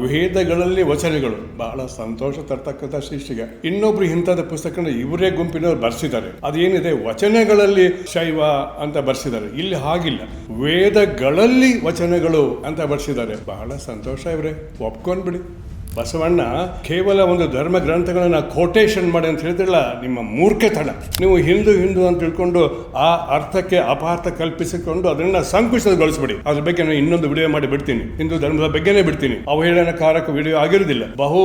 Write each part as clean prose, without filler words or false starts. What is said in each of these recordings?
ವೇದಗಳಲ್ಲಿ ವಚನಗಳು ಬಹಳ ಸಂತೋಷ ತರ್ತಕ್ಕಂಥ ಶೀರ್ಷಿಕೆ. ಇನ್ನೊಬ್ರು ಇಂಥದ ಪುಸ್ತಕನ ಇವರೇ ಗುಂಪಿನವ್ರು ಬರ್ಸಿದ್ದಾರೆ. ಅದೇನಿದೆ ವಚನಗಳಲ್ಲಿ ಶೈವ ಅಂತ ಬರ್ಸಿದ್ದಾರೆ, ಇಲ್ಲಿ ಹಾಗಿಲ್ಲ, ವೇದಗಳಲ್ಲಿ ವಚನಗಳು ಅಂತ ಬರ್ಸಿದ್ದಾರೆ. ಬಹಳ ಸಂತೋಷ ಇವರೇ, ಒಪ್ಕೊಂಡ್ಬಿಡಿ. ಬಸವಣ್ಣ ಕೇವಲ ಒಂದು ಧರ್ಮ ಗ್ರಂಥಗಳನ್ನ ಕೋಟೇಶನ್ ಮಾಡಿ ಅಂತ ಹೇಳ್ತಿರಲ್ಲ, ನಿಮ್ಮ ಮೂರ್ಖತನ. ನೀವು ಹಿಂದೂ ಅಂತ ತಿಳ್ಕೊಂಡು ಆ ಅರ್ಥಕ್ಕೆ ಅಪಾರ್ಥ ಕಲ್ಪಿಸಿಕೊಂಡು ಅದನ್ನ ಸಂಕುಚಿತಗೊಳಿಸ್ಬಿಡಿ. ಅದ್ರ ಬಗ್ಗೆ ನಾನು ಇನ್ನೊಂದು ವಿಡಿಯೋ ಮಾಡಿ ಬಿಡ್ತೀನಿ, ಹಿಂದೂ ಧರ್ಮದ ಬಗ್ಗೆನೇ ಬಿಡ್ತೀನಿ. ಅವಹೇಳನಕಾರಕ ವಿಡಿಯೋ ಆಗಿರೋದಿಲ್ಲ, ಬಹು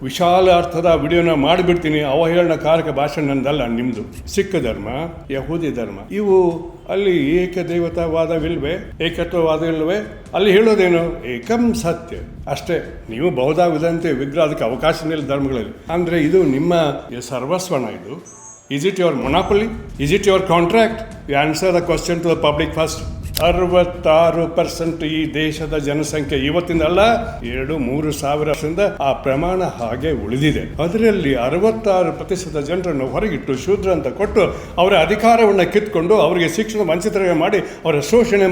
ವಿಶಾಲ ಅರ್ಥದ ವಿಡಿಯೋನ ಮಾಡಿಬಿಡ್ತೀನಿ. ಅವಹೇಳನಕಾರಕ ಭಾಷೆ ನಂದಲ್ಲ, ನಿಮ್ದು. ಸಿಖ್ ಧರ್ಮ, ಯಹೂದಿ ಧರ್ಮ, ಇವು ಅಲ್ಲಿ ಏಕದೇವತಾವಾದವಿಲ್ವೇ, ಏಕತ್ವವಾದ ಇಲ್ವೇ? ಅಲ್ಲಿ ಹೇಳೋದೇನು? ಏಕಂ ಸತ್ಯ ಅಷ್ಟೇ. ನೀವು ಬಹುಧಾವಿದಂತೆ ವಿಗ್ರಹ, ಅದಕ್ಕೆ ಅವಕಾಶನೇ ಇಲ್ಲ ಧರ್ಮಗಳಲ್ಲಿ. ಅಂದರೆ ಇದು ನಿಮ್ಮ ಸರ್ವಸ್ವನ. ಇದು is it your monopoly? Is it your contract? You answer the question to the public first. 66% ಈ ದೇಶದ ಜನಸಂಖ್ಯೆ ಇವತ್ತಿಂದ ಅಲ್ಲ, 2-3 ಸಾವಿರ ವರ್ಷದಿಂದ ಆ ಪ್ರಮಾಣ ಹಾಗೆ ಉಳಿದಿದೆ. ಅದರಲ್ಲಿ 66% ಜನರನ್ನು ಹೊರಗಿಟ್ಟು ಶೂದ್ರ ಅಂತ ಕೊಟ್ಟು ಅವರ ಅಧಿಕಾರವನ್ನು ಕಿತ್ಕೊಂಡು ಅವರಿಗೆ ಶಿಕ್ಷಣ ವಂಚಿತರಾಗಿ ಮಾಡಿ ಅವರ ಶೋಷಣೆ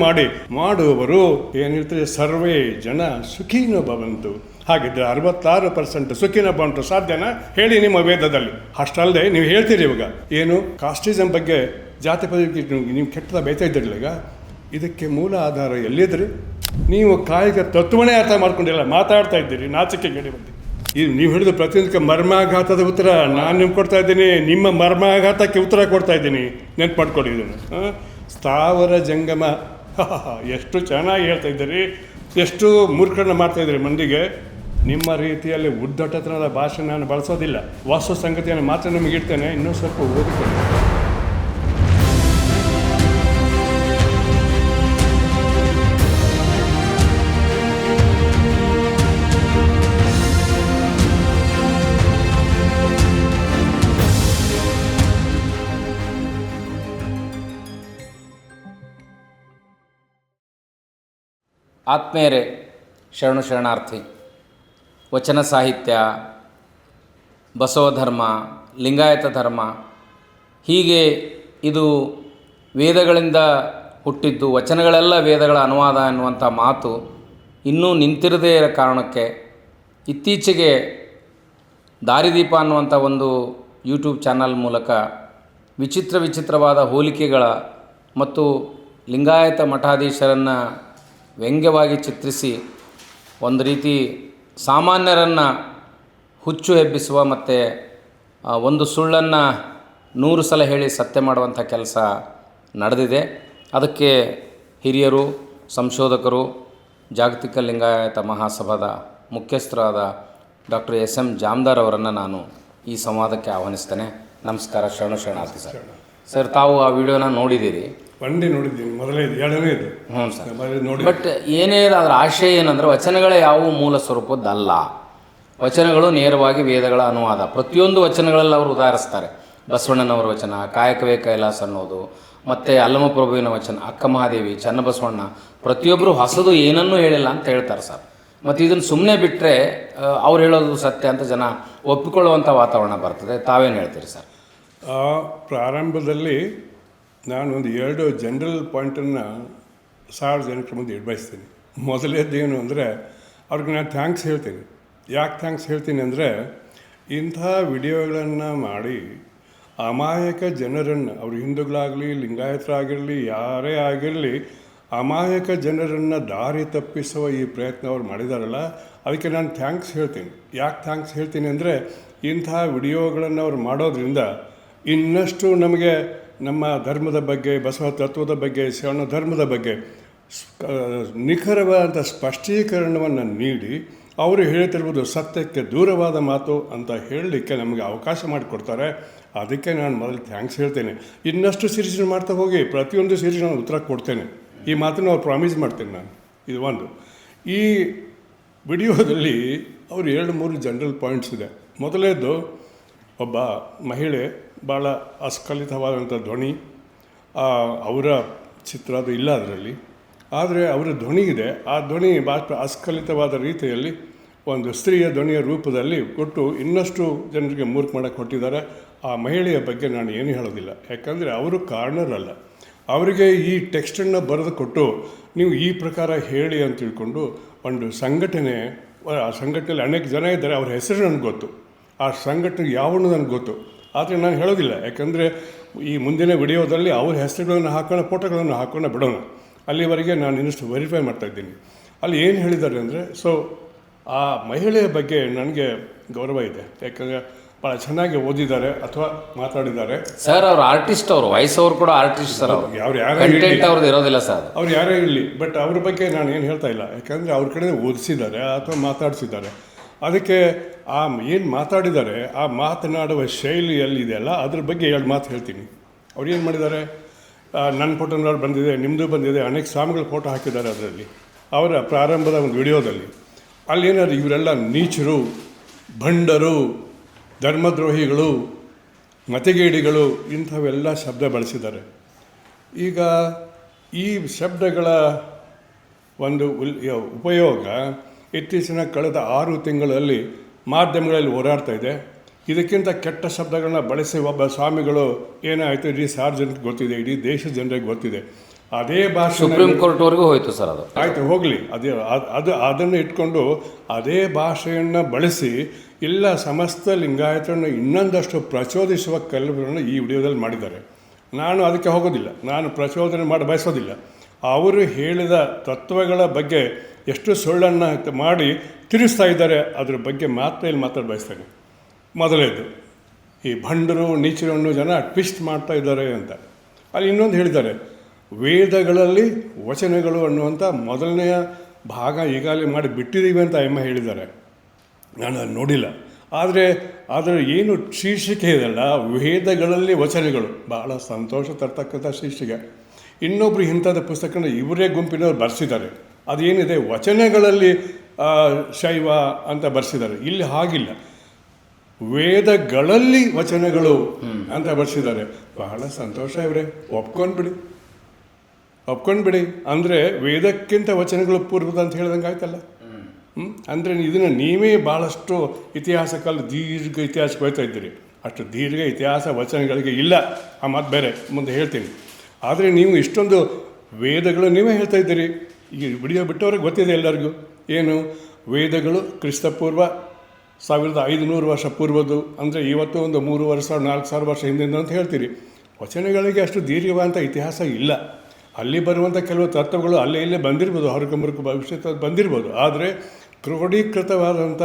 ಮಾಡುವವರು ಏನು ಹೇಳ್ತಾರೆ? ಸರ್ವೇ ಜನ ಸುಖೀನೋ ಭವಂತು. ಹಾಗಿದ್ರೆ 66% ಸುಖಿನ ಬಂತು ಸಾಧ್ಯನಾ? ಹೇಳಿ ನಿಮ್ಮ ವೇದದಲ್ಲಿ. ಅಷ್ಟಲ್ಲದೆ ನೀವು ಹೇಳ್ತೀರಿ ಇವಾಗ ಏನು ಕಾಸ್ಟಿಸಮ್ ಬಗ್ಗೆ, ಜಾತಿ ಪದವಿ ನೀವು ಕೆಟ್ಟದ ಬೈತಾ ಇದ್ದೀರಲ್ಲ. ಈಗ ಇದಕ್ಕೆ ಮೂಲ ಆಧಾರ ಎಲ್ಲಿದ್ರಿ? ನೀವು ಕಾಯಿಕ ತತ್ವನೇ ಅರ್ಥ ಮಾಡ್ಕೊಂಡಿಲ್ಲ, ಮಾತಾಡ್ತಾ ಇದ್ದೀರಿ, ನಾಚಿಕೆ ಗಡಿ ಬಂದು. ಇದು ನೀವು ಹೇಳಿದ ಪ್ರತಿಯೊಂದಕ್ಕೆ ಮರ್ಮಾಘಾತದ ಉತ್ತರ ನಾನು ನಿಮ್ಗೆ ಕೊಡ್ತಾ ಇದ್ದೀನಿ. ನಿಮ್ಮ ಮರ್ಮಾಘಾತಕ್ಕೆ ಉತ್ತರ ಕೊಡ್ತಾ ಇದ್ದೀನಿ, ನೆನ್ಪು ಮಾಡ್ಕೊಳ್ಳಿ ಇದನ್ನು. ಸ್ಥಾವರ ಜಂಗಮ, ಎಷ್ಟು ಚೆನ್ನಾಗಿ ಹೇಳ್ತಾ ಇದ್ದೀರಿ, ಎಷ್ಟು ಮೂರ್ಖರನ್ನ ಮಾಡ್ತಾ ಇದ್ದೀರಿ ಮಂದಿಗೆ. ನಿಮ್ಮ ರೀತಿಯಲ್ಲಿ ಉದ್ದಟತನದ ಭಾಷೆ ನಾನು ಬಳಸೋದಿಲ್ಲ, ವಾಸ್ತು ಸಂಗತಿಯನ್ನು ಮಾತ್ರ ನಿಮಗೆ ಇಡ್ತೇನೆ. ಇನ್ನೂ ಸ್ವಲ್ಪ ಓದಿಕೊಳ್ಳಿ. ಆತ್ಮೇಯರೇ, ಶರಣಾರ್ಥಿ. ವಚನ ಸಾಹಿತ್ಯ, ಬಸವ ಧರ್ಮ, ಲಿಂಗಾಯತ ಧರ್ಮ, ಹೀಗೆ ಇದು ವೇದಗಳಿಂದ ಹುಟ್ಟಿದ್ದು, ವಚನಗಳೆಲ್ಲ ವೇದಗಳ ಅನುವಾದ ಎನ್ನುವಂಥ ಮಾತು ಇನ್ನೂ ನಿಂತಿರದೇ ಇರೋ ಕಾರಣಕ್ಕೆ ಇತ್ತೀಚೆಗೆ ದಾರಿದೀಪ ಅನ್ನುವಂಥ ಒಂದು ಯೂಟ್ಯೂಬ್ ಚಾನಲ್ ಮೂಲಕ ವಿಚಿತ್ರವಾದ ಹೋಲಿಕೆಗಳ ಮತ್ತು ಲಿಂಗಾಯತ ಮಠಾಧೀಶರನ್ನು ವ್ಯಂಗ್ಯವಾಗಿ ಚಿತ್ರಿಸಿ ಒಂದು ರೀತಿ ಸಾಮಾನ್ಯರನ್ನು ಹುಚ್ಚು ಎಬ್ಬಿಸುವ ಮತ್ತು ಒಂದು ಸುಳ್ಳನ್ನು 100 ಸಲ ಹೇಳಿ ಸತ್ಯ ಮಾಡುವಂಥ ಕೆಲಸ ನಡೆದಿದೆ. ಅದಕ್ಕೆ ಹಿರಿಯರು, ಸಂಶೋಧಕರು, ಜಾಗತಿಕ ಲಿಂಗಾಯತ ಮಹಾಸಭಾದ ಮುಖ್ಯಸ್ಥರಾದ ಡಾಕ್ಟರ್ SM ಜಾಮದಾರ್ ಅವರನ್ನು ನಾನು ಈ ಸಂವಾದಕ್ಕೆ ಆಹ್ವಾನಿಸ್ತೇನೆ. ನಮಸ್ಕಾರ, ಶರಣಾರ್ಥಿ ಸರ್. ಸರ್, ತಾವು ಆ ವಿಡಿಯೋನ ನೋಡಿದ್ದೀರಿ? ಒಂದೇ ನೋಡಿದ್ದೀನಿ, ಮೊದಲೇ ಎರಡನೇ ಇದು. ಹ್ಞೂ ಸರ್, ನೋಡಿ. ಬಟ್ ಏನೇ ಅದರ ಆಶಯ ಏನಂದರೆ, ವಚನಗಳೇ ಯಾವುವು ಮೂಲ ಸ್ವರೂಪದ್ದಲ್ಲ. ವಚನಗಳು ನೇರವಾಗಿ ವೇದಗಳ ಅನುವಾದ. ಪ್ರತಿಯೊಂದು ವಚನಗಳಲ್ಲಿ ಅವರು ಉದಾಹರಿಸ್ತಾರೆ. ಬಸವಣ್ಣನವರ ವಚನ, ಕಾಯಕವೇ ಕೈಲಾಸ ಅನ್ನೋದು, ಮತ್ತು ಅಲ್ಲಮಪ್ರಭುವಿನ ವಚನ, ಅಕ್ಕ ಮಹಾದೇವಿ, ಚನ್ನಬಸವಣ್ಣ, ಪ್ರತಿಯೊಬ್ಬರು ಹೊಸದು ಏನನ್ನೂ ಹೇಳಿಲ್ಲ ಅಂತ ಹೇಳ್ತಾರೆ ಸರ್. ಮತ್ತು ಇದನ್ನು ಸುಮ್ಮನೆ ಬಿಟ್ಟರೆ ಅವ್ರು ಹೇಳೋದು ಸತ್ಯ ಅಂತ ಜನ ಒಪ್ಪಿಕೊಳ್ಳುವಂಥ ವಾತಾವರಣ ಬರ್ತದೆ. ತಾವೇನು ಹೇಳ್ತೀರಿ ಸರ್? ಪ್ರಾರಂಭದಲ್ಲಿ ನಾನು ಒಂದು 2 ಜನರಲ್ ಪಾಯಿಂಟನ್ನು ಸಾರ್ವಜನಿಕರ ಮುಂದೆ ಇಡಬಯಸ್ತೀನಿ. ಮೊದಲೇದೇನು ಅಂದರೆ, ಅವ್ರಿಗೆ ನಾನು ಥ್ಯಾಂಕ್ಸ್ ಹೇಳ್ತೀನಿ. ಯಾಕೆ ಥ್ಯಾಂಕ್ಸ್ ಹೇಳ್ತೀನಿ ಅಂದರೆ, ಇಂಥ ವಿಡಿಯೋಗಳನ್ನು ಮಾಡಿ ಅಮಾಯಕ ಜನರನ್ನು, ಅವರು ಹಿಂದೂಗಳಾಗಲಿ ಲಿಂಗಾಯತರಾಗಿರಲಿ ಯಾರೇ ಆಗಿರಲಿ, ಅಮಾಯಕ ಜನರನ್ನು ದಾರಿ ತಪ್ಪಿಸುವ ಈ ಪ್ರಯತ್ನ ಅವ್ರು ಮಾಡಿದಾರಲ್ಲ, ಅದಕ್ಕೆ ನಾನು ಥ್ಯಾಂಕ್ಸ್ ಹೇಳ್ತೀನಿ. ಯಾಕೆ ಥ್ಯಾಂಕ್ಸ್ ಹೇಳ್ತೀನಿ ಅಂದರೆ, ಇಂಥ ವಿಡಿಯೋಗಳನ್ನು ಅವ್ರು ಮಾಡೋದ್ರಿಂದ ಇನ್ನಷ್ಟು ನಮಗೆ ನಮ್ಮ ಧರ್ಮದ ಬಗ್ಗೆ, ಬಸವ ತತ್ವದ ಬಗ್ಗೆ, ಶರಣ ಧರ್ಮದ ಬಗ್ಗೆ ನಿಖರವಾದ ಸ್ಪಷ್ಟೀಕರಣವನ್ನು ನೀಡಿ ಅವರು ಹೇಳ್ತಿರ್ಬೋದು ಸತ್ಯಕ್ಕೆ ದೂರವಾದ ಮಾತು ಅಂತ ಹೇಳಲಿಕ್ಕೆ ನಮಗೆ ಅವಕಾಶ ಮಾಡಿಕೊಡ್ತಾರೆ. ಅದಕ್ಕೆ ನಾನು ಮೊದಲು ಥ್ಯಾಂಕ್ಸ್ ಹೇಳ್ತೇನೆ. ಇನ್ನಷ್ಟು ಸೀರೀಸ್ ಮಾಡ್ತಾ ಹೋಗಿ, ಪ್ರತಿಯೊಂದು ಸೀರೀಸ್ ನಾನು ಉತ್ತರ ಕೊಡ್ತೇನೆ. ಈ ಮಾತನ್ನು ಅವ್ರು ಪ್ರಾಮಿಸ್ ಮಾಡ್ತೇನೆ ನಾನು. ಇದು ಒಂದು. ಈ ವಿಡಿಯೋದಲ್ಲಿ ಅವರು 2-3 ಜನರಲ್ ಪಾಯಿಂಟ್ಸ್ ಇದೆ. ಮೊದಲೇದು, ಒಬ್ಬ ಮಹಿಳೆ, ಭಾಳ ಅಸ್ಖಲಿತವಾದಂಥ ಧ್ವನಿ, ಅವರ ಚಿತ್ರ ಅದು ಇಲ್ಲ ಅದರಲ್ಲಿ, ಆದರೆ ಅವರ ಧ್ವನಿ ಇದೆ. ಆ ಧ್ವನಿ ಭಾಳ ಅಸ್ಖಲಿತವಾದ ರೀತಿಯಲ್ಲಿ ಒಂದು ಸ್ತ್ರೀಯ ಧ್ವನಿಯ ರೂಪದಲ್ಲಿ ಕೊಟ್ಟು ಇನ್ನಷ್ಟು ಜನರಿಗೆ ಮೂರ್ಖ ಮಾಡೋಕ್ಕೆ ಹೊಟ್ಟಿದ್ದಾರೆ. ಆ ಮಹಿಳೆಯ ಬಗ್ಗೆ ನಾನು ಏನು ಹೇಳೋದಿಲ್ಲ, ಯಾಕಂದರೆ ಅವರು ಕಾರಣರಲ್ಲ. ಅವರಿಗೆ ಈ ಟೆಕ್ಸ್ಟನ್ನು ಬರೆದು ಕೊಟ್ಟು ನೀವು ಈ ಪ್ರಕಾರ ಹೇಳಿ ಅಂತ ತಿಳ್ಕೊಂಡು ಒಂದು ಸಂಘಟನೆ ಆ ಸಂಘಟನೆಯಲ್ಲಿ ಅನೇಕ ಜನ ಇದ್ದಾರೆ, ಅವ್ರ ಹೆಸರು ನನಗೆ ಗೊತ್ತು, ಆ ಸಂಘಟನೆ ಯಾವನು ನನಗೆ ಗೊತ್ತು. ಆದರೆ ನಾನು ಹೇಳೋದಿಲ್ಲ, ಯಾಕಂದರೆ ಈ ಮುಂದಿನ ವಿಡಿಯೋದಲ್ಲಿ ಅವ್ರ ಹೆಸರುಗಳನ್ನು ಹಾಕೋಣ, ಫೋಟೋಗಳನ್ನು ಹಾಕೋಣ ಬಿಡೋಣ. ಅಲ್ಲಿವರೆಗೆ ನಾನು ಇನ್ನಷ್ಟು ವೆರಿಫೈ ಮಾಡ್ತಾಯಿದ್ದೀನಿ. ಅಲ್ಲಿ ಏನು ಹೇಳಿದ್ದಾರೆ ಅಂದರೆ, ಸೊ ಆ ಮಹಿಳೆಯ ಬಗ್ಗೆ ನನಗೆ ಗೌರವ ಇದೆ, ಯಾಕಂದರೆ ಭಾಳ ಚೆನ್ನಾಗಿ ಓದಿದ್ದಾರೆ ಅಥವಾ ಮಾತಾಡಿದ್ದಾರೆ. ಸರ್ ಅವ್ರು ಆರ್ಟಿಸ್ಟ್, ಅವರು ವಯಸ್ಸವರು ಕೂಡ ಆರ್ಟಿಸ್ಟ್ ಸರ್. ಅವರು ಕಂಟೆಂಟ್ ಅವ್ರದ್ದು ಇರೋದಿಲ್ಲ ಸರ್, ಅವ್ರು ಯಾರೇ ಇರಲಿ. ಬಟ್ ಅವ್ರ ಬಗ್ಗೆ ನಾನು ಏನು ಹೇಳ್ತಾ ಇಲ್ಲ, ಯಾಕಂದರೆ ಅವ್ರ ಕಡೆ ಓದಿಸಿದ್ದಾರೆ ಅಥವಾ ಮಾತಾಡಿಸಿದ್ದಾರೆ. ಅದಕ್ಕೆ ಆ ಏನು ಮಾತಾಡಿದ್ದಾರೆ, ಆ ಮಾತನಾಡುವ ಶೈಲಿಯಲ್ಲಿದೆಯಲ್ಲ, ಅದ್ರ ಬಗ್ಗೆ 2 ಮಾತು ಹೇಳ್ತೀನಿ. ಅವ್ರು ಏನು ಮಾಡಿದ್ದಾರೆ, ನನ್ನ ಫೋಟೋನಲ್ಲಿ ಬಂದಿದೆ, ನಿಮ್ಮದು ಬಂದಿದೆ, ಅನೇಕ ಸ್ವಾಮಿಗಳ ಫೋಟೋ ಹಾಕಿದ್ದಾರೆ ಅದರಲ್ಲಿ, ಅವರ ಪ್ರಾರಂಭದ ಒಂದು ವಿಡಿಯೋದಲ್ಲಿ. ಅಲ್ಲೇನಾದ್ರು ಇವರೆಲ್ಲ ನೀಚರು, ಭಂಡರು, ಧರ್ಮದ್ರೋಹಿಗಳು, ಮತಗೇಡಿಗಳು ಇಂಥವೆಲ್ಲ ಶಬ್ದ ಬಳಸಿದ್ದಾರೆ. ಈಗ ಈ ಶಬ್ದಗಳ ಒಂದು ಉಪಯೋಗ ಇತ್ತೀಚಿನ ಕಳೆದ 6 ತಿಂಗಳಲ್ಲಿ ಮಾಧ್ಯಮಗಳಲ್ಲಿ ಓಡಾಡ್ತಾ ಇದೆ. ಇದಕ್ಕಿಂತ ಕೆಟ್ಟ ಶಬ್ದಗಳನ್ನ ಬಳಸಿ ಒಬ್ಬ ಸ್ವಾಮಿಗಳು ಏನಾಯಿತು ಇಡೀ ಸಾರ್ವಜನಿಕರಿಗೆ ಗೊತ್ತಿದೆ, ಇಡೀ ದೇಶದ ಜನರಿಗೆ ಗೊತ್ತಿದೆ. ಅದೇ ಭಾಷೆ ಸುಪ್ರೀಂ ಕೋರ್ಟ್ವರೆಗೂ ಹೋಯಿತು ಸರ್. ಅದು ಆಯಿತು, ಹೋಗಲಿ, ಅದನ್ನು ಇಟ್ಕೊಂಡು ಅದೇ ಭಾಷೆಯನ್ನು ಬಳಸಿ ಇಲ್ಲ ಸಮಸ್ತ ಲಿಂಗಾಯತರನ್ನು ಇನ್ನೊಂದಷ್ಟು ಪ್ರಚೋದಿಸುವ ಕೆಲಸಗಳನ್ನು ಈ ವಿಡಿಯೋದಲ್ಲಿ ಮಾಡಿದ್ದಾರೆ. ನಾನು ಅದಕ್ಕೆ ಹೋಗೋದಿಲ್ಲ, ನಾನು ಪ್ರಚೋದನೆ ಮಾಡಿ ಬಯಸೋದಿಲ್ಲ. ಅವರು ಹೇಳಿದ ತತ್ವಗಳ ಬಗ್ಗೆ ಎಷ್ಟು ಸುಳ್ಳನ್ನು ಮಾಡಿ ತಿರುಗಿಸ್ತಾ ಇದ್ದಾರೆ, ಅದ್ರ ಬಗ್ಗೆ ಮಾತ್ರ ಇಲ್ಲಿ ಮಾತಾಡಿ ಬಯಸ್ತೇನೆ. ಮೊದಲೇದು, ಈ ಭಂಡರು ನೀಚರು ಅನ್ನೋ ಜನ ಟ್ವಿಸ್ಟ್ ಮಾಡ್ತಾ ಇದ್ದಾರೆ ಅಂತ. ಅಲ್ಲಿ ಇನ್ನೊಂದು ಹೇಳಿದ್ದಾರೆ, ವೇದಗಳಲ್ಲಿ ವಚನಗಳು ಅನ್ನುವಂಥ ಮೊದಲನೆಯ ಭಾಗ ಈಗಾಗಲೇ ಮಾಡಿ ಬಿಟ್ಟಿದ್ದೀವಿ ಅಂತ ಎಮ್ಮ ಹೇಳಿದ್ದಾರೆ. ನಾನು ಅದು ನೋಡಿಲ್ಲ. ಆದರೆ ಅದರ ಏನು ಶೀರ್ಷಿಕೆ ಇದೆಲ್ಲ, ವೇದಗಳಲ್ಲಿ ವಚನಗಳು, ಭಾಳ ಸಂತೋಷ ತರ್ತಕ್ಕಂಥ ಶೀರ್ಷಿಕೆ. ಇನ್ನೊಬ್ಬರು ಇಂಥದ್ದು ಪುಸ್ತಕನ ಇವರೇ ಗುಂಪಿನವ್ರು ಬರೆಸಿದ್ದಾರೆ. ಅದೇನಿದೆ, ವಚನಗಳಲ್ಲಿ ಶೈವ ಅಂತ ಬರೆಸಿದ್ದಾರೆ. ಇಲ್ಲಿ ಹಾಗಿಲ್ಲ, ವೇದಗಳಲ್ಲಿ ವಚನಗಳು ಅಂತ ಬರೆಸಿದ್ದಾರೆ. ಬಹಳ ಸಂತೋಷ ಇವರೇ, ಒಪ್ಕೊಂಡ್ಬಿಡಿ. ಅಂದರೆ ವೇದಕ್ಕಿಂತ ವಚನಗಳು ಪೂರ್ವದ ಅಂತ ಹೇಳ್ದಂಗೆ ಆಯ್ತಲ್ಲ. ಅಂದರೆ ಇದನ್ನು ನೀವೇ ಭಾಳಷ್ಟು ಇತಿಹಾಸಕ್ಕಾಲ ದೀರ್ಘ ಇತಿಹಾಸಕ್ಕೆ ಹೋಗ್ತಾ ಇದ್ದೀರಿ. ಅಷ್ಟು ದೀರ್ಘ ಇತಿಹಾಸ ವಚನಗಳಿಗೆ ಇಲ್ಲ, ಆ ಮಾತು ಬೇರೆ, ಮುಂದೆ ಹೇಳ್ತೀನಿ. ಆದರೆ ನೀವು ಇಷ್ಟೊಂದು ವೇದಗಳು ನೀವೇ ಹೇಳ್ತಾ ಇದ್ದೀರಿ. ಈಗ ವಿಡಿಯೋ ಬಿಟ್ಟವ್ರಿಗೆ ಗೊತ್ತಿದೆ ಎಲ್ಲರಿಗೂ, ಏನು ವೇದಗಳು ಕ್ರಿಸ್ತಪೂರ್ವ 1500 ವರ್ಷ ಪೂರ್ವದ್ದು, ಅಂದರೆ ಇವತ್ತು ಒಂದು 3,000-4,000 ವರ್ಷ ಹಿಂದಿಂದ ಅಂತ ಹೇಳ್ತೀರಿ. ವಚನಗಳಿಗೆ ಅಷ್ಟು ದೀರ್ಘವಾದಂಥ ಇತಿಹಾಸ ಇಲ್ಲ. ಅಲ್ಲಿ ಬರುವಂಥ ಕೆಲವು ತತ್ವಗಳು ಅಲ್ಲೇ ಇಲ್ಲೇ ಬಂದಿರ್ಬೋದು, ಹೊರಗಮರಕ್ಕೆ ಭವಿಷ್ಯದಲ್ಲಿ ಬಂದಿರ್ಬೋದು. ಆದರೆ ಕ್ರೋಢೀಕೃತವಾದಂಥ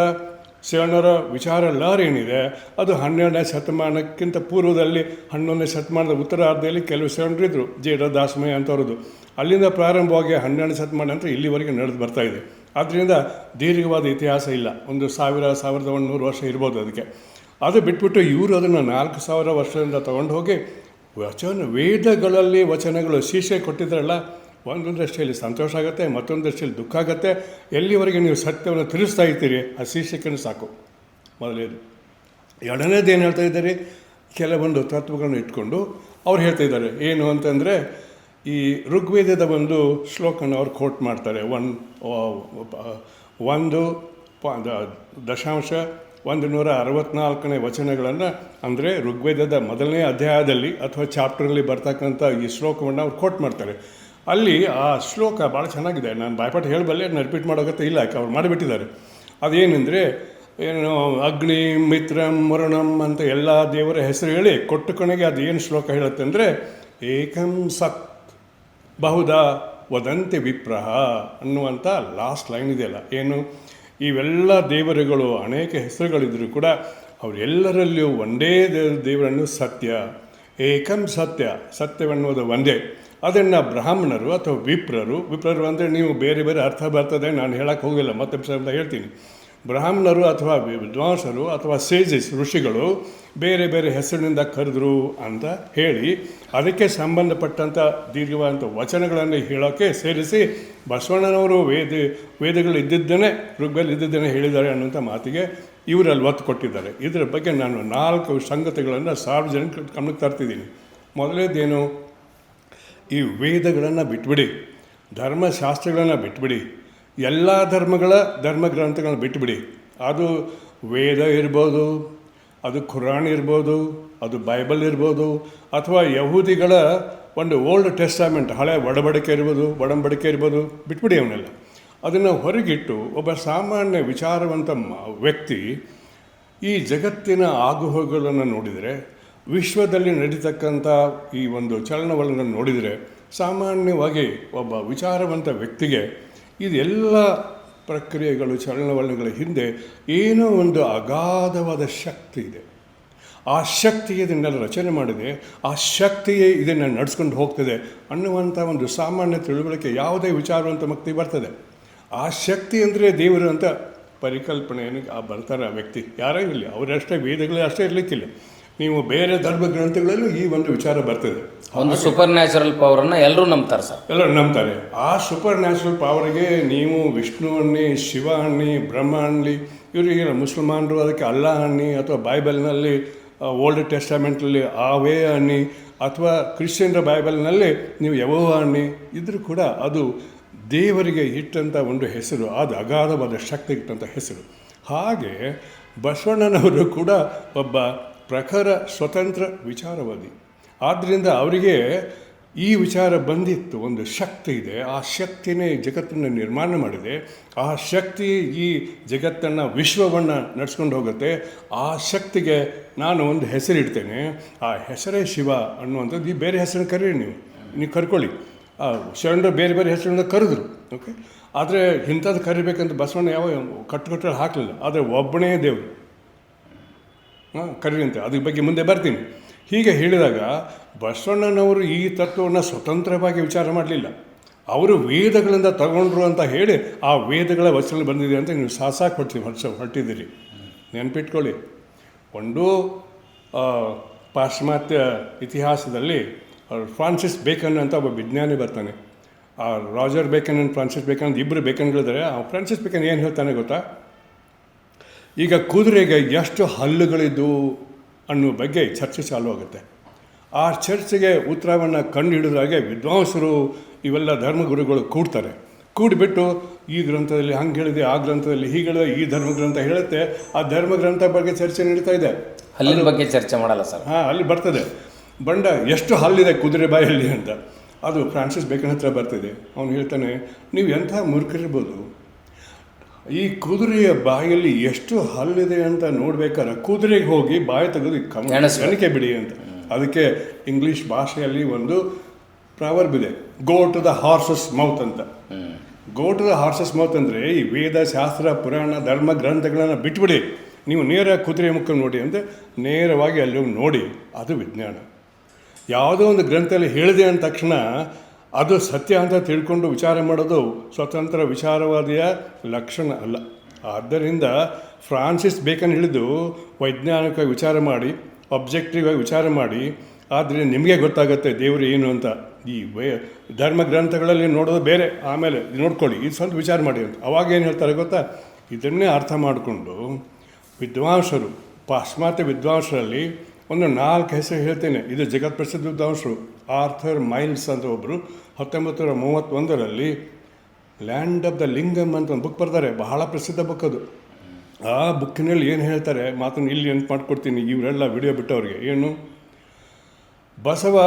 ಶರಣರ ವಿಚಾರ ಲಹರಿ ಏನಿದೆ, ಅದು 12ನೇ ಶತಮಾನಕ್ಕಿಂತ ಪೂರ್ವದಲ್ಲಿ 11ನೇ ಶತಮಾನದ ಉತ್ತರಾರ್ಧದಲ್ಲಿ ಕೆಲವು ಶರಣರಿದ್ದರು, ಜೇಡ ದಾಸಮಯ ಅಂತವ್ರದ್ದು. ಅಲ್ಲಿಂದ ಪ್ರಾರಂಭವಾಗಿ 12ನೇ ಶತಮಾನ ಅಂತ ಇಲ್ಲಿವರೆಗೆ ನಡೆದು ಬರ್ತಾ ಇದೆ. ಆದ್ದರಿಂದ ದೀರ್ಘವಾದ ಇತಿಹಾಸ ಇಲ್ಲ, ಒಂದು 1,100 ವರ್ಷ ಇರ್ಬೋದು ಅದಕ್ಕೆ. ಅದು ಬಿಟ್ಬಿಟ್ಟು ಇವರು ಅದನ್ನು 4,000 ವರ್ಷದಿಂದ ತೊಗೊಂಡು ಹೋಗಿ ವೇದಗಳಲ್ಲಿ ವಚನಗಳು ಶೀರ್ಷೆ ಕೊಟ್ಟಿದ್ದಾರಲ್ಲ, ಒಂದು ದೃಷ್ಟಿಯಲ್ಲಿ ಸಂತೋಷ ಆಗುತ್ತೆ, ಮತ್ತೊಂದು ದೃಷ್ಟಿಯಲ್ಲಿ ದುಃಖ ಆಗುತ್ತೆ. ಎಲ್ಲಿವರೆಗೆ ನೀವು ಸತ್ಯವನ್ನು ತಿಳಿಸ್ತಾ ಇರ್ತೀರಿ, ಆ ಶೀರ್ಷಿಕೆನೂ ಸಾಕು. ಮೊದಲೇದು. ಎರಡನೇದು ಏನು ಹೇಳ್ತಾ ಇದ್ದಾರೆ, ಕೆಲವೊಂದು ತತ್ವಗಳನ್ನು ಇಟ್ಕೊಂಡು ಅವ್ರು ಹೇಳ್ತಾ ಇದ್ದಾರೆ. ಏನು ಅಂತಂದರೆ, ಈ ಋಗ್ವೇದದ ಒಂದು ಶ್ಲೋಕನ ಅವ್ರು ಕೋಟ್ ಮಾಡ್ತಾರೆ. 1.164ನೇ ವಚನಗಳನ್ನು, ಅಂದರೆ ಋಗ್ವೇದದ ಮೊದಲನೇ ಅಧ್ಯಾಯದಲ್ಲಿ ಅಥವಾ ಚಾಪ್ಟರ್ನಲ್ಲಿ ಬರ್ತಕ್ಕಂಥ ಈ ಶ್ಲೋಕವನ್ನು ಅವ್ರು ಕೋಟ್ ಮಾಡ್ತಾರೆ. ಅಲ್ಲಿ ಆ ಶ್ಲೋಕ ಭಾಳ ಚೆನ್ನಾಗಿದೆ. ನಾನು ಬಾಯ್ಪಾಠ ಹೇಳಬಲ್ಲೆ, ಅದನ್ನ ರಿಪೀಟ್ ಮಾಡೋಗತ್ತೆ ಇಲ್ಲ, ಯಾಕೆ ಅವ್ರು ಮಾಡಿಬಿಟ್ಟಿದ್ದಾರೆ. ಅದೇನೆಂದರೆ, ಏನು ಅಗ್ನಿ, ಮಿತ್ರಂ, ವರುಣಂ ಅಂತ ಎಲ್ಲ ದೇವರ ಹೆಸರು ಹೇಳಿ ಕೊಟ್ಟು ಕೊನೆಗೆ ಅದು ಏನು ಶ್ಲೋಕ ಹೇಳುತ್ತೆ ಅಂದರೆ, ಏಕಂ ಸತ್ ಬಹುದಾ ವದಂತಿ ವಿಪ್ರಹ ಅನ್ನುವಂಥ ಲಾಸ್ಟ್ ಲೈನ್ ಇದೆಯಲ್ಲ, ಏನು ಇವೆಲ್ಲ ದೇವರುಗಳು ಅನೇಕ ಹೆಸರುಗಳಿದ್ದರೂ ಕೂಡ ಅವರೆಲ್ಲರಲ್ಲಿಯೂ ಒಂದೇ ದೇವರನ್ನು ಸತ್ಯ, ಏಕಂ ಸತ್ಯ, ಸತ್ಯವೆನ್ನುವುದು ಒಂದೇ. ಅದನ್ನು ಬ್ರಾಹ್ಮಣರು ಅಥವಾ ವಿಪ್ರರು ಅಂದರೆ ನೀವು ಬೇರೆ ಬೇರೆ ಅರ್ಥ ಬರ್ತದೆ, ನಾನು ಹೇಳಕ್ಕೆ ಹೋಗಿಲ್ಲ, ಮತ್ತೆ ಹೇಳ್ತೀನಿ. ಬ್ರಾಹ್ಮಣರು ಅಥವಾ ವಿದ್ವಾಂಸರು ಅಥವಾ ಸೇಜಸ್ ಋಷಿಗಳು ಬೇರೆ ಬೇರೆ ಹೆಸರಿನಿಂದ ಕರೆದ್ರು ಅಂತ ಹೇಳಿ ಅದಕ್ಕೆ ಸಂಬಂಧಪಟ್ಟಂಥ ದೀರ್ಘವಾದಂಥ ವಚನಗಳನ್ನು ಹೇಳೋಕ್ಕೆ ಸೇರಿಸಿ ಬಸವಣ್ಣನವರು ವೇದಗಳು ಇದ್ದಿದ್ದೇನೆ, ಋಗ್ವೇದ ಇದ್ದಿದ್ದೇನೆ ಹೇಳಿದ್ದಾರೆ ಅನ್ನೋಂಥ ಮಾತಿಗೆ ಇವರಲ್ಲಿ ಒತ್ತು ಕೊಟ್ಟಿದ್ದಾರೆ. ಇದರ ಬಗ್ಗೆ ನಾನು 4 ಸಂಗತಿಗಳನ್ನು ಸಾರ್ವಜನಿಕ ಗಮನಕ್ಕೆ ತರ್ತಿದ್ದೀನಿ. ಮೊದಲೇದೇನು, ಈ ವೇದಗಳನ್ನು ಬಿಟ್ಬಿಡಿ, ಧರ್ಮಶಾಸ್ತ್ರಗಳನ್ನು ಬಿಟ್ಬಿಡಿ, ಎಲ್ಲ ಧರ್ಮಗ್ರಂಥಗಳನ್ನ ಬಿಟ್ಟುಬಿಡಿ. ಅದು ವೇದ ಇರ್ಬೋದು, ಅದು ಖುರಾನ್ ಇರ್ಬೋದು, ಅದು ಬೈಬಲ್ ಇರ್ಬೋದು, ಅಥವಾ ಯಹೂದಿಗಳ ಒಂದು ಓಲ್ಡ್ ಟೆಸ್ಟಾಮೆಂಟ್ ಹಳೆ ಒಡಂಬಡಿಕೆ ಇರ್ಬೋದು, ಬಿಟ್ಬಿಡಿ ಅವನ್ನೆಲ್ಲ. ಅದನ್ನು ಹೊರಗಿಟ್ಟು ಒಬ್ಬ ಸಾಮಾನ್ಯ ವಿಚಾರವಂತ ವ್ಯಕ್ತಿ ಈ ಜಗತ್ತಿನ ಆಗುಹೋಗುಗಳನ್ನು ನೋಡಿದರೆ, ವಿಶ್ವದಲ್ಲಿ ನಡೀತಕ್ಕಂಥ ಈ ಒಂದು ಚಲನವಲನ ನೋಡಿದರೆ, ಸಾಮಾನ್ಯವಾಗಿ ಒಬ್ಬ ವಿಚಾರವಂತ ವ್ಯಕ್ತಿಗೆ ಇದೆಲ್ಲ ಪ್ರಕ್ರಿಯೆಗಳು ಚಲನವಲನಗಳ ಹಿಂದೆ ಏನೋ ಒಂದು ಅಗಾಧವಾದ ಶಕ್ತಿ ಇದೆ. ಆ ಶಕ್ತಿಯೇ ಇದನ್ನೆಲ್ಲ ರಚನೆ ಮಾಡಿದೆ, ಆ ಶಕ್ತಿಯೇ ಇದನ್ನು ನಡೆಸ್ಕೊಂಡು ಹೋಗ್ತದೆ ಅನ್ನುವಂಥ ಒಂದು ಸಾಮಾನ್ಯ ತಿಳುವಳಿಕೆ ಯಾವುದೇ ವಿಚಾರವಂತ ವ್ಯಕ್ತಿ ಬರ್ತದೆ. ಆ ಶಕ್ತಿ ಅಂದರೆ ದೇವರು ಅಂತ ಪರಿಕಲ್ಪನೆಯನ್ನು ಬರ್ತಾರೆ ಆ ವ್ಯಕ್ತಿ, ಯಾರೇ ಇರಲಿ, ಅವರಷ್ಟೇ ವೇದಗಳೇ ಅಷ್ಟೇ ಇರಲಿಕ್ಕಿಲ್ಲ, ನೀವು ಬೇರೆ ಧರ್ಮ ಗ್ರಂಥಗಳಲ್ಲೂ ಈ ಒಂದು ವಿಚಾರ ಬರ್ತದೆ. ಒಂದು ಸೂಪರ್ ನ್ಯಾಚುರಲ್ ಪವರನ್ನು ಎಲ್ಲರೂ ನಂಬ್ತಾರೆ ಸರ್. ಎಲ್ಲರೂ ನಂಬ್ತಾರೆ. ಆ ಸೂಪರ್ ನ್ಯಾಚುರಲ್ ಪವರ್ಗೆ ನೀವು ವಿಷ್ಣು ಅನ್ನಿ, ಶಿವ ಅನ್ನಿ, ಬ್ರಹ್ಮ ಅನ್ನಿ, ಇವರಿಗೆ ಮುಸಲ್ಮಾನರು ಅದಕ್ಕೆ ಅಲ್ಲಾ ಅನ್ನಿ, ಅಥವಾ ಬೈಬಲ್ನಲ್ಲಿ ಓಲ್ಡ್ ಟೆಸ್ಟಾಮೆಂಟಲ್ಲಿ ಆವೇ ಅನ್ನಿ, ಅಥವಾ ಕ್ರಿಶ್ಚಿಯನ್ರ ಬೈಬಲ್ನಲ್ಲಿ ನೀವು ಯೆಹೋವ ಅನ್ನಿ, ಇದ್ರೂ ಕೂಡ ಅದು ದೇವರಿಗೆ ಇಟ್ಟಂಥ ಒಂದು ಹೆಸರು, ಅದು ಅಗಾಧವಾದ ಶಕ್ತಿ ಇಟ್ಟಂಥ ಹೆಸರು. ಹಾಗೆ ಬಸವಣ್ಣನವರು ಕೂಡ ಒಬ್ಬ ಪ್ರಖರ ಸ್ವತಂತ್ರ ವಿಚಾರವಾದಿ. ಆದ್ದರಿಂದ ಅವರಿಗೆ ಈ ವಿಚಾರ ಬಂದಿತ್ತು, ಒಂದು ಶಕ್ತಿ ಇದೆ, ಆ ಶಕ್ತಿನೇ ಜಗತ್ತನ್ನು ನಿರ್ಮಾಣ ಮಾಡಿದೆ, ಆ ಶಕ್ತಿ ಈ ಜಗತ್ತನ್ನು ವಿಶ್ವವನ್ನು ನಡೆಸ್ಕೊಂಡು ಹೋಗುತ್ತೆ, ಆ ಶಕ್ತಿಗೆ ನಾನು ಒಂದು ಹೆಸರಿಡ್ತೇನೆ, ಆ ಹೆಸರೇ ಶಿವ ಅನ್ನುವಂಥದ್ದು. ಈ ಬೇರೆ ಹೆಸರನ್ನು ಕರೀರಿ, ನೀವು ಕರ್ಕೊಳ್ಳಿ. ಶರಣರು ಬೇರೆ ಬೇರೆ ಹೆಸರನ್ನು ಕರೆದ್ರು, ಓಕೆ. ಆದರೆ ಇಂಥದ್ದು ಕರಿಬೇಕಂತ ಬಸವಣ್ಣ ಯಾವ ಕಟ್ಟುಕಟ್ಟಲ್ಲಿ ಹಾಕಲಿಲ್ಲ. ಆದರೆ ಒಬ್ಬನೇ ದೇವರು, ಕರೀರಂತೆ, ಅದ್ರ ಬಗ್ಗೆ ಮುಂದೆ ಬರ್ತೀನಿ. ಹೀಗೆ ಹೇಳಿದಾಗ ಬಸವಣ್ಣನವರು ಈ ತತ್ವವನ್ನು ಸ್ವತಂತ್ರವಾಗಿ ವಿಚಾರ ಮಾಡಲಿಲ್ಲ, ಅವರು ವೇದಗಳಿಂದ ತಗೊಂಡ್ರು ಅಂತ ಹೇಳಿ ಆ ವೇದಗಳ ವಚನ ಬಂದಿದೆ ಅಂತ ನೀವು ಸಾಕು ಹೊರಟಿದ್ದೀರಿ. ನೆನಪಿಟ್ಕೊಳ್ಳಿ, ಒಂದು ಪಾಶ್ಚಿಮಾತ್ಯ ಇತಿಹಾಸದಲ್ಲಿ ಫ್ರಾನ್ಸಿಸ್ ಬೇಕನ್ ಅಂತ ಒಬ್ಬ ವಿಜ್ಞಾನಿ ಬರ್ತಾನೆ. Roger Bacon and Francis Bacon ಅಂತ ಇಬ್ಬರು ಬೇಕನ್ಗಳಿದ್ದಾರೆ. ಆ ಫ್ರಾನ್ಸಿಸ್ ಬೇಕನ್ ಏನು ಹೇಳ್ತಾನೆ ಗೊತ್ತಾ, ಈಗ ಕುದುರೆಗೆ ಎಷ್ಟು ಹಲ್ಲುಗಳಿದ್ದು ಅನ್ನೋ ಬಗ್ಗೆ ಚರ್ಚೆ ಚಾಲೂ ಆಗುತ್ತೆ. ಆ ಚರ್ಚೆಗೆ ಉತ್ತರವನ್ನು ಕಂಡು ಹಿಡಿದಾಗೆ ವಿದ್ವಾಂಸರು ಇವೆಲ್ಲ ಧರ್ಮಗುರುಗಳು ಕೂಡ್ತಾರೆ. ಕೂಡಿಬಿಟ್ಟು ಈ ಗ್ರಂಥದಲ್ಲಿ ಹಂಗೆ ಹೇಳಿದೆ, ಆ ಗ್ರಂಥದಲ್ಲಿ ಹೀಗೆ ಹೇಳಿದೆ, ಈ ಧರ್ಮಗ್ರಂಥ ಹೇಳುತ್ತೆ, ಆ ಧರ್ಮಗ್ರಂಥ ಬಗ್ಗೆ ಚರ್ಚೆ ನಡೀತಾ ಇದೆ. ಹಲ್ಲಿನ ಬಗ್ಗೆ ಚರ್ಚೆ ಮಾಡಲ್ಲ ಸರ್. ಅಲ್ಲಿ ಬರ್ತದೆ ಬಂಡ ಎಷ್ಟು ಹಲ್ಲಿದೆ ಕುದುರೆ ಬಾಯಲ್ಲಿ ಅಂತ. ಅದು ಫ್ರಾನ್ಸಿಸ್ ಬೇಕನ್ ಹತ್ರ ಬರ್ತಿದೆ. ಅವನು ಹೇಳ್ತಾನೆ, ನೀವು ಎಂಥ ಮೂರ್ಖರಿರ್ಬೋದು, ಈ ಕುದುರೆಯ ಬಾಯಲ್ಲಿ ಎಷ್ಟು ಹಲ್ಲಿದೆ ಅಂತ ನೋಡ್ಬೇಕಾದ್ರೆ ಕುದುರೆಗೆ ಹೋಗಿ ಬಾಯಿ ತೆಗೆದು ಗಣಿಕೆ ಬಿಡಿ ಅಂತ. ಅದಕ್ಕೆ ಇಂಗ್ಲೀಷ್ ಭಾಷೆಯಲ್ಲಿ ಒಂದು ಪ್ರಾವರ್ಬ್ ಇದೆ, go to the horse's mouth ಅಂತ. Go to the horse's mouth ಅಂದರೆ ಈ ವೇದ, ಶಾಸ್ತ್ರ, ಪುರಾಣ, ಧರ್ಮ ಗ್ರಂಥಗಳನ್ನು ಬಿಟ್ಬಿಡಿ, ನೀವು ನೇರ ಕುದುರೆ ಮುಖ ನೋಡಿ ಅಂತ ನೇರವಾಗಿ ಅಲ್ಲಿ ಹೋಗಿ ನೋಡಿ. ಅದು ವಿಜ್ಞಾನ. ಯಾವುದೋ ಒಂದು ಗ್ರಂಥದಲ್ಲಿ ಹೇಳಿದೆ ಅಂದ ತಕ್ಷಣ ಅದು ಸತ್ಯ ಅಂತ ತಿಳ್ಕೊಂಡು ವಿಚಾರ ಮಾಡೋದು ಸ್ವತಂತ್ರ ವಿಚಾರವಾದಿಯ ಲಕ್ಷಣ ಅಲ್ಲ. ಆದ್ದರಿಂದ ಫ್ರಾನ್ಸಿಸ್ ಬೇಕನ್ ಹೇಳಿದ್ದು ವೈಜ್ಞಾನಿಕವಾಗಿ ವಿಚಾರ ಮಾಡಿ, ಅಬ್ಜೆಕ್ಟಿವ್ ಆಗಿ ವಿಚಾರ ಮಾಡಿ, ಆದರೆ ನಿಮಗೆ ಗೊತ್ತಾಗುತ್ತೆ ದೇವರು ಏನು ಅಂತ. ಈ ಧರ್ಮ ಗ್ರಂಥಗಳಲ್ಲಿ ನೋಡೋದು ಬೇರೆ, ಆಮೇಲೆ ನೋಡ್ಕೊಳ್ಳಿ, ಇದು ಸ್ವಂತ ವಿಚಾರ ಮಾಡಿ ಅಂತ. ಅವಾಗ ಏನು ಹೇಳ್ತಾರೆ ಗೊತ್ತಾ, ಇದನ್ನೇ ಅರ್ಥ ಮಾಡಿಕೊಂಡು ವಿದ್ವಾಂಸರು, ಪಾಶ್ಚಿಮಾತ್ಯ ವಿದ್ವಾಂಸರಲ್ಲಿ ಒಂದು 4 ಹೆಸರು ಹೇಳ್ತೇನೆ. ಇದು ಜಗತ್ ಪ್ರಸಿದ್ಧ ವಿದ್ವಾಂಸರು. ಆರ್ಥರ್ ಮೈಲ್ಸ್ ಅಂತ ಒಬ್ಬರು 1931ರಲ್ಲಿ ಲ್ಯಾಂಡ್ ಆಫ್ ದ ಲಿಂಗಮ್ ಅಂತ ಒಂದು ಬುಕ್ ಬರ್ತಾರೆ, ಬಹಳ ಪ್ರಸಿದ್ಧ ಬುಕ್ ಅದು. ಆ ಬುಕ್ಕಿನಲ್ಲಿ ಏನು ಹೇಳ್ತಾರೆ ಮಾತನ್ನು ಇಲ್ಲಿ ನೆನ್ಪು ಮಾಡ್ಕೊಡ್ತೀನಿ, ಇವರೆಲ್ಲ ವಿಡಿಯೋ ಬಿಟ್ಟವ್ರಿಗೆ. ಏನು, Basava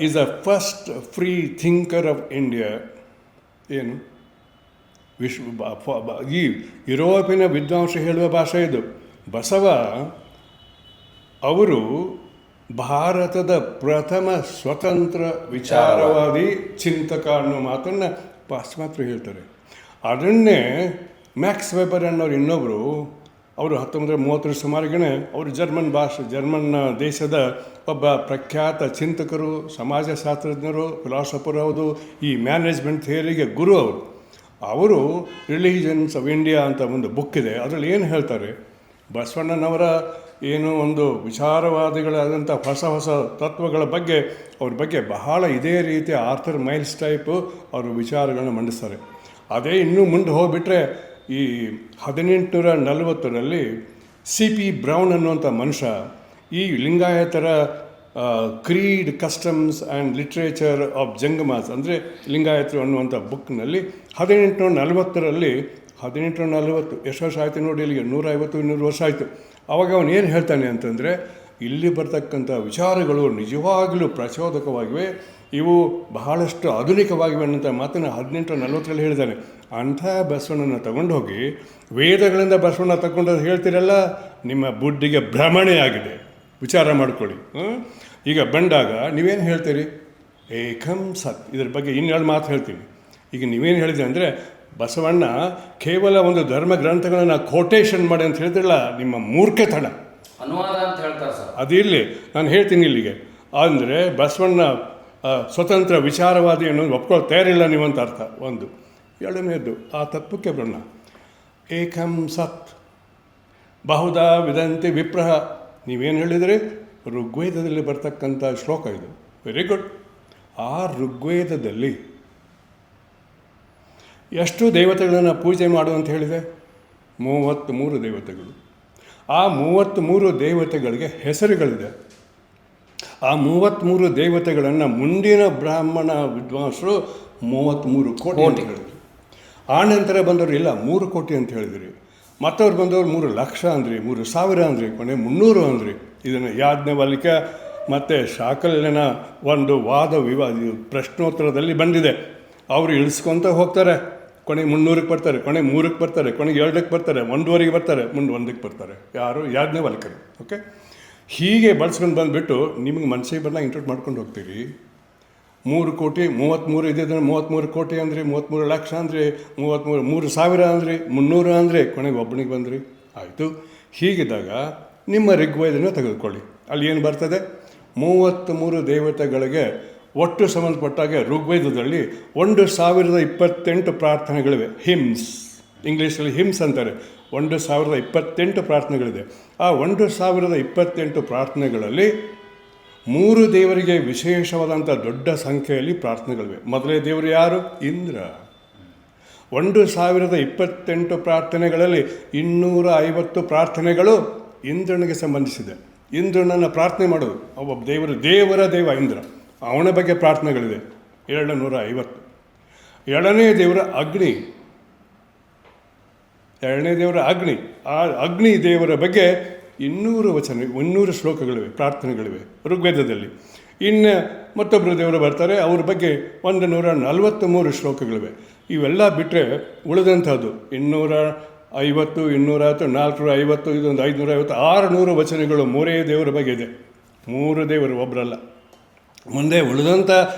is a first free thinker of India. ಏನು ಈ ಯುರೋಪಿನ ವಿದ್ವಾಂಸ ಹೇಳುವ ಭಾಷೆ ಇದು. ಬಸವ ಅವರು ಭಾರತದ ಪ್ರಥಮ ಸ್ವತಂತ್ರ ವಿಚಾರವಾದಿ ಚಿಂತಕ ಅನ್ನೋ ಮಾತನ್ನು ಪಾಶ್ಚಿಮಾತ್ಯರು ಹೇಳ್ತಾರೆ. ಅದನ್ನೇ ಮ್ಯಾಕ್ಸ್ ವೆಬರ್ ಅನ್ನೋರು ಇನ್ನೊಬ್ಬರು, ಅವರು 1930 ಸುಮಾರಿಗೇ ಅವರು ಜರ್ಮನ್ ದೇಶದ ಒಬ್ಬ ಪ್ರಖ್ಯಾತ ಚಿಂತಕರು, ಸಮಾಜಶಾಸ್ತ್ರಜ್ಞರು, ಫಿಲಾಸಫರ್. ಹೌದು, ಈ ಮ್ಯಾನೇಜ್ಮೆಂಟ್ ಥಿಯರಿಗೆ ಗುರು ಅವರು ರಿಲಿಜನ್ಸ್ ಆಫ್ ಇಂಡಿಯಾ ಅಂತ ಒಂದು ಬುಕ್ ಇದೆ. ಅದರಲ್ಲಿ ಏನು ಹೇಳ್ತಾರೆ, ಬಸವಣ್ಣನವರ ಏನು ಒಂದು ವಿಚಾರವಾದಿಗಳಾದಂಥ ಹೊಸ ಹೊಸ ತತ್ವಗಳ ಬಗ್ಗೆ, ಅವ್ರ ಬಗ್ಗೆ ಬಹಳ ಇದೇ ರೀತಿ ಆರ್ಥರ್ ಮೈಲ್ಸ್ ಟೈಪು ಅವರು ವಿಚಾರಗಳನ್ನು ಮಂಡಿಸ್ತಾರೆ. ಅದೇ ಇನ್ನೂ ಮುಂದೆ ಹೋಗಿಬಿಟ್ರೆ ಈ 1840ರಲ್ಲಿ C.P. ಬ್ರೌನ್ ಅನ್ನುವಂಥ ಮನುಷ್ಯ ಈ ಲಿಂಗಾಯತರ creed, customs and literature of Jangamas ಅಂದರೆ ಲಿಂಗಾಯತರು ಅನ್ನುವಂಥ ಬುಕ್ನಲ್ಲಿ 1840ರಲ್ಲಿ 1840 ಎಷ್ಟು ವರ್ಷ ಆಯಿತು ನೋಡಿ, ಇಲ್ಲಿಗೆ 150-200 ವರ್ಷ ಆಯಿತು. ಆವಾಗ ಅವನು ಏನು ಹೇಳ್ತಾನೆ ಅಂತಂದರೆ, ಇಲ್ಲಿ ಬರ್ತಕ್ಕಂಥ ವಿಚಾರಗಳು ನಿಜವಾಗಲೂ ಪ್ರಚೋದಕವಾಗಿವೆ, ಇವು ಬಹಳಷ್ಟು ಆಧುನಿಕವಾಗಿವೆ ಅನ್ನೋಂಥ ಮಾತನ್ನು 1840ರಲ್ಲಿ ಹೇಳಿದ್ದಾನೆ. ಅಂಥ ಬಸವಣ್ಣನ ತಗೊಂಡು ಹೋಗಿ ವೇದಗಳಿಂದ ಬಸವಣ್ಣ ತಗೊಂಡು ಹೇಳ್ತೀರಲ್ಲ, ನಿಮ್ಮ ಬುದ್ಧಿಗೆ ಭ್ರಮಣೆ ಆಗಿದೆ, ವಿಚಾರ ಮಾಡ್ಕೊಳ್ಳಿ. ಈಗ ಬಂದಾಗ ನೀವೇನು ಹೇಳ್ತೀರಿ? ಏಕಂ ಸತ್. ಇದ್ರ ಬಗ್ಗೆ ಇನ್ನೆರಡು ಮಾತು ಹೇಳ್ತೀನಿ. ಈಗ ನೀವೇನು ಹೇಳಿದ್ರಿ ಅಂದರೆ, ಬಸವಣ್ಣ ಕೇವಲ ಒಂದು ಧರ್ಮ ಗ್ರಂಥಗಳನ್ನು ಕೋಟೇಶನ್ ಮಾಡಿ ಅಂತ ಹೇಳ್ತಿರಲ್ಲ, ನಿಮ್ಮ ಮೂರ್ಖತನ. ಅನುವಾದ ಅಂತ ಹೇಳ್ತಾರೆ ಸರ್. ಅದಿರಲಿ, ನಾನು ಹೇಳ್ತೀನಿ ಇಲ್ಲಿಗೆ. ಅಂದರೆ ಬಸವಣ್ಣ ಸ್ವತಂತ್ರ ವಿಚಾರವಾದಿ ಅನ್ನೋದು ಒಪ್ಕೊಳ್ಳೋ ತಯಾರಿಲ್ಲ ನೀವಂತ ಅರ್ಥ. ಒಂದು. ಎರಡನೇದು, ಆ ತತ್ವಕ್ಕೆ ಬರೋಣ. ಏಕಂ ಸತ್ ಬಹುಧಾ ವಿದಂತಿ ವಿಪ್ರಹ. ನೀವೇನು ಹೇಳಿದ್ರಿ? ಋಗ್ವೇದದಲ್ಲಿ ಬರ್ತಕ್ಕಂಥ ಶ್ಲೋಕ ಇದು. Very good. ಆ ಋಗ್ವೇದದಲ್ಲಿ ಎಷ್ಟು ದೇವತೆಗಳನ್ನು ಪೂಜೆ ಮಾಡು ಅಂತ ಹೇಳಿದೆ? 33 ದೇವತೆಗಳು. ಆ 33 ದೇವತೆಗಳಿಗೆ ಹೆಸರುಗಳಿದೆ. ಆ 33 ದೇವತೆಗಳನ್ನು ಮುಂದಿನ ಬ್ರಾಹ್ಮಣ ವಿದ್ವಾಂಸರು 33 ಕೋಟಿ ಅಂತ ಹೇಳಿದ್ರು. ಆ ನಂತರ ಬಂದವರು ಇಲ್ಲ 3 ಕೋಟಿ ಅಂತ ಹೇಳಿದ್ರಿ. ಮತ್ತವ್ರು ಬಂದವರು 3 ಲಕ್ಷ ಅಂದ್ರಿ, 3,000 ಅಂದ್ರಿ, ಕೊನೆ 300 ಅಂದ್ರಿ. ಇದನ್ನು ಯಾಜ್ಞವಲ್ಕ ಮತ್ತು ಶಾಕಲ್ಯನ ಒಂದು ವಾದ ವಿವಾದ ಪ್ರಶ್ನೋತ್ತರದಲ್ಲಿ ಬಂದಿದೆ. ಅವರು ಇಳಿಸ್ಕೊತ ಹೋಗ್ತಾರೆ, ಕೊನೆಗೆ 300ಕ್ಕೆ ಬರ್ತಾರೆ, ಕೊನೆಗೆ 3ಕ್ಕೆ ಬರ್ತಾರೆ, ಕೊನೆಗೆ 2ಕ್ಕೆ ಬರ್ತಾರೆ, 1.5ಗೆ ಬರ್ತಾರೆ, ಮುಂದೆ 1ಕ್ಕೆ ಬರ್ತಾರೆ. ಯಾರು? ಯಾಜ್ಞವಲ್ಕರು. ಓಕೆ, ಹೀಗೆ ಬಳಸ್ಕೊಂಡು ಬಂದುಬಿಟ್ಟು ನಿಮಗೆ ಮನಸ್ಸಿಗೆ ಬಂದಾಗ ಇಂಟ್ರೊಡ್ ಮಾಡ್ಕೊಂಡು ಹೋಗ್ತೀರಿ. 3 ಕೋಟಿ 33 ಇದೆ, 33 ಕೋಟಿ ಅಂದ್ರಿ, 33 ಲಕ್ಷ ಅಂದ್ರಿ, 3,000 ಅಂದ್ರಿ, 300 ಅಂದ್ರಿ, ಕೊನೆಗೆ ಒಬ್ಬನಿಗೆ ಬಂದ್ರಿ. ಆಯಿತು. ಹೀಗಿದ್ದಾಗ ನಿಮ್ಮ ಋಗ್ವೇದನ ತೆಗೆದುಕೊಳ್ಳಿ. ಅಲ್ಲಿ ಏನು ಬರ್ತದೆ? 33 ದೇವತೆಗಳಿಗೆ ಒಟ್ಟು ಸಂಬಂಧಪಟ್ಟಾಗೆ ಋಗ್ವೇದದಲ್ಲಿ 1028 ಪ್ರಾರ್ಥನೆಗಳಿವೆ. ಹಿಮ್ಸ್, ಇಂಗ್ಲೀಷಲ್ಲಿ ಹಿಮ್ಸ್ ಅಂತಾರೆ. 1028 ಪ್ರಾರ್ಥನೆಗಳಿದೆ. ಆ 1028 ಪ್ರಾರ್ಥನೆಗಳಲ್ಲಿ 3 ದೇವರಿಗೆ ವಿಶೇಷವಾದಂಥ ದೊಡ್ಡ ಸಂಖ್ಯೆಯಲ್ಲಿ ಪ್ರಾರ್ಥನೆಗಳಿವೆ. ಮೊದಲೇ ದೇವರು ಯಾರು? ಇಂದ್ರ. 1028 ಪ್ರಾರ್ಥನೆಗಳಲ್ಲಿ 250 ಪ್ರಾರ್ಥನೆಗಳು ಇಂದ್ರನಿಗೆ ಸಂಬಂಧಿಸಿದೆ. ಇಂದ್ರನನ್ನು ಪ್ರಾರ್ಥನೆ ಮಾಡೋದು. ಒಬ್ಬ ದೇವರ ದೇವ ಇಂದ್ರ, ಅವನ ಬಗ್ಗೆ ಪ್ರಾರ್ಥನೆಗಳಿದೆ 250. ಎರಡನೇ ದೇವರ ಅಗ್ನಿ. ಆ ಅಗ್ನಿ ದೇವರ ಬಗ್ಗೆ 200 ಶ್ಲೋಕಗಳಿವೆ, ಪ್ರಾರ್ಥನೆಗಳಿವೆ ಋಗ್ವೇದದಲ್ಲಿ. ಇನ್ನು ಮತ್ತೊಬ್ಬರು ದೇವರು ಬರ್ತಾರೆ, ಅವ್ರ ಬಗ್ಗೆ 143 ಶ್ಲೋಕಗಳಿವೆ. ಇವೆಲ್ಲ ಬಿಟ್ಟರೆ ಉಳಿದಂಥದ್ದು 250, 210, 450, ಇದೊಂದು 550, 600 ವಚನಗಳು 3 ದೇವರ ಬಗ್ಗೆ ಇದೆ. 3 ದೇವರು, ಒಬ್ಬರಲ್ಲ. ಮುಂದೆ ಉಳಿದಂಥ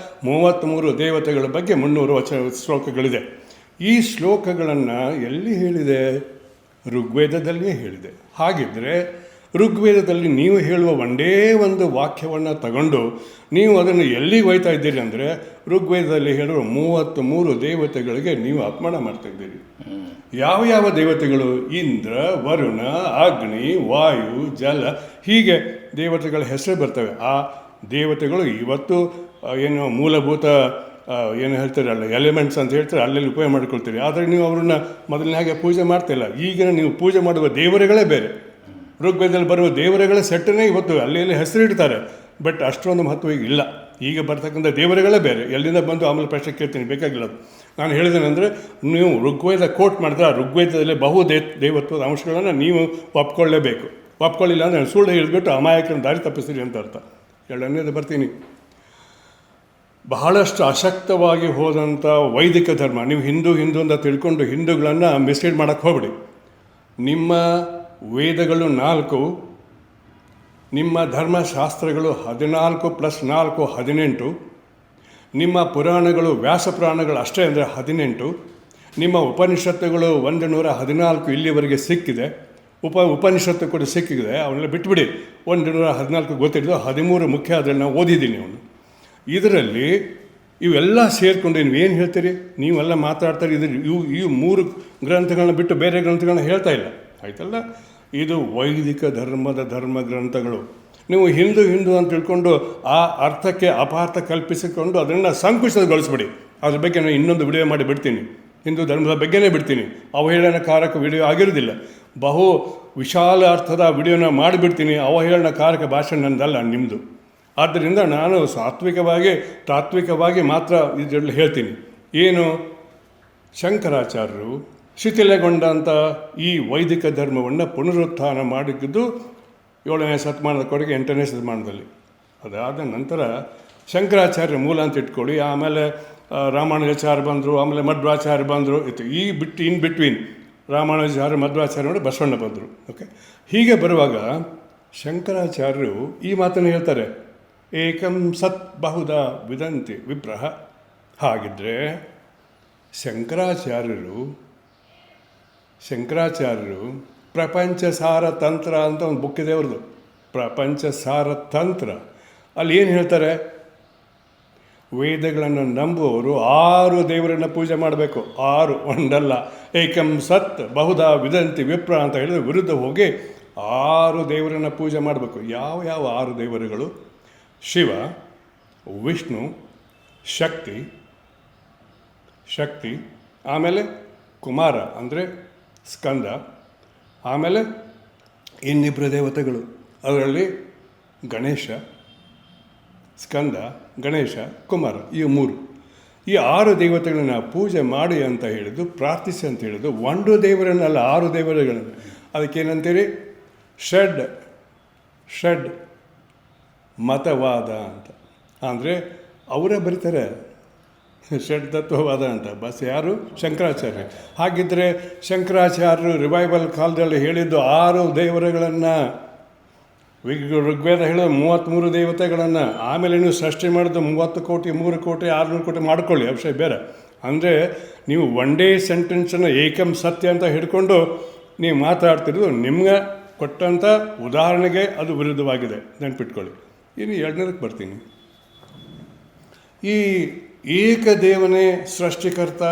33 ದೇವತೆಗಳ ಬಗ್ಗೆ 300 ಶ್ಲೋಕಗಳಿದೆ. ಈ ಶ್ಲೋಕಗಳನ್ನು ಎಲ್ಲಿ ಹೇಳಿದೆ? ಋಗ್ವೇದದಲ್ಲಿಯೇ ಹೇಳಿದೆ. ಹಾಗಿದ್ದರೆ ಋಗ್ವೇದದಲ್ಲಿ ನೀವು ಹೇಳುವ ಒಂದೇ ಒಂದು ವಾಕ್ಯವನ್ನು ತಗೊಂಡು ನೀವು ಅದನ್ನು ಎಲ್ಲಿಗೆ ಒಯ್ತಾ ಇದ್ದೀರಿ ಅಂದರೆ, ಋಗ್ವೇದದಲ್ಲಿ ಹೇಳುವ 33 ದೇವತೆಗಳಿಗೆ ನೀವು ಅಪಮಾನ ಮಾಡ್ತಾ ಇದ್ದೀರಿ. ಯಾವ ದೇವತೆಗಳು? ಇಂದ್ರ, ವರುಣ, ಅಗ್ನಿ, ವಾಯು, ಜಲ, ಹೀಗೆ ದೇವತೆಗಳ ಹೆಸರು ಬರ್ತವೆ. ಆ ದೇವತೆಗಳು ಇವತ್ತು ಏನು ಮೂಲಭೂತ ಏನು ಹೇಳ್ತಾರಲ್ಲ, ಎಲಿಮೆಂಟ್ಸ್ ಅಂತ ಹೇಳ್ತಾರೆ, ಅಲ್ಲೆಲ್ಲಿ ಉಪಯೋಗ ಮಾಡ್ಕೊಳ್ತೀರಿ. ಆದರೆ ನೀವು ಅವ್ರನ್ನ ಮೊದಲನೇ ಹಾಗೆ ಪೂಜೆ ಮಾಡ್ತಿಲ್ಲ. ಈಗಿನ ನೀವು ಪೂಜೆ ಮಾಡುವ ದೇವರುಗಳೇ ಬೇರೆ. ಋಗ್ವೇದದಲ್ಲಿ ಬರುವ ದೇವರುಗಳ ಸೆಟ್ಟನ್ನೇ ಇವತ್ತು ಅಲ್ಲಿ ಹೆಸರಿಡ್ತಾರೆ. ಬಟ್ ಅಷ್ಟೊಂದು ಮಹತ್ವ ಈಗ ಇಲ್ಲ. ಈಗ ಬರ್ತಕ್ಕಂಥ ದೇವರುಗಳೇ ಬೇರೆ. ಎಲ್ಲಿಂದ ಬಂದು ಆಮೇಲೆ ಪ್ರಶ್ನೆ ಕೇಳ್ತೀನಿ, ಬೇಕಾಗಿಲ್ಲ. ನಾನು ಹೇಳಿದ್ದೇನೆಂದರೆ, ನೀವು ಋಗ್ವೇದ ಕೋಟ್ ಮಾಡಿದ್ರೆ ಆ ಋಗ್ವೇದದಲ್ಲಿ ದೇವತ್ವದ ಅಂಶಗಳನ್ನು ನೀವು ಒಪ್ಕೊಳ್ಳೇಬೇಕು. ಒಪ್ಕೊಳ್ಳಿಲ್ಲ ಅಂದರೆ ಸುಳ್ಳು ಹಿಡಿದ್ಬಿಟ್ಟು ಅಮಾಯಕರನ್ನು ದಾರಿ ತಪ್ಪಿಸ್ತೀರಿ ಅಂತ ಅರ್ಥ. ಎರಡನೇದು ಬರ್ತೀನಿ. ಬಹಳಷ್ಟು ಅಶಕ್ತವಾಗಿ ಹೋದಂಥ ವೈದಿಕ ಧರ್ಮ. ನೀವು ಹಿಂದೂ ಅಂತ ತಿಳ್ಕೊಂಡು ಹಿಂದೂಗಳನ್ನು ಮಿಸ್ಲೀಡ್ ಮಾಡೋಕ್ಕೆ ಹೋಗ್ಬಿಡಿ. ನಿಮ್ಮ ವೇದಗಳು 4, ನಿಮ್ಮ ಧರ್ಮಶಾಸ್ತ್ರಗಳು 14 + 4 18, ನಿಮ್ಮ ಪುರಾಣಗಳು ವ್ಯಾಸ ಪುರಾಣಗಳು ಅಷ್ಟೇ ಅಂದರೆ 18, ನಿಮ್ಮ ಉಪನಿಷತ್ತುಗಳು 114 ಇಲ್ಲಿವರೆಗೆ ಸಿಕ್ಕಿದೆ. ಉಪನಿಷತ್ತು ಕೂಡ ಸಿಕ್ಕಿದೆ. ಅವನ್ನೆಲ್ಲ ಬಿಟ್ಬಿಡಿ. 114 ಗೊತ್ತಿದ್ದು 13 ಮುಖ್ಯ, ಅದರಲ್ಲಿ ನಾವು ಓದಿದ್ದೀನಿ ಅವನು. ಇದರಲ್ಲಿ ಇವೆಲ್ಲ ಸೇರಿಕೊಂಡು ನೀವೇನು ಹೇಳ್ತೀರಿ? ನೀವೆಲ್ಲ ಮಾತಾಡ್ತಾರೆ. ಇವು 3 ಗ್ರಂಥಗಳನ್ನ ಬಿಟ್ಟು ಬೇರೆ ಗ್ರಂಥಗಳನ್ನ ಹೇಳ್ತಾ ಇಲ್ಲ, ಆಯ್ತಲ್ಲ. ಇದು ವೈದಿಕ ಧರ್ಮ ಗ್ರಂಥಗಳು. ನೀವು ಹಿಂದೂ ಅಂತ ತಿಳ್ಕೊಂಡು ಆ ಅರ್ಥಕ್ಕೆ ಅಪಾರ್ಥ ಕಲ್ಪಿಸಿಕೊಂಡು ಅದನ್ನು ಸಂಕುಚಿತಗೊಳಿಸ್ಬಿಡಿ. ಅದ್ರ ಬಗ್ಗೆ ನಾನು ಇನ್ನೊಂದು ವಿಡಿಯೋ ಮಾಡಿ ಬಿಡ್ತೀನಿ. ಹಿಂದೂ ಧರ್ಮದ ಬಗ್ಗೆನೇ ಬಿಡ್ತೀನಿ. ಅವಹೇಳನಕಾರಕ ವಿಡಿಯೋ ಆಗಿರೋದಿಲ್ಲ, ಬಹು ವಿಶಾಲ ಅರ್ಥದ ವಿಡಿಯೋನ ಮಾಡಿಬಿಡ್ತೀನಿ. ಅವಹೇಳನಕಾರಕ ಭಾಷೆ ನನ್ನದಲ್ಲ, ನಿಮ್ಮದು. ಆದ್ದರಿಂದ ನಾನು ತಾತ್ವಿಕವಾಗಿ ಮಾತ್ರ ಇದರಲ್ಲಿ ಹೇಳ್ತೀನಿ. ಏನು? ಶಂಕರಾಚಾರ್ಯರು ಶಿಥಿಲಗೊಂಡಂಥ ಈ ವೈದಿಕ ಧರ್ಮವನ್ನು ಪುನರುತ್ಥಾನ ಮಾಡಿದ್ದು 7ನೇ ಶತಮಾನದ ಕೊಡುಗೆ 8ನೇ ಶತಮಾನದಲ್ಲಿ. ಅದಾದ ನಂತರ ಶಂಕರಾಚಾರ್ಯ ಮೂಲ ಅಂತ ಇಟ್ಕೊಳ್ಳಿ, ಆಮೇಲೆ ರಾಮಾನುಜಾಚಾರ್ಯ ಬಂದರು, ಆಮೇಲೆ ಮಧ್ವಾಚಾರ್ಯ ಬಂದರು. ಈ ಇನ್ ಬಿಟ್ವೀನ್ ರಾಮಾನುಜಾಚಾರ್ಯ ಮಧ್ವಾಚಾರ್ಯ ನೋಡಿ ಬಸವಣ್ಣ ಬಂದರು. ಓಕೆ, ಹೀಗೆ ಬರುವಾಗ ಶಂಕರಾಚಾರ್ಯರು ಈ ಮಾತನ್ನು ಹೇಳ್ತಾರೆ, ಏಕಂ ಸತ್ ಬಹುಧಾ ವಿದಂತಿ ವಿಪ್ರಹ. ಹಾಗಿದ್ದರೆ ಶಂಕರಾಚಾರ್ಯರು ಪ್ರಪಂಚಸಾರ ತಂತ್ರ ಅಂತ ಒಂದು ಬುಕ್ ಇದೆ ಅವ್ರದ್ದು, ಪ್ರಪಂಚಸಾರ ತಂತ್ರ. ಅಲ್ಲಿ ಏನು ಹೇಳ್ತಾರೆ, ವೇದಗಳನ್ನು ನಂಬುವವರು 6 ದೇವರನ್ನು ಪೂಜೆ ಮಾಡಬೇಕು. 6 ಒಂದಲ್ಲ, ಏಕಂ ಸತ್ ಬಹುಧಾ ವಿದಂತಿ ವಿಪ್ರ ಅಂತ ಹೇಳಿದ್ರೆ ವಿರುದ್ಧ ಹೋಗಿ 6 ದೇವರನ್ನು ಪೂಜೆ ಮಾಡಬೇಕು. ಯಾವ 6 ದೇವರುಗಳು? ಶಿವ, ವಿಷ್ಣು, ಶಕ್ತಿ, ಆಮೇಲೆ ಕುಮಾರ ಅಂದರೆ ಸ್ಕಂದ, ಆಮೇಲೆ ಇನ್ನಿಬ್ಬರು ದೇವತೆಗಳು, ಅದರಲ್ಲಿ ಗಣೇಶ, ಸ್ಕಂದ, ಗಣೇಶ, ಕುಮಾರ, ಈ 3. ಈ 6 ದೇವತೆಗಳನ್ನ ಪೂಜೆ ಮಾಡಿ ಅಂತ ಹೇಳಿದ್ದು, ಪ್ರಾರ್ಥಿಸಿ ಅಂತ ಹೇಳಿದ್ದು. ಒಂದು ದೇವರನ್ನಲ್ಲ, 6 ದೇವರುಗಳನ್ನು. ಅದಕ್ಕೇನಂತೀರಿ? ಷಡ್ ಮತವಾದ ಅಂತ. ಅಂದರೆ ಅವರೇ ಬರೀತಾರೆ ಷಡ್ ತತ್ವವಾದ ಅಂತ. ಬಸ್ ಯಾರು? ಶಂಕರಾಚಾರ್ಯ. ಹಾಗಿದ್ದರೆ ಶಂಕರಾಚಾರ್ಯರು ರಿವೈವಲ್ ಕಾಲದಲ್ಲಿ ಹೇಳಿದ್ದು 6 ದೇವರುಗಳನ್ನು, ಋಗ್ವೇದ ಹೇಳಿದ 33 ದೇವತೆಗಳನ್ನು, ಆಮೇಲೆ ನೀವು ಸೃಷ್ಟಿ ಮಾಡಿದ್ದು 30 ಕೋಟಿ, 3 ಕೋಟಿ, 600 ಕೋಟಿ ಮಾಡ್ಕೊಳ್ಳಿ, ವಿಷಯ ಬೇರೆ. ಅಂದರೆ ನೀವು ಒನ್ ಡೇ ಸೆಂಟೆನ್ಸನ್ನು ಏಕಂ ಸತ್ಯ ಅಂತ ಹಿಡ್ಕೊಂಡು ನೀವು ಮಾತಾಡ್ತಿರೋದು ನಿಮ್ಗೆ ಕೊಟ್ಟಂಥ ಉದಾಹರಣೆಗೆ ಅದು ವಿರುದ್ಧವಾಗಿದೆ, ನೆನ್ಪಿಟ್ಕೊಳ್ಳಿ. ಇನ್ನು 2ನೇದಕ್ಕೆ ಬರ್ತೀನಿ. ಈ ಏಕದೇವನೇ ಸೃಷ್ಟಿಕರ್ತ,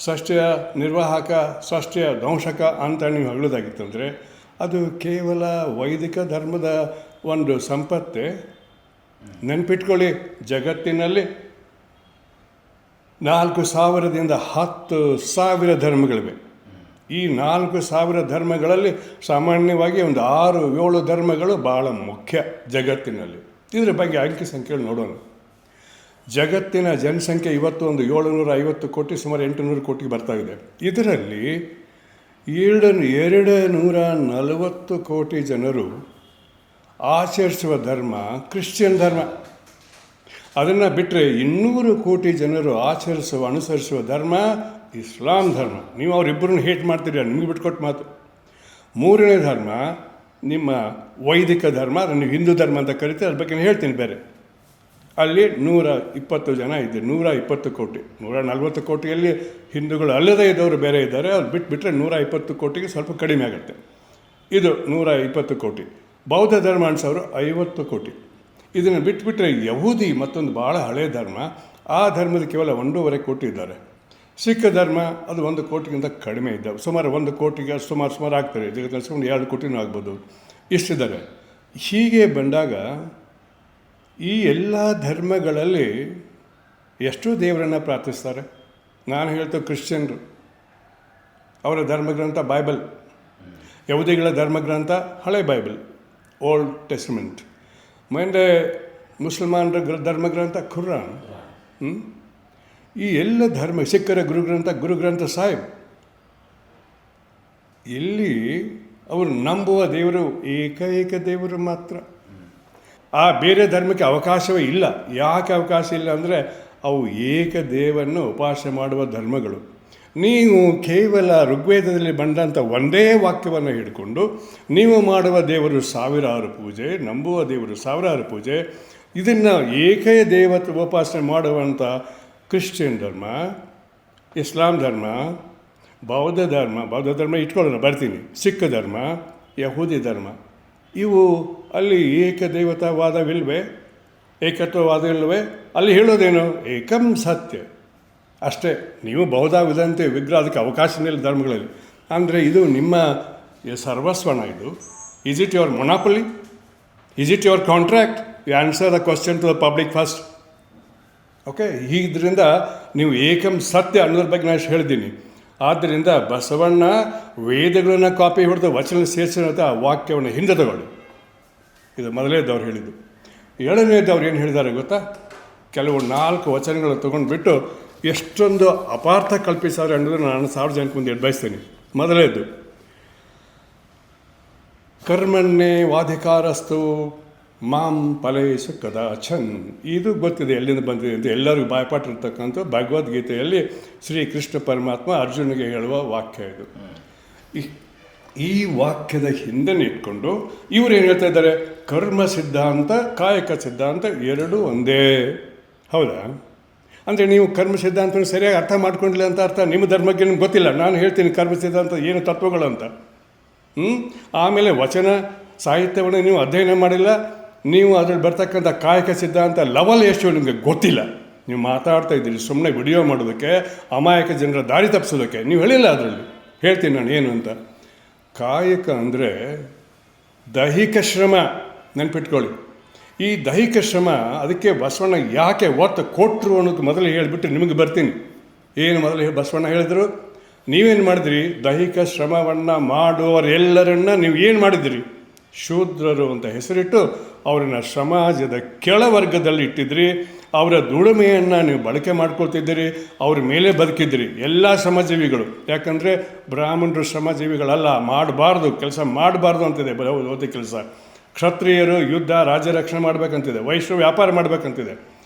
ಸೃಷ್ಟಿಯ ನಿರ್ವಾಹಕ, ಸೃಷ್ಟಿಯ ದಂಶಕ ಅಂತ ನೀವು ಹೇಳೋದಾಗಿತ್ತು ಅಂದರೆ ಅದು ಕೇವಲ ವೈದಿಕ ಧರ್ಮದ ಒಂದು ಸಂಪತ್ತೇ? ನೆನ್ಪಿಟ್ಕೊಳ್ಳಿ, ಜಗತ್ತಿನಲ್ಲಿ 4,000ದಿಂದ 10,000 ಧರ್ಮಗಳಿವೆ. ಈ 4,000 ಧರ್ಮಗಳಲ್ಲಿ ಸಾಮಾನ್ಯವಾಗಿ ಒಂದು 6-7 ಧರ್ಮಗಳು ಭಾಳ ಮುಖ್ಯ ಜಗತ್ತಿನಲ್ಲಿ. ಇದರ ಬಗ್ಗೆ ಅಂಕಿ ಸಂಖ್ಯೆಗಳು ನೋಡೋಣ. ಜಗತ್ತಿನ ಜನಸಂಖ್ಯೆ ಇವತ್ತು ಒಂದು 750 ಕೋಟಿ, ಸುಮಾರು 800 ಕೋಟಿಗೆ ಬರ್ತಾಯಿದೆ. ಇದರಲ್ಲಿ 240 ಕೋಟಿ ಜನರು ಆಚರಿಸುವ ಧರ್ಮ ಕ್ರಿಶ್ಚಿಯನ್ ಧರ್ಮ. ಅದನ್ನು ಬಿಟ್ಟರೆ 200 ಕೋಟಿ ಜನರು ಅನುಸರಿಸುವ ಧರ್ಮ ಇಸ್ಲಾಂ ಧರ್ಮ. ನೀವು ಅವರಿಬ್ಬರನ್ನು ಹೇಟ್ ಮಾಡ್ತೀರಿ, ನಿಮಗೆ ಬಿಟ್ಕೊಟ್ಟು ಮಾತು. 3ನೇ ಧರ್ಮ ನಿಮ್ಮ ವೈದಿಕ ಧರ್ಮ, ನೀವು ಹಿಂದೂ ಧರ್ಮ ಅಂತ ಕರಿತೀವಿ, ಅದ್ರ ಬಗ್ಗೆ ಹೇಳ್ತೀನಿ ಬೇರೆ. ಅಲ್ಲಿ 120 ಜನ ಇದ್ದಾರೆ, 120 ಕೋಟಿ. 140 ಕೋಟಿಯಲ್ಲಿ ಹಿಂದೂಗಳು ಅಲ್ಲದೇ ಇದ್ದವರು ಬೇರೆ ಇದ್ದಾರೆ. ಅವ್ರು ಬಿಟ್ಟರೆ 120 ಕೋಟಿಗೆ ಸ್ವಲ್ಪ ಕಡಿಮೆ ಆಗುತ್ತೆ. ಇದು 120 ಕೋಟಿ. ಬೌದ್ಧ ಧರ್ಮ ಅನ್ಸೋರು 50 ಕೋಟಿ. ಇದನ್ನು ಬಿಟ್ಟುಬಿಟ್ರೆ ಯಹೂದಿ ಮತ್ತೊಂದು ಭಾಳ ಹಳೆಯ ಧರ್ಮ, ಆ ಧರ್ಮದ ಕೇವಲ 1.5 ಕೋಟಿ ಇದ್ದಾರೆ. ಸಿಖ್ ಧರ್ಮ ಅದು 1 ಕೋಟಿಗಿಂತ ಕಡಿಮೆ ಇದ್ದಾವೆ. ಸುಮಾರು 1 ಕೋಟಿಗೆ ಸುಮಾರು ಆಗ್ತಾರೆ. ಜಗತ್ತಿನ 2 ಕೋಟಿನೂ ಆಗ್ಬೋದು, ಇಷ್ಟಿದ್ದಾರೆ. ಹೀಗೆ ಬಂದಾಗ ಈ ಎಲ್ಲ ಧರ್ಮಗಳಲ್ಲಿ ಎಷ್ಟು ದೇವರನ್ನು ಪ್ರಾರ್ಥಿಸ್ತಾರೆ? ನಾನು ಹೇಳ್ತೇವೆ ಕ್ರಿಶ್ಚಿಯನ್ರು ಅವರ ಧರ್ಮಗ್ರಂಥ ಬೈಬಲ್, ಯಹೂದಿಗಳ ಧರ್ಮಗ್ರಂಥ ಹಳೆ ಬೈಬಲ್, ಓಲ್ಡ್ ಟೆಸ್ಟಮೆಂಟ್. ಮುಂದೆ ಮುಸಲ್ಮಾನರ ಧರ್ಮಗ್ರಂಥ ಖುರಾನ್. ಈ ಎಲ್ಲ ಸಿಖ್ಖರ ಗುರುಗ್ರಂಥ ಸಾಹಿಬ್. ಇಲ್ಲಿ ಅವರು ನಂಬುವ ದೇವರು ಏಕೈಕ ದೇವರು ಮಾತ್ರ. ಆ ಬೇರೆ ಧರ್ಮಕ್ಕೆ ಅವಕಾಶವೇ ಇಲ್ಲ. ಯಾಕೆ ಅವಕಾಶ ಇಲ್ಲ ಅಂದರೆ ಅವು ಏಕದೇವನ್ನು ಉಪಾಸನೆ ಮಾಡುವ ಧರ್ಮಗಳು. ನೀವು ಕೇವಲ ಋಗ್ವೇದದಲ್ಲಿ ಬಂದಂಥ ಒಂದೇ ವಾಕ್ಯವನ್ನು ಹಿಡ್ಕೊಂಡು ನೀವು ಮಾಡುವ ದೇವರು 1000 ಪೂಜೆ, ನಂಬುವ ದೇವರು 1000 ಪೂಜೆ, ಇದನ್ನು ಏಕೈ ದೇವತೆ ಉಪಾಸನೆ ಮಾಡುವಂಥ ಕ್ರಿಶ್ಚಿಯನ್ ಧರ್ಮ, ಇಸ್ಲಾಂ ಧರ್ಮ, ಬೌದ್ಧ ಧರ್ಮ ಇಟ್ಕೊಳ್ಳೋಣ ಬರ್ತೀನಿ, ಸಿಖ್ ಧರ್ಮ, ಯಹೂದಿ ಧರ್ಮ, ಇವು ಅಲ್ಲಿ ಏಕದೇವತಾವಾದವಿಲ್ವೇ? ಏಕತ್ವವಾದವಿಲ್ವೇ? ಅಲ್ಲಿ ಹೇಳೋದೇನು? ಏಕಂ ಸತ್ಯ ಅಷ್ಟೇ. ನೀವು ಬೌದ್ಧ ವಿದಂತೆ ವಿಗ್ರಹ ಅದಕ್ಕೆ ಅವಕಾಶನೇ ಇಲ್ಲ ಧರ್ಮಗಳಲ್ಲಿ. ಅಂದರೆ ಇದು ನಿಮ್ಮ ಸರ್ವಸ್ವನ. ಇದು is it your monopoly? Is it your contract? You answer the question to the public first. Okay, ಇದರಿಂದ ನೀವು ಏಕಂ ಸತ್ಯ ಅನ್ನೋದ್ರ ಬಗ್ಗೆ ನಾನು ಹೇಳಿದ್ದೀನಿ. ಆದ್ದರಿಂದ ಬಸವಣ್ಣ ವೇದಗಳನ್ನು ಕಾಪಿ ಹೊಡೆದು ವಚನ ಸೇರಿಸಿದಂಥ ವಾಕ್ಯವನ್ನು ಹಿಂದೆ ತಗೊಳ್ಳಿ. ಇದು ಮೊದಲನೇದವ್ರು ಹೇಳಿದ್ದು. 7ನೇದವ್ರು ಏನು ಹೇಳಿದ್ದಾರೆ ಗೊತ್ತಾ? ಕೆಲವು 4 ವಚನಗಳು ತೊಗೊಂಡ್ಬಿಟ್ಟು ಎಷ್ಟೊಂದು ಅಪಾರ್ಥ ಕಲ್ಪಿಸಾರೆ ಅನ್ನೋದನ್ನು ನಾನು 1000 ಜನಕ್ಕೆ ಮುಂದೆ ಎಡ್ಬಯಸ್ತೀನಿ. ಮೊದಲನೇದು, ಕರ್ಮಣ್ಣೇ ವಾಧಿಕಾರಸ್ತು ಮಾಂ ಫಲೇಶು ಕದಾಚನ್. ಇದು ಗೊತ್ತಿದೆ ಎಲ್ಲಿಂದ ಬಂದಿದೆ ಅಂತ ಎಲ್ಲರಿಗೂ ಬಾಯ್ಪಾಟಿರ್ತಕ್ಕಂಥ ಭಗವದ್ಗೀತೆಯಲ್ಲಿ ಶ್ರೀಕೃಷ್ಣ ಪರಮಾತ್ಮ ಅರ್ಜುನಿಗೆ ಹೇಳುವ ವಾಕ್ಯ ಇದು. ಈ ವಾಕ್ಯದ ಹಿಂದೆ ಇಟ್ಕೊಂಡು ಇವರು ಏನು ಹೇಳ್ತಾ ಇದ್ದಾರೆ, ಕರ್ಮ ಸಿದ್ಧಾಂತ ಕಾಯಕ ಸಿದ್ಧಾಂತ ಎರಡೂ ಒಂದೇ. ಹೌದಾ? ಅಂದರೆ ನೀವು ಕರ್ಮ ಸಿದ್ಧಾಂತ ಸರಿಯಾಗಿ ಅರ್ಥ ಮಾಡ್ಕೊಂಡಿಲ್ಲ ಅಂತ ಅರ್ಥ. ನಿಮ್ಮ ಧರ್ಮಕ್ಕೆ ನಿಮ್ಗೆ ಗೊತ್ತಿಲ್ಲ. ನಾನು ಹೇಳ್ತೀನಿ ಕರ್ಮ ಸಿದ್ಧಾಂತ ಏನು ತತ್ವಗಳಂತ. ಆಮೇಲೆ ವಚನ ಸಾಹಿತ್ಯವನ್ನು ನೀವು ಅಧ್ಯಯನ ಮಾಡಿಲ್ಲ. ನೀವು ಅದರಲ್ಲಿ ಬರ್ತಕ್ಕಂಥ ಕಾಯಕ ಸಿದ್ಧಾಂತ ಲೆವೆಲ್ ಎಷ್ಟು ನಿಮಗೆ ಗೊತ್ತಿಲ್ಲ. ನೀವು ಮಾತಾಡ್ತಾ ಇದ್ದೀರಿ ಸುಮ್ಮನೆ ವಿಡಿಯೋ ಮಾಡೋದಕ್ಕೆ, ಅಮಾಯಕ ಜನರ ದಾರಿ ತಪ್ಪಿಸೋದಕ್ಕೆ. ನೀವು ಹೇಳಿಲ್ಲ ಅದರಲ್ಲಿ. ಹೇಳ್ತೀನಿ ನಾನು ಏನು ಅಂತ. ಕಾಯಕ ಅಂದರೆ ದೈಹಿಕ ಶ್ರಮ. ನೆನ್ಪಿಟ್ಕೊಳ್ಳಿ, ಈ ದೈಹಿಕ ಶ್ರಮ ಅದಕ್ಕೆ ಬಸವಣ್ಣ ಯಾಕೆ ಒತ್ತು ಕೊಟ್ಟರು ಅನ್ನೋದು ಮೊದಲು ಹೇಳಿಬಿಟ್ಟು ನಿಮಗೆ ಬರ್ತೀನಿ. ಏನು ಮೊದಲು ಬಸವಣ್ಣ ಹೇಳಿದರು? ನೀವೇನು ಮಾಡಿದ್ರಿ? ದೈಹಿಕ ಶ್ರಮವನ್ನು ಮಾಡುವವರೆಲ್ಲರನ್ನ ನೀವು ಏನು ಮಾಡಿದಿರಿ? ಶೂದ್ರರು ಅಂತ ಹೆಸರಿಟ್ಟು ಅವರನ್ನು ಸಮಾಜದ ಕೆಳವರ್ಗದಲ್ಲಿ ಇಟ್ಟಿದ್ರಿ. ಅವರ ದುಡಿಮೆಯನ್ನು ನೀವು ಬಳಕೆ ಮಾಡ್ಕೊಳ್ತಿದ್ದೀರಿ. ಅವ್ರ ಮೇಲೆ ಬದುಕಿದ್ರಿ ಎಲ್ಲ ಶ್ರಮಜೀವಿಗಳು. ಯಾಕಂದರೆ ಬ್ರಾಹ್ಮಣರು ಶ್ರಮಜೀವಿಗಳಲ್ಲ, ಮಾಡಬಾರ್ದು, ಕೆಲಸ ಮಾಡಬಾರ್ದು ಅಂತಿದೆ ಓದಿ ಕೆಲಸ. ಕ್ಷತ್ರಿಯರು ಯುದ್ಧ ರಾಜ್ಯ ರಕ್ಷಣೆ ಮಾಡಬೇಕಂತಿದೆ, ವೈಶ್ಯ ವ್ಯಾಪಾರ ಮಾಡಬೇಕಂತಿದೆ.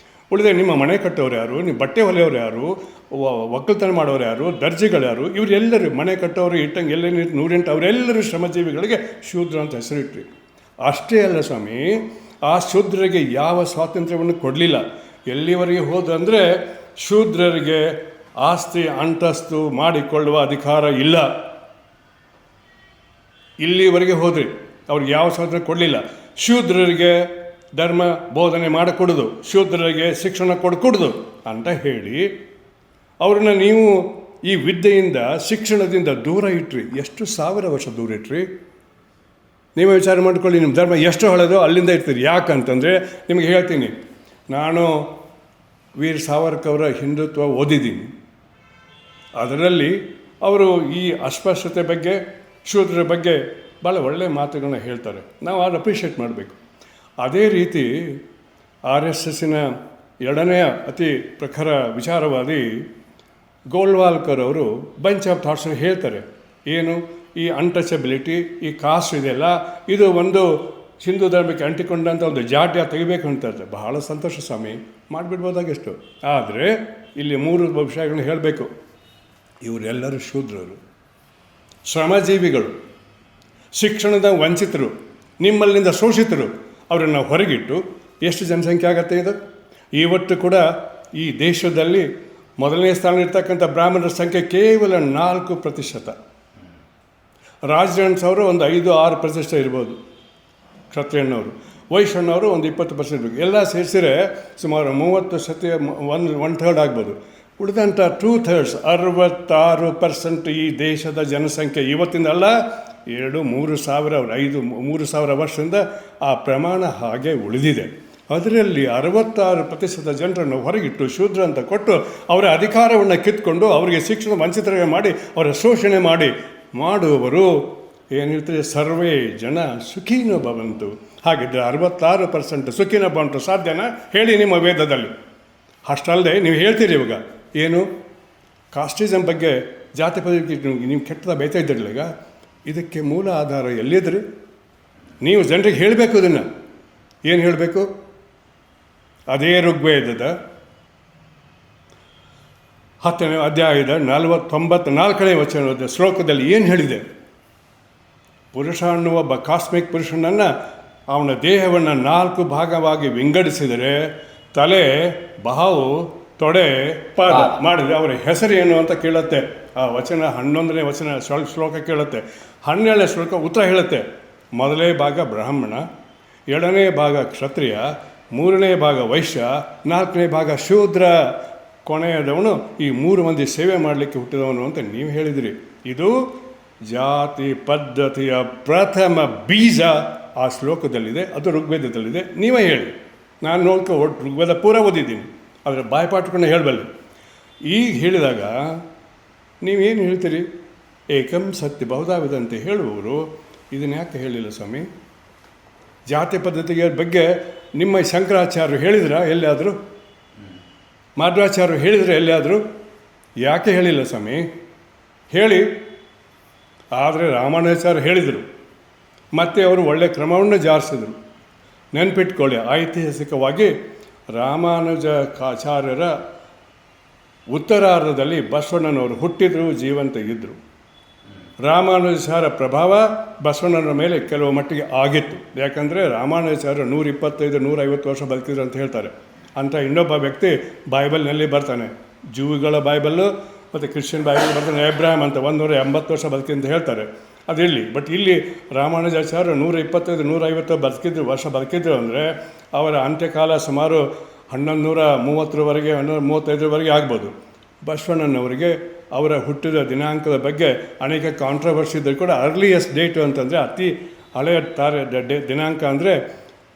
ಉಳಿದೆ ನಿಮ್ಮ ಮನೆ ಕಟ್ಟೋರು ಯಾರು, ನಿಮ್ಮ ಬಟ್ಟೆ ಹೊಲೆಯವರು ಯಾರು, ಒಕ್ಕಲ್ತನ ಮಾಡೋರು ಯಾರು, ದರ್ಜಿಗಳು ಯಾರು, ಇವರೆಲ್ಲರೂ ಮನೆ ಕಟ್ಟೋರು ಇಟ್ಟಂಗೆ ಎಲ್ಲ ನೂರೆಂಟು ಅವರೆಲ್ಲರೂ ಶ್ರಮಜೀವಿಗಳಿಗೆ ಶೂದ್ರ ಅಂತ ಹೆಸರಿಟ್ರಿ. ಅಷ್ಟೇ ಅಲ್ಲ ಸ್ವಾಮಿ, ಆ ಶೂದ್ರರಿಗೆ ಯಾವ ಸ್ವಾತಂತ್ರ್ಯವನ್ನು ಕೊಡಲಿಲ್ಲ. ಎಲ್ಲಿವರೆಗೆ ಹೋದಂದರೆ ಶೂದ್ರರಿಗೆ ಆಸ್ತಿ ಅಂತಸ್ತು ಮಾಡಿಕೊಳ್ಳುವ ಅಧಿಕಾರ ಇಲ್ಲ. ಇಲ್ಲಿವರೆಗೆ ಹೋದ್ರಿ, ಅವ್ರಿಗೆ ಯಾವ ಸ್ವಾತಂತ್ರ್ಯ ಕೊಡಲಿಲ್ಲ. ಶೂದ್ರರಿಗೆ ಧರ್ಮ ಬೋಧನೆ ಮಾಡಿಕೊಡೋದು, ಶೂದ್ರರಿಗೆ ಶಿಕ್ಷಣ ಕೊಡ್ಕೊಡೋದು ಅಂತ ಹೇಳಿ ಅವ್ರನ್ನ ನೀವು ಈ ವಿದ್ಯೆಯಿಂದ ಶಿಕ್ಷಣದಿಂದ ದೂರ ಇಟ್ರಿ. ಎಷ್ಟು ಸಾವಿರ ವರ್ಷ ದೂರ ಇಟ್ರಿ? ನೀವೇ ವಿಚಾರ ಮಾಡ್ಕೊಳ್ಳಿ. ನಿಮ್ಮ ಧರ್ಮ ಎಷ್ಟು ಹಳೆದೋ ಅಲ್ಲಿಂದ ಇರ್ತೀರಿ. ಯಾಕಂತಂದರೆ ನಿಮಗೆ ಹೇಳ್ತೀನಿ, ನಾನು ವೀರ್ ಸಾವರ್ಕರ್ ಹಿಂದುತ್ವ ಓದಿದ್ದೀನಿ. ಅದರಲ್ಲಿ ಅವರು ಈ ಅಸ್ಪೃಶ್ಯತೆ ಬಗ್ಗೆ, ಶೂದ್ರರ ಬಗ್ಗೆ ಭಾಳ ಒಳ್ಳೆಯ ಮಾತುಗಳನ್ನ ಹೇಳ್ತಾರೆ. ನಾವು ಅದು ಅಪ್ರಿಷಿಯೇಟ್ ಮಾಡಬೇಕು. ಅದೇ ರೀತಿ RSSನ ಎರಡನೆಯ ಅತಿ ಪ್ರಖರ ವಿಚಾರವಾದಿ ಗೋಲ್ವಾಲ್ಕರ್ ಅವರು ಬಂಚ್ ಆಫ್ ಥಾಟ್ಸ್ನ ಹೇಳ್ತಾರೆ. ಏನು? ಈ ಅನ್ಟಚಬಿಲಿಟಿ, ಈ ಕಾಸ್ಟ್ ಇದೆಯಲ್ಲ, ಇದು ಒಂದು ಹಿಂದೂ ಧರ್ಮಕ್ಕೆ ಅಂಟಿಕೊಂಡಂಥ ಒಂದು ಜಾಡ್ಯ ತೆಗಿಬೇಕು ಅಂತಾರೆ. ಬಹಳ ಸಂತೋಷ ಸ್ವಾಮಿ, ಮಾಡಿಬಿಡ್ಬೋದಾಗೆಷ್ಟು. ಆದರೆ ಇಲ್ಲಿ 3 ವಿಷಯಗಳನ್ನ ಹೇಳಬೇಕು. ಇವರೆಲ್ಲರೂ ಶೂದ್ರರು, ಶ್ರಮಜೀವಿಗಳು, ಶಿಕ್ಷಣದ ವಂಚಿತರು, ನಿಮ್ಮಲ್ಲಿಂದ ಶೋಷಿತರು. ಅವರನ್ನು ಹೊರಗಿಟ್ಟು ಎಷ್ಟು ಜನಸಂಖ್ಯೆ ಆಗತ್ತೆ ಇದು? ಇವತ್ತು ಕೂಡ ಈ ದೇಶದಲ್ಲಿ ಮೊದಲನೇ ಸ್ಥಾನ ಇರ್ತಕ್ಕಂಥ ಬ್ರಾಹ್ಮಣರ ಸಂಖ್ಯೆ ಕೇವಲ 4%. ರಾಜಹಂಸವರು ಒಂದು 5-6% ಇರ್ಬೋದು, ಕ್ಷತ್ರಿಯಣ್ಣವರು. ವೈಶ್ಯಣ್ಣವರು ಒಂದು 20% ಇರಬೇಕು. ಎಲ್ಲ ಸೇರಿಸಿದ್ರೆ ಸುಮಾರು 30% ಆಗ್ಬೋದು. ಉಳಿದಂಥ 2/3 66% ಈ ದೇಶದ ಜನಸಂಖ್ಯೆ ಇವತ್ತಿಂದ ಅಲ್ಲ, 2-3 ಸಾವಿರ 3 ಸಾವಿರ ವರ್ಷದಿಂದ ಆ ಪ್ರಮಾಣ ಹಾಗೆ ಉಳಿದಿದೆ. ಅದರಲ್ಲಿ 66% ಜನರನ್ನು ಹೊರಗಿಟ್ಟು ಶೂದ್ರ ಅಂತ ಕೊಟ್ಟು ಅವರ ಅಧಿಕಾರವನ್ನು ಕಿತ್ಕೊಂಡು ಅವರಿಗೆ ಶಿಕ್ಷಣ ವಂಚಿತರಿಗೆ ಮಾಡಿ ಅವರ ಶೋಷಣೆ ಮಾಡುವವರು ಏನಿರ್ತಾರೆ, ಸರ್ವೇ ಜನ ಸುಖೀನೋ ಭವಂತು. ಹಾಗಿದ್ದರೆ 66% ಸುಖೀನೋ ಭವಂತು ಸಾಧ್ಯನಾ? ಹೇಳಿ ನಿಮ್ಮ ವೇದದಲ್ಲಿ. ಅಷ್ಟಲ್ಲದೆ ನೀವು ಹೇಳ್ತೀರಿ ಇವಾಗ ಏನು ಕಾಸ್ಟಿಸಮ್ ಬಗ್ಗೆ, ಜಾತಿ ಪದ್ಧತಿ ನೀವು ಕೆಟ್ಟದ ಬೈತಾ ಇದ್ದಿರಲಿಲ್ಲ. ಈಗ ಇದಕ್ಕೆ ಮೂಲ ಆಧಾರ ಎಲ್ಲಿದ್ರಿ? ನೀವು ಜನರಿಗೆ ಹೇಳಬೇಕು. ಇದನ್ನು ಏನು ಹೇಳಬೇಕು? ಅದೇ ಋಗ್ವೇದದ 10ನೇ ಅಧ್ಯಾಯದ 94ನೇ ವಚನದ ಶ್ಲೋಕದಲ್ಲಿ ಏನು ಹೇಳಿದೆ? ಪುರುಷ ಅನ್ನುವ ಒಬ್ಬ ಕಾಸ್ಮಿಕ್ ಪುರುಷನನ್ನು ಅವನ ದೇಹವನ್ನು 4 ಭಾಗವಾಗಿ ವಿಂಗಡಿಸಿದರೆ ತಲೆ, ಬಾವು, ತೊಡೆ, ಪಾದ ಮಾಡಿದರೆ ಅವರ ಹೆಸರು ಏನು ಅಂತ ಕೇಳುತ್ತೆ. ಆ ವಚನ 11ನೇ ವಚನ ಶ್ಲೋಕ ಕೇಳುತ್ತೆ. 12ನೇ ಶ್ಲೋಕ ಉತ್ತರ ಹೇಳುತ್ತೆ. ಮೊದಲನೇ ಭಾಗ ಬ್ರಾಹ್ಮಣ, 2ನೇ ಭಾಗ ಕ್ಷತ್ರಿಯ, 3ನೇ ಭಾಗ ವೈಶ್ಯ, 4ನೇ ಭಾಗ ಶೂದ್ರ, ಕೊನೆಯದವನು ಈ 3 ಮಂದಿ ಸೇವೆ ಮಾಡಲಿಕ್ಕೆ ಹುಟ್ಟಿದವನು ಅಂತ ನೀವು ಹೇಳಿದಿರಿ. ಇದು ಜಾತಿ ಪದ್ಧತಿಯ ಪ್ರಥಮ ಬೀಜ ಆ ಶ್ಲೋಕದಲ್ಲಿದೆ. ಅದು ಋಗ್ವೇದದಲ್ಲಿದೆ. ನೀವೇ ಹೇಳಿ. ನಾನು ಒಟ್ಟು ಋಗ್ವೇದ ಪೂರ ಓದಿದ್ದೀನಿ, ಅದರ ಬಾಯ್ಪಾಟ್ಕೊಂಡು ಹೇಳಬಲ್ಲೆ. ಈಗ ಹೇಳಿದಾಗ ನೀವೇನು ಹೇಳ್ತೀರಿ? ಏಕಂ ಸತ್ಯ ಬಹುಧಾವಿದಂತೆ ಹೇಳುವವರು ಇದನ್ನು ಯಾಕೆ ಹೇಳಿಲ್ಲ ಸ್ವಾಮಿ? ಜಾತಿ ಪದ್ಧತಿಯ ಬಗ್ಗೆ ನಿಮ್ಮ ಶಂಕರಾಚಾರ್ಯರು ಹೇಳಿದ್ರ ಎಲ್ಲಿಯಾದರೂ? ಮಾಧ್ವಾಚಾರ್ಯರು ಹೇಳಿದರೆ ಎಲ್ಲಿಯಾದರೂ? ಯಾಕೆ ಹೇಳಿಲ್ಲ ಸ್ವಾಮಿ? ಹೇಳಿ. ಆದರೆ ರಾಮಾನುಜಾಚಾರ್ಯರು ಹೇಳಿದರು. ಮತ್ತು ಅವರು ಒಳ್ಳೆಯ ಕ್ರಮವನ್ನು ಜಾರಿಸಿದರು. ನೆನಪಿಟ್ಕೊಳ್ಳಿ, ಐತಿಹಾಸಿಕವಾಗಿ ರಾಮಾನುಜಾಚಾರ್ಯರ ಉತ್ತರಾರ್ಧದಲ್ಲಿ ಬಸವಣ್ಣನವರು ಹುಟ್ಟಿದ್ರು, ಜೀವಂತ ಇದ್ದರು. ರಾಮಾನುಜಾಚಾರ್ಯ ಪ್ರಭಾವ ಬಸವಣ್ಣನ ಮೇಲೆ ಕೆಲವು ಮಟ್ಟಿಗೆ ಆಗಿತ್ತು. ಯಾಕಂದರೆ ರಾಮಾನುಜಾಚಾರ್ಯ 125-150 ವರ್ಷ ಬದುಕಿದ್ರು ಅಂತ ಹೇಳ್ತಾರೆ. ಅಂತ ಇನ್ನೊಬ್ಬ ವ್ಯಕ್ತಿ ಬೈಬಲ್ನಲ್ಲಿ ಬರ್ತಾನೆ, ಜೂಗಳ ಬೈಬಲ್ಲು ಮತ್ತು ಕ್ರಿಶ್ಚಿಯನ್ ಬೈಬಲ್ ಬರ್ತಾನೆ, ಎಬ್ರಾಹಿಂ ಅಂತ 180 ವರ್ಷ ಬದುಕಿ ಅಂತ ಹೇಳ್ತಾರೆ. ಅದಿರಲಿ, ಬಟ್ ಇಲ್ಲಿ ರಾಮಾನುಜಾಚಾರ್ಯ 125-150 ವರ್ಷ ಬದುಕಿದ್ರು ಅಂದರೆ ಅವರ ಅಂತ್ಯಕಾಲ ಸುಮಾರು 1130 1135 ಆಗ್ಬೋದು. ಬಸವಣ್ಣನವರಿಗೆ ಅವರ ಹುಟ್ಟಿದ ದಿನಾಂಕದ ಬಗ್ಗೆ ಅನೇಕ ಕಾಂಟ್ರವರ್ಸಿ ಇದ್ದರೂ ಕೂಡ ಅರ್ಲಿಯಸ್ಟ್ ಡೇಟು ಅಂತಂದರೆ ಅತಿ ಹಳೆಯ ದಿನಾಂಕ ಅಂದರೆ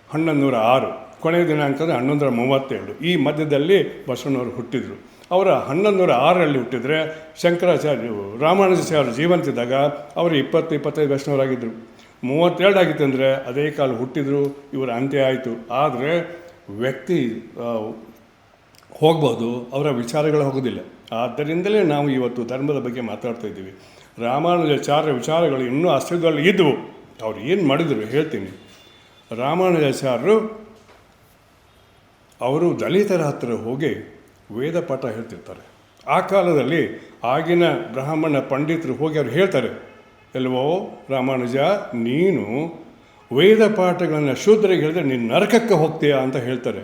1106, ಕೊನೆಯ ದಿನಾಂಕ ಅಂದರೆ 1137. ಈ ಮಧ್ಯದಲ್ಲಿ ಬಸವಣ್ಣವರು ಹುಟ್ಟಿದರು. ಅವರ 1106ರಲ್ಲಿ ಹುಟ್ಟಿದರೆ ಶಂಕರಾಚಾರ್ಯರು ರಾಮಾನುಜಾಚಾರ್ಯರು ಜೀವಂತಿದ್ದಾಗ ಅವರು 20-25 ವರ್ಷದವರಾಗಿದ್ದರು. 32 ಆಗಿತ್ತು ಅಂದರೆ ಅದೇ ಕಾಲ ಹುಟ್ಟಿದರು, ಇವರ ಅಂತ್ಯ ಆಯಿತು. ಆದರೆ ವ್ಯಕ್ತಿ ಹೋಗ್ಬೋದು, ಅವರ ವಿಚಾರಗಳು ಹೋಗೋದಿಲ್ಲ. ಆದ್ದರಿಂದಲೇ ನಾವು ಇವತ್ತು ಧರ್ಮದ ಬಗ್ಗೆ ಮಾತಾಡ್ತಾ ಇದ್ದೀವಿ. ರಾಮಾನುಜಾಚಾರ್ಯ ವಿಚಾರಗಳು ಇನ್ನೂ ಅಸ್ತಿತ್ವದಲ್ಲಿ ಇದ್ದವು. ಅವ್ರು ಏನು ಮಾಡಿದರು ಹೇಳ್ತೀನಿ. ರಾಮಾನುಜಾಚಾರ್ಯರು ಅವರು ದಲಿತರ ಹತ್ತಿರ ಹೋಗಿ ವೇದ ಪಾಠ ಹೇಳ್ತಿರ್ತಾರೆ. ಆ ಕಾಲದಲ್ಲಿ ಆಗಿನ ಬ್ರಾಹ್ಮಣ ಪಂಡಿತರು ಹೋಗಿ ಅವ್ರು ಹೇಳ್ತಾರೆ, ಎಲ್ಲವೋ ರಾಮಾನುಜ, ನೀನು ವೇದ ಪಾಠಗಳನ್ನು ಶೂದ್ರಿಗೆ ಹೇಳಿದ್ರೆ ನೀನು ನರಕಕ್ಕೆ ಹೋಗ್ತೀಯಾ ಅಂತ ಹೇಳ್ತಾರೆ.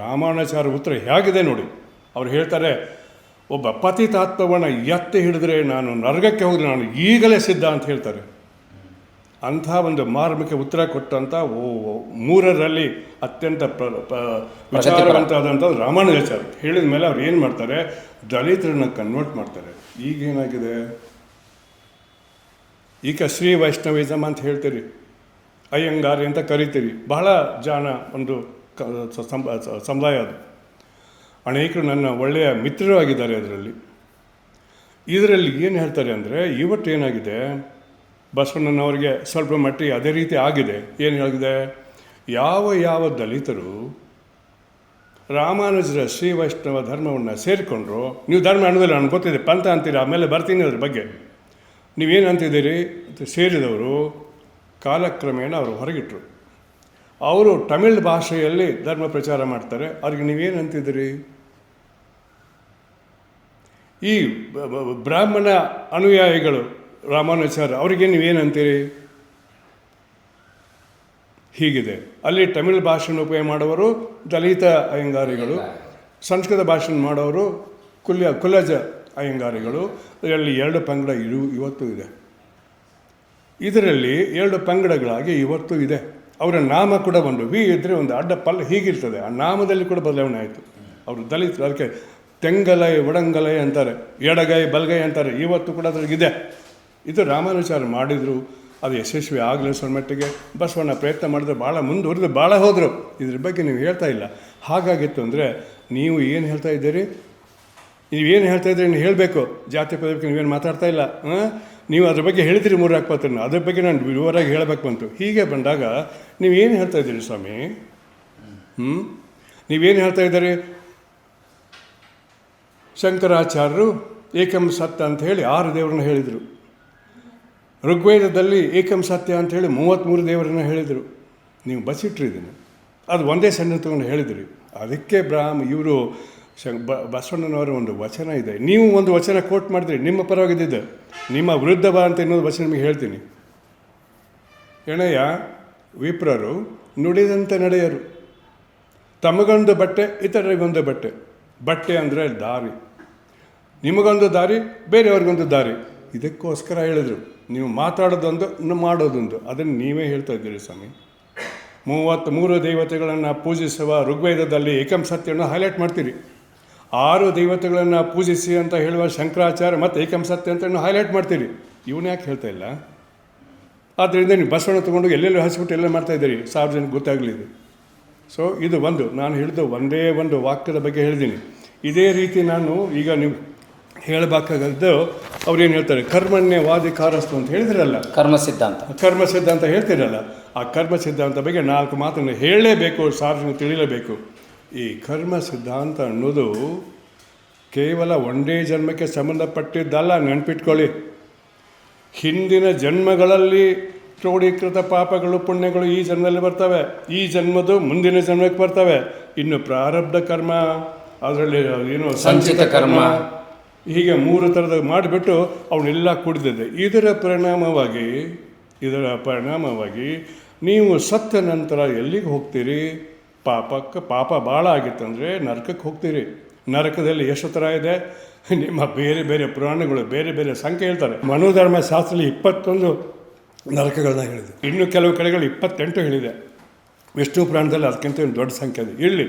ರಾಮಾನುಜಾಚಾರ್ಯ ಉತ್ತರ ಹೇಗಿದೆ ನೋಡಿ. ಅವ್ರು ಹೇಳ್ತಾರೆ, ಒಬ್ಬ ಪತಿತಾತ್ಮವನ್ನು ಎತ್ತಿ ಹಿಡಿದ್ರೆ ನಾನು ನರಕಕ್ಕೆ ಹೋದರೆ ನಾನು ಈಗಲೇ ಸಿದ್ಧ ಅಂತ ಹೇಳ್ತಾರೆ. ಅಂಥ ಒಂದು ಮಾರ್ಮಿಕ ಉತ್ತರ ಕೊಟ್ಟಂಥ 3ರಲ್ಲಿ ಅತ್ಯಂತ ವಿಚಾರವಂತಾದಂಥ ರಾಮಾನುಜಾಚಾರ್ಯ ಹೇಳಿದ ಮೇಲೆ ಅವ್ರು ಏನು ಮಾಡ್ತಾರೆ, ದಲಿತರನ್ನ ಕನ್ವರ್ಟ್ ಮಾಡ್ತಾರೆ. ಈಗೇನಾಗಿದೆ, ಈಗ ಶ್ರೀ ವೈಷ್ಣವಿಸಮ್ ಅಂತ ಹೇಳ್ತೀರಿ, ಅಯ್ಯಂಗಾರಿ ಅಂತ ಕರಿತೀರಿ. ಬಹಳ ಜಾಣ ಒಂದು ಸಮುದಾಯ ಅದು. ಅನೇಕರು ನನ್ನ ಒಳ್ಳೆಯ ಮಿತ್ರರು ಆಗಿದ್ದಾರೆ ಇದರಲ್ಲಿ ಏನು ಹೇಳ್ತಾರೆ ಅಂದರೆ, ಇವತ್ತೇನಾಗಿದೆ, ಬಸವಣ್ಣನವರಿಗೆ ಸ್ವಲ್ಪ ಮಟ್ಟಿಗೆ ಅದೇ ರೀತಿ ಆಗಿದೆ. ಏನು ಹೇಳಿದೆ, ಯಾವ ದಲಿತರು ರಾಮಾನುಜರ ಶ್ರೀ ವೈಷ್ಣವ ಧರ್ಮವನ್ನು ಸೇರಿಕೊಂಡ್ರು, ನೀವು ಧರ್ಮ ಅನ್ನೋದಿಲ್ಲ, ನನಗೆ ಗೊತ್ತಿದೆ, ಪಂಥ ಅಂತೀರಿ, ಆಮೇಲೆ ಬರ್ತೀನಿ ಅದ್ರ ಬಗ್ಗೆ, ನೀವೇನು ಅಂತಿದ್ದೀರಿ ಸೇರಿದವರು ಕಾಲಕ್ರಮೇಣ ಅವರು ಹೊರಗಿಟ್ರು. ಅವರು ತಮಿಳ್ ಭಾಷೆಯಲ್ಲಿ ಧರ್ಮ ಪ್ರಚಾರ ಮಾಡ್ತಾರೆ, ಅವ್ರಿಗೆ ನೀವೇನು ಅಂತಿದ್ದೀರಿ? ಈ ಬ್ರಾಹ್ಮಣ ಅನುಯಾಯಿಗಳು ರಾಮಾನುಜಾಚಾರ್ಯ ಅವರಿಗೆ ನೀವೇನು ಅಂತೀರಿ? ಹೀಗಿದೆ. ಅಲ್ಲಿ ತಮಿಳ್ ಭಾಷೆಯನ್ನು ಉಪಯೋಗ ಮಾಡೋರು ದಲಿತ ಅಯ್ಯಂಗಾರಿಗಳು, ಸಂಸ್ಕೃತ ಭಾಷೆನ ಮಾಡೋರು ಕುಲಜ ಅಯ್ಯಂಗಾರಿಗಳು. ಇದರಲ್ಲಿ 2 ಪಂಗಡ ಇವತ್ತು ಇದೆ. ಇದರಲ್ಲಿ 2 ಪಂಗಡಗಳಾಗಿ ಇವತ್ತು ಇದೆ. ಅವರ ನಾಮ ಕೂಡ ಒಂದು ವಿ ಇದ್ದರೆ ಒಂದು ಅಡ್ಡ ಪಲ್ಲ ಹೀಗಿರ್ತದೆ. ಆ ನಾಮದಲ್ಲಿ ಕೂಡ ಬದಲಾವಣೆ ಆಯಿತು. ಅವರು ದಲಿತರು, ಅದಕ್ಕೆ ತೆಂಗಲೈ ಒಡಂಗಲೈ ಅಂತಾರೆ, ಎಡಗೈ ಬಲಗೈ ಅಂತಾರೆ. ಇವತ್ತು ಕೂಡ ಅದ್ರಾಗಿದೆ. ಇದು ರಾಮಾನುಜಾಚಾರ್ಯ ಮಾಡಿದರು. ಅದು ಯಶಸ್ವಿ ಆಗಲಿ ಸ್ವಲ್ಪ ಮಟ್ಟಿಗೆ. ಬಸವಣ್ಣ ಪ್ರಯತ್ನ ಮಾಡಿದ್ರೆ ಭಾಳ ಮುಂದುವರೆದು ಭಾಳ ಹೋದರು. ಇದ್ರ ಬಗ್ಗೆ ನೀವು ಹೇಳ್ತಾ ಇಲ್ಲ. ಹಾಗಾಗಿತ್ತು ಅಂದರೆ ನೀವು ಏನು ಹೇಳ್ತಾ ಇದ್ದೀರಿ, ನೀವೇನು ಹೇಳ್ತಾ ಇದ್ದೀರಿ ನೀವು ಹೇಳಬೇಕು. ಜಾತಿ ಪದ ಬಗ್ಗೆ ನೀವೇನು ಮಾತಾಡ್ತಾ ಇಲ್ಲ. ನೀವು ಅದ್ರ ಬಗ್ಗೆ ಹೇಳ್ತೀರಿ 3 ಪತ್ರನ, ಅದ್ರ ಬಗ್ಗೆ ನಾನು ವಿವರವಾಗಿ ಹೇಳಬೇಕು ಬಂತು. ಹೀಗೆ ಬಂದಾಗ ನೀವೇನು ಹೇಳ್ತಾ ಇದ್ದೀರಿ ಸ್ವಾಮಿ? ನೀವೇನು ಹೇಳ್ತಾ ಇದ್ದೀರಿ? ಶಂಕರಾಚಾರ್ಯರು ಏಕಂ ಸತ್ಯ ಅಂತ ಹೇಳಿ 6 ದೇವರನ್ನ ಹೇಳಿದರು. ಋಗ್ವೇದದಲ್ಲಿ ಏಕಂ ಸತ್ಯ ಅಂತ ಹೇಳಿ 33 ದೇವರನ್ನ ಹೇಳಿದರು. ನೀವು ಬಸಿಟ್ರಿ ಇದನ್ನು, ಅದು ಒಂದೇ ಸಣ್ಣ ತಗೊಂಡು ಹೇಳಿದಿರಿ. ಅದಕ್ಕೆ ಇವರು ಬಸವಣ್ಣನವರ ಒಂದು ವಚನ ಇದೆ. ನೀವು ಒಂದು ವಚನ ಕೋಟ್ ಮಾಡಿದ್ರಿ, ನಿಮ್ಮ ಪರವಾಗಿದ್ದಿದ್ದು, ನಿಮ್ಮ ವಿರುದ್ಧ ಬಾ ಅಂತ ಇನ್ನೊಂದು ವಚನ ನಿಮಗೆ ಹೇಳ್ತೀನಿ. ಎಣೆಯ ವಿಪ್ರರು ನುಡಿದಂತೆ ನಡೆಯರು, ತಮಗೊಂದು ಬಟ್ಟೆ ಇತರರಿಗೊಂದು ಬಟ್ಟೆ. ಬಟ್ಟೆ ಅಂದರೆ ದಾರಿ, ನಿಮಗೊಂದು ದಾರಿ, ಬೇರೆಯವ್ರಿಗೊಂದು ದಾರಿ. ಇದಕ್ಕೋಸ್ಕರ ಹೇಳಿದರು, ನೀವು ಮಾತಾಡೋದೊಂದು ಮಾಡೋದೊಂದು. ಅದನ್ನು ನೀವೇ ಹೇಳ್ತಾ ಇದ್ದೀರಿ ಸ್ವಾಮಿ. 33 ದೇವತೆಗಳನ್ನು ಪೂಜಿಸುವ ಋಗ್ವೇದದಲ್ಲಿ ಏಕಂ ಸತ್ಯವನ್ನು ಹೈಲೈಟ್ ಮಾಡ್ತೀರಿ. 6 ದೇವತೆಗಳನ್ನು ಪೂಜಿಸಿ ಅಂತ ಹೇಳುವ ಶಂಕರಾಚಾರ್ಯ ಮತ್ತು ಏಕಂ ಸತ್ಯ ಅಂತ ಹೈಲೈಟ್ ಮಾಡ್ತೀರಿ. ಇವನು ಯಾಕೆ ಹೇಳ್ತಾ ಇಲ್ಲ? ಆದ್ದರಿಂದ ನೀವು ಬಸವಣ್ಣ ತೊಗೊಂಡು ಎಲ್ಲೆಲ್ಲೂ ಹಸಿಬಿಟ್ಟು ಎಲ್ಲ ಮಾಡ್ತಾ ಇದ್ದೀರಿ, ಸಾರ್ವಜನಿಕ ಗೊತ್ತಾಗಲಿ ಇದು. ಸೊ ಇದು ನಾನು ಹೇಳಿದ್ದು ಒಂದೇ ಒಂದು ವಾಕ್ಯದ ಬಗ್ಗೆ ಹೇಳಿದ್ದೀನಿ. ಇದೇ ರೀತಿ ನಾನು ಈಗ ನೀವು ಹೇಳಬೇಕಾಗದ್ದು ಅವ್ರೇನು ಹೇಳ್ತಾರೆ, ಕರ್ಮಣ್ಯವಾಧಿಕಾರಸ್ತು ಅಂತ ಹೇಳಿದ್ರಲ್ಲ, ಕರ್ಮ ಸಿದ್ಧಾಂತ ಹೇಳ್ತಿರಲ್ಲ. ಆ ಕರ್ಮ ಸಿದ್ಧಾಂತ ಬಗ್ಗೆ 4 ಮಾತನ್ನು ಹೇಳಲೇಬೇಕು, ಸಾರ್ವಜನಿಕ ತಿಳಿಯಲೇಬೇಕು. ಈ ಕರ್ಮ ಸಿದ್ಧಾಂತ ಅನ್ನೋದು ಕೇವಲ ಒಂದೇ ಜನ್ಮಕ್ಕೆ ಸಂಬಂಧಪಟ್ಟಿದ್ದಲ್ಲ, ನೆನಪಿಟ್ಕೊಳ್ಳಿ. ಹಿಂದಿನ ಜನ್ಮಗಳಲ್ಲಿ ಕ್ರೋಢೀಕೃತ ಪಾಪಗಳು ಪುಣ್ಯಗಳು ಈ ಜನ್ಮದಲ್ಲಿ ಬರ್ತವೆ, ಈ ಜನ್ಮದು ಮುಂದಿನ ಜನ್ಮಕ್ಕೆ ಬರ್ತವೆ. ಇನ್ನು ಪ್ರಾರಬ್ಧ ಕರ್ಮ, ಅದರಲ್ಲಿ ಏನು ಸಂಚಿತ ಕರ್ಮ, ಹೀಗೆ 3 ಥರದ ಮಾಡಿಬಿಟ್ಟು ಅವನ್ನೆಲ್ಲ ಕುಡಿದಿದೆ. ಇದರ ಪರಿಣಾಮವಾಗಿ ನೀವು ಸತ್ತ ನಂತರ ಎಲ್ಲಿಗೆ ಹೋಗ್ತೀರಿ? ಪಾಪ ಭಾಳ ಆಗಿತ್ತಂದರೆ ನರಕಕ್ಕೆ ಹೋಗ್ತೀರಿ. ನರಕದಲ್ಲಿ ಎಷ್ಟು ಥರ ಇದೆ? ನಿಮ್ಮ ಬೇರೆ ಬೇರೆ ಪುರಾಣಗಳು ಬೇರೆ ಬೇರೆ ಸಂಖ್ಯೆ ಹೇಳ್ತಾರೆ. ಮನೋಧರ್ಮ ಶಾಸ್ತ್ರದಲ್ಲಿ 21 ನರಕಗಳನ್ನ ಹೇಳಿದೆ. ಇನ್ನು ಕೆಲವು ಕಡೆಗಳು 28 ಹೇಳಿದೆ. ವಿಷ್ಣು ಪುರಾಣದಲ್ಲಿ ಅದಕ್ಕಿಂತ ಒಂದು ದೊಡ್ಡ ಸಂಖ್ಯೆ ಇದೆ. ಇಲ್ಲಿ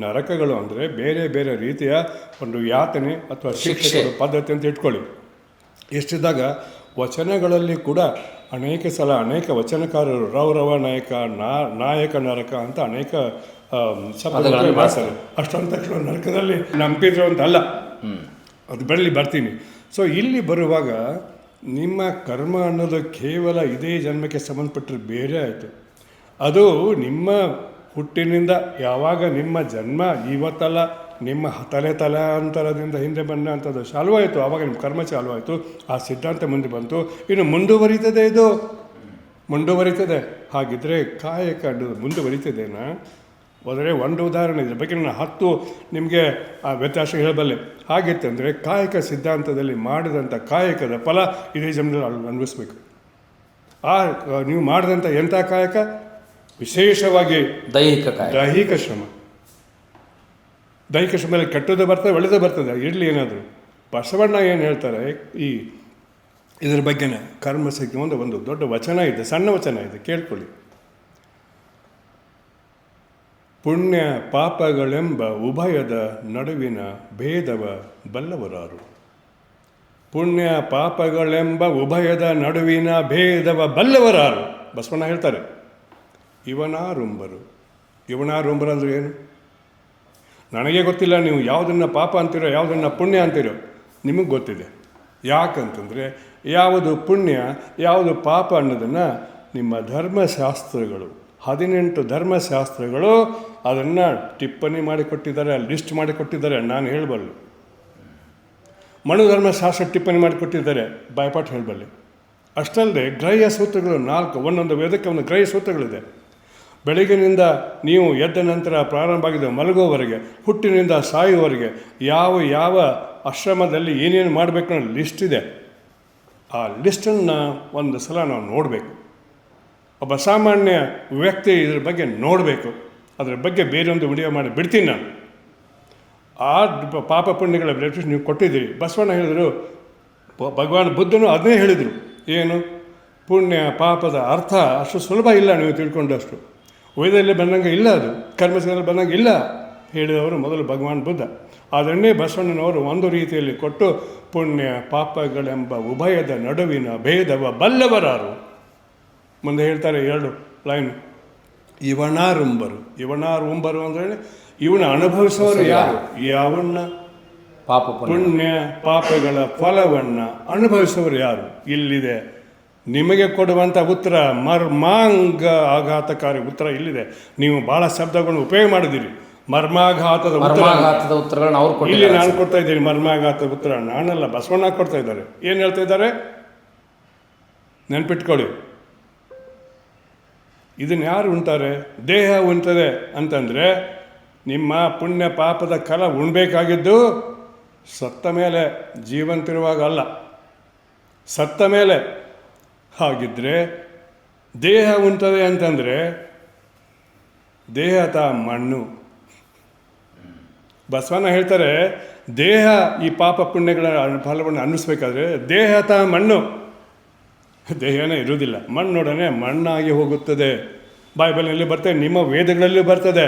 ನರಕಗಳು ಅಂದರೆ ಬೇರೆ ಬೇರೆ ರೀತಿಯ ಒಂದು ಯಾತನೆ ಅಥವಾ ಶಿಕ್ಷೆ ಪದ್ಧತಿ ಅಂತ ಇಟ್ಕೊಳ್ಳಿ. ಎಷ್ಟಿದ್ದಾಗ ವಚನಗಳಲ್ಲಿ ಕೂಡ ಅನೇಕ ಸಲ ಅನೇಕ ವಚನಕಾರರು ರೌರವ ನಾಯಕ ನರಕ ಅಂತ ಅನೇಕ ಶಬ್ದಗಳನ್ನು ಮಾಡ್ತಾರೆ. ಅಷ್ಟೊಂದ ತಕ್ಷಣ ನರಕದಲ್ಲಿ ನಂಬಿದ್ರು ಅಂತ ಅಲ್ಲ, ಅದು ಬರ್ತೀನಿ. ಸೊ ಇಲ್ಲಿ ಬರುವಾಗ ನಿಮ್ಮ ಕರ್ಮ ಅನ್ನೋದು ಕೇವಲ ಇದೇ ಜನ್ಮಕ್ಕೆ ಸಂಬಂಧಪಟ್ಟರೆ ಬೇರೆ ಆಯಿತು. ಅದು ನಿಮ್ಮ ಹುಟ್ಟಿನಿಂದ ಯಾವಾಗ ನಿಮ್ಮ ಜನ್ಮ ಇವತ್ತಲ್ಲ, ನಿಮ್ಮ ತಲಾಂತರದಿಂದ ಹಿಂದೆ ಬಂದಂಥದ್ದು ಚಾಲುವಾಯಿತು, ಆವಾಗ ನಿಮ್ಮ ಕರ್ಮ ಚಾಲುವಾಯಿತು. ಆ ಸಿದ್ಧಾಂತ ಮುಂದೆ ಬಂತು. ಇನ್ನು ಮುಂದುವರಿತದೆ, ಇದು ಮುಂದುವರಿತದೆ. ಹಾಗಿದ್ರೆ ಕಾಯಕ ಅನ್ನೋದು ಮುಂದುವರಿತದೇನಾ? ಆದರೆ ಒಂದು ಉದಾಹರಣೆ ಇದ್ರ ಬಗ್ಗೆ ನಾನು 10 ನಿಮಗೆ ಆ ವ್ಯತ್ಯಾಸ ಹೇಳಬಲ್ಲೆ. ಹಾಗಿತ್ತಂದರೆ ಕಾಯಕ ಸಿದ್ಧಾಂತದಲ್ಲಿ ಮಾಡಿದಂಥ ಕಾಯಕದ ಫಲ ಇದೇ ಜನ್ಮದಲ್ಲಿ ಅನುಭವಿಸ್ಬೇಕು. ನೀವು ಮಾಡಿದಂಥ ಎಂಥ ಕಾಯಕ? ವಿಶೇಷವಾಗಿ ದೈಹಿಕ ಶ್ರಮ. ದೈಹಿಕ ಶ್ರಮದಲ್ಲಿ ಕೆಟ್ಟದ್ದು ಬರ್ತದೆ, ಒಳ್ಳೆಯದು ಬರ್ತದೆ, ಇರಲಿ ಏನಾದರೂ. ಬಸವಣ್ಣ ಏನು ಹೇಳ್ತಾರೆ ಇದ್ರ ಬಗ್ಗೆನೇ ಕರ್ಮಸಂಖ್ಯೆ ಒಂದು ದೊಡ್ಡ ವಚನ ಇದೆ, ಸಣ್ಣ ವಚನ ಇದೆ, ಕೇಳ್ಕೊಳ್ಳಿ. ಪುಣ್ಯ ಪಾಪಗಳೆಂಬ ಉಭಯದ ನಡುವಿನ ಭೇದವ ಬಲ್ಲವರಾರು. ಪುಣ್ಯ ಪಾಪಗಳೆಂಬ ಉಭಯದ ನಡುವಿನ ಭೇದವ ಬಲ್ಲವರಾರು. ಬಸವಣ್ಣ ಹೇಳ್ತಾರೆ. ಇವನಾರುಂಬರು ಅಂದರೆ ಏನು? ನನಗೆ ಗೊತ್ತಿಲ್ಲ. ನೀವು ಯಾವುದನ್ನು ಪಾಪ ಅಂತೀರೋ ಯಾವುದನ್ನು ಪುಣ್ಯ ಅಂತೀರೋ ನಿಮಗೆ ಗೊತ್ತಿದೆ. ಯಾಕಂತಂದರೆ ಯಾವುದು ಪುಣ್ಯ ಯಾವುದು ಪಾಪ ಅನ್ನೋದನ್ನು ನಿಮ್ಮ ಧರ್ಮಶಾಸ್ತ್ರಗಳು 18 ಧರ್ಮಶಾಸ್ತ್ರಗಳು ಅದನ್ನು ಟಿಪ್ಪಣಿ ಮಾಡಿಕೊಟ್ಟಿದ್ದಾರೆ, ಲಿಸ್ಟ್ ಮಾಡಿಕೊಟ್ಟಿದ್ದಾರೆ. ನಾನು ಹೇಳಬಲ್ಲೆ. ಮನುಧರ್ಮಶಾಸ್ತ್ರ ಟಿಪ್ಪಣಿ ಮಾಡಿಕೊಟ್ಟಿದ್ದಾರೆ, ಬಾಯ್ಪಾಠ ಹೇಳಬಲ್ಲೆ. ಅಷ್ಟಲ್ಲದೆ ಗ್ರಹ್ಯ ಸೂತ್ರಗಳು 4, ಒಂದೊಂದು ವೇದಕ್ಕೆ ಒಂದು ಗ್ರಹ್ಯ ಸೂತ್ರಗಳಿದೆ. ಬೆಳಗಿನಿಂದ ನೀವು ಎದ್ದ ನಂತರ ಪ್ರಾರಂಭ ಆಗಿದ್ದ ಮಲಗುವವರೆಗೆ, ಹುಟ್ಟಿನಿಂದ ಸಾಯುವವರೆಗೆ ಯಾವ ಆಶ್ರಮದಲ್ಲಿ ಏನೇನು ಮಾಡಬೇಕು ಅನ್ನೋ ಲಿಸ್ಟ್ ಇದೆ. ಆ ಲಿಸ್ಟನ್ನು ಒಂದು ಸಲ ನಾವು ನೋಡಬೇಕು. ಒಬ್ಬ ಸಾಮಾನ್ಯ ವ್ಯಕ್ತಿ ಇದ್ರ ಬಗ್ಗೆ ನೋಡಬೇಕು. ಅದರ ಬಗ್ಗೆ ಬೇರೊಂದು ವಿಡಿಯೋ ಮಾಡಿ ಬಿಡ್ತೀನಿ ನಾನು. ಆ ಪಾಪ ಪುಣ್ಯಗಳ ಬ್ರೆಫ್ರೆನ್ಸ್ ನೀವು ಕೊಟ್ಟಿದ್ದೀರಿ. ಬಸವಣ್ಣ ಹೇಳಿದರು, ಭಗವಾನ್ ಬುದ್ಧನು ಅದನ್ನೇ ಹೇಳಿದರು. ಏನು? ಪುಣ್ಯ ಪಾಪದ ಅರ್ಥ ಅಷ್ಟು ಸುಲಭ ಇಲ್ಲ, ನೀವು ತಿಳ್ಕೊಂಡಷ್ಟು. ವೇದದಲ್ಲಿ ಬಂದಂಗೆ ಇಲ್ಲ, ಅದು ಕರ್ಮಸದಲ್ಲಿ ಬಂದಂಗೆ ಇಲ್ಲ ಹೇಳಿದವರು ಮೊದಲು ಭಗವಾನ್ ಬುದ್ಧ. ಅದನ್ನೇ ಬಸವಣ್ಣನವರು ಒಂದು ರೀತಿಯಲ್ಲಿ ಕೊಟ್ಟು ಪುಣ್ಯ ಪಾಪಗಳೆಂಬ ಉಭಯದ ನಡುವಿನ ಭೇದವ ಬಲ್ಲವರಾರು. ಮುಂದೆ ಹೇಳ್ತಾರೆ 2 ಲೈನ್. ಇವನಾರುಂಬರು ಅಂದರೆ ಇವನ ಅನುಭವಿಸೋರು ಯಾರು? ಯಾವನ್ನ ಪುಣ್ಯ ಪಾಪಗಳ ಫಲವನ್ನು ಅನುಭವಿಸೋರು ಯಾರು? ಇಲ್ಲಿದೆ ನಿಮಗೆ ಕೊಡುವಂಥ ಉತ್ತರ. ಮರ್ಮಾಂಗ ಆಘಾತಕಾರಿ ಉತ್ತರ ಇಲ್ಲಿದೆ. ನೀವು ಭಾಳ ಶಬ್ದಗಳನ್ನು ಉಪಯೋಗ ಮಾಡಿದ್ದೀರಿ. ಮರ್ಮಾಘಾತದ ಉತ್ತರಗಳನ್ನ ಅವ್ರು ಇಲ್ಲಿ ನಾನು ಕೊಡ್ತಾ ಇದ್ದೀನಿ. ಮರ್ಮಾಘಾತದ ಉತ್ತರ ನಾನಲ್ಲ, ಬಸವಣ್ಣ ಕೊಡ್ತಾ ಇದ್ದಾರೆ. ಏನು ಹೇಳ್ತಾ ಇದ್ದಾರೆ ನೆನ್ಪಿಟ್ಕೊಳ್ಳಿ. ಇದನ್ನು ಯಾರು ಉಣ್ತಾರೆ? ದೇಹ ಉಣ್ತದೆ ಅಂತಂದರೆ ನಿಮ್ಮ ಪುಣ್ಯ ಪಾಪದ ಫಲ ಉಣ್ಬೇಕಾಗಿದ್ದು ಸತ್ತ ಮೇಲೆ, ಜೀವಂತಿರುವಾಗ ಅಲ್ಲ, ಸತ್ತ ಮೇಲೆ. ಹಾಗಿದ್ದರೆ ದೇಹ ಉಣ್ತದೆ ಅಂತಂದರೆ ದೇಹ ಮಣ್ಣು. ಬಸವಣ್ಣ ಹೇಳ್ತಾರೆ, ದೇಹ ಈ ಪಾಪ ಪುಣ್ಯಗಳ ಫಲವನ್ನು ಅನ್ನಿಸ್ಬೇಕಾದ್ರೆ ದೇಹ ಮಣ್ಣು, ದೇಹನೇ ಇರುವುದಿಲ್ಲ, ಮಣ್ಣೊಡನೆ ಮಣ್ಣಾಗಿ ಹೋಗುತ್ತದೆ. ಬೈಬಲ್ನಲ್ಲಿ ಬರ್ತದೆ, ನಿಮ್ಮ ವೇದಗಳಲ್ಲಿ ಬರ್ತದೆ.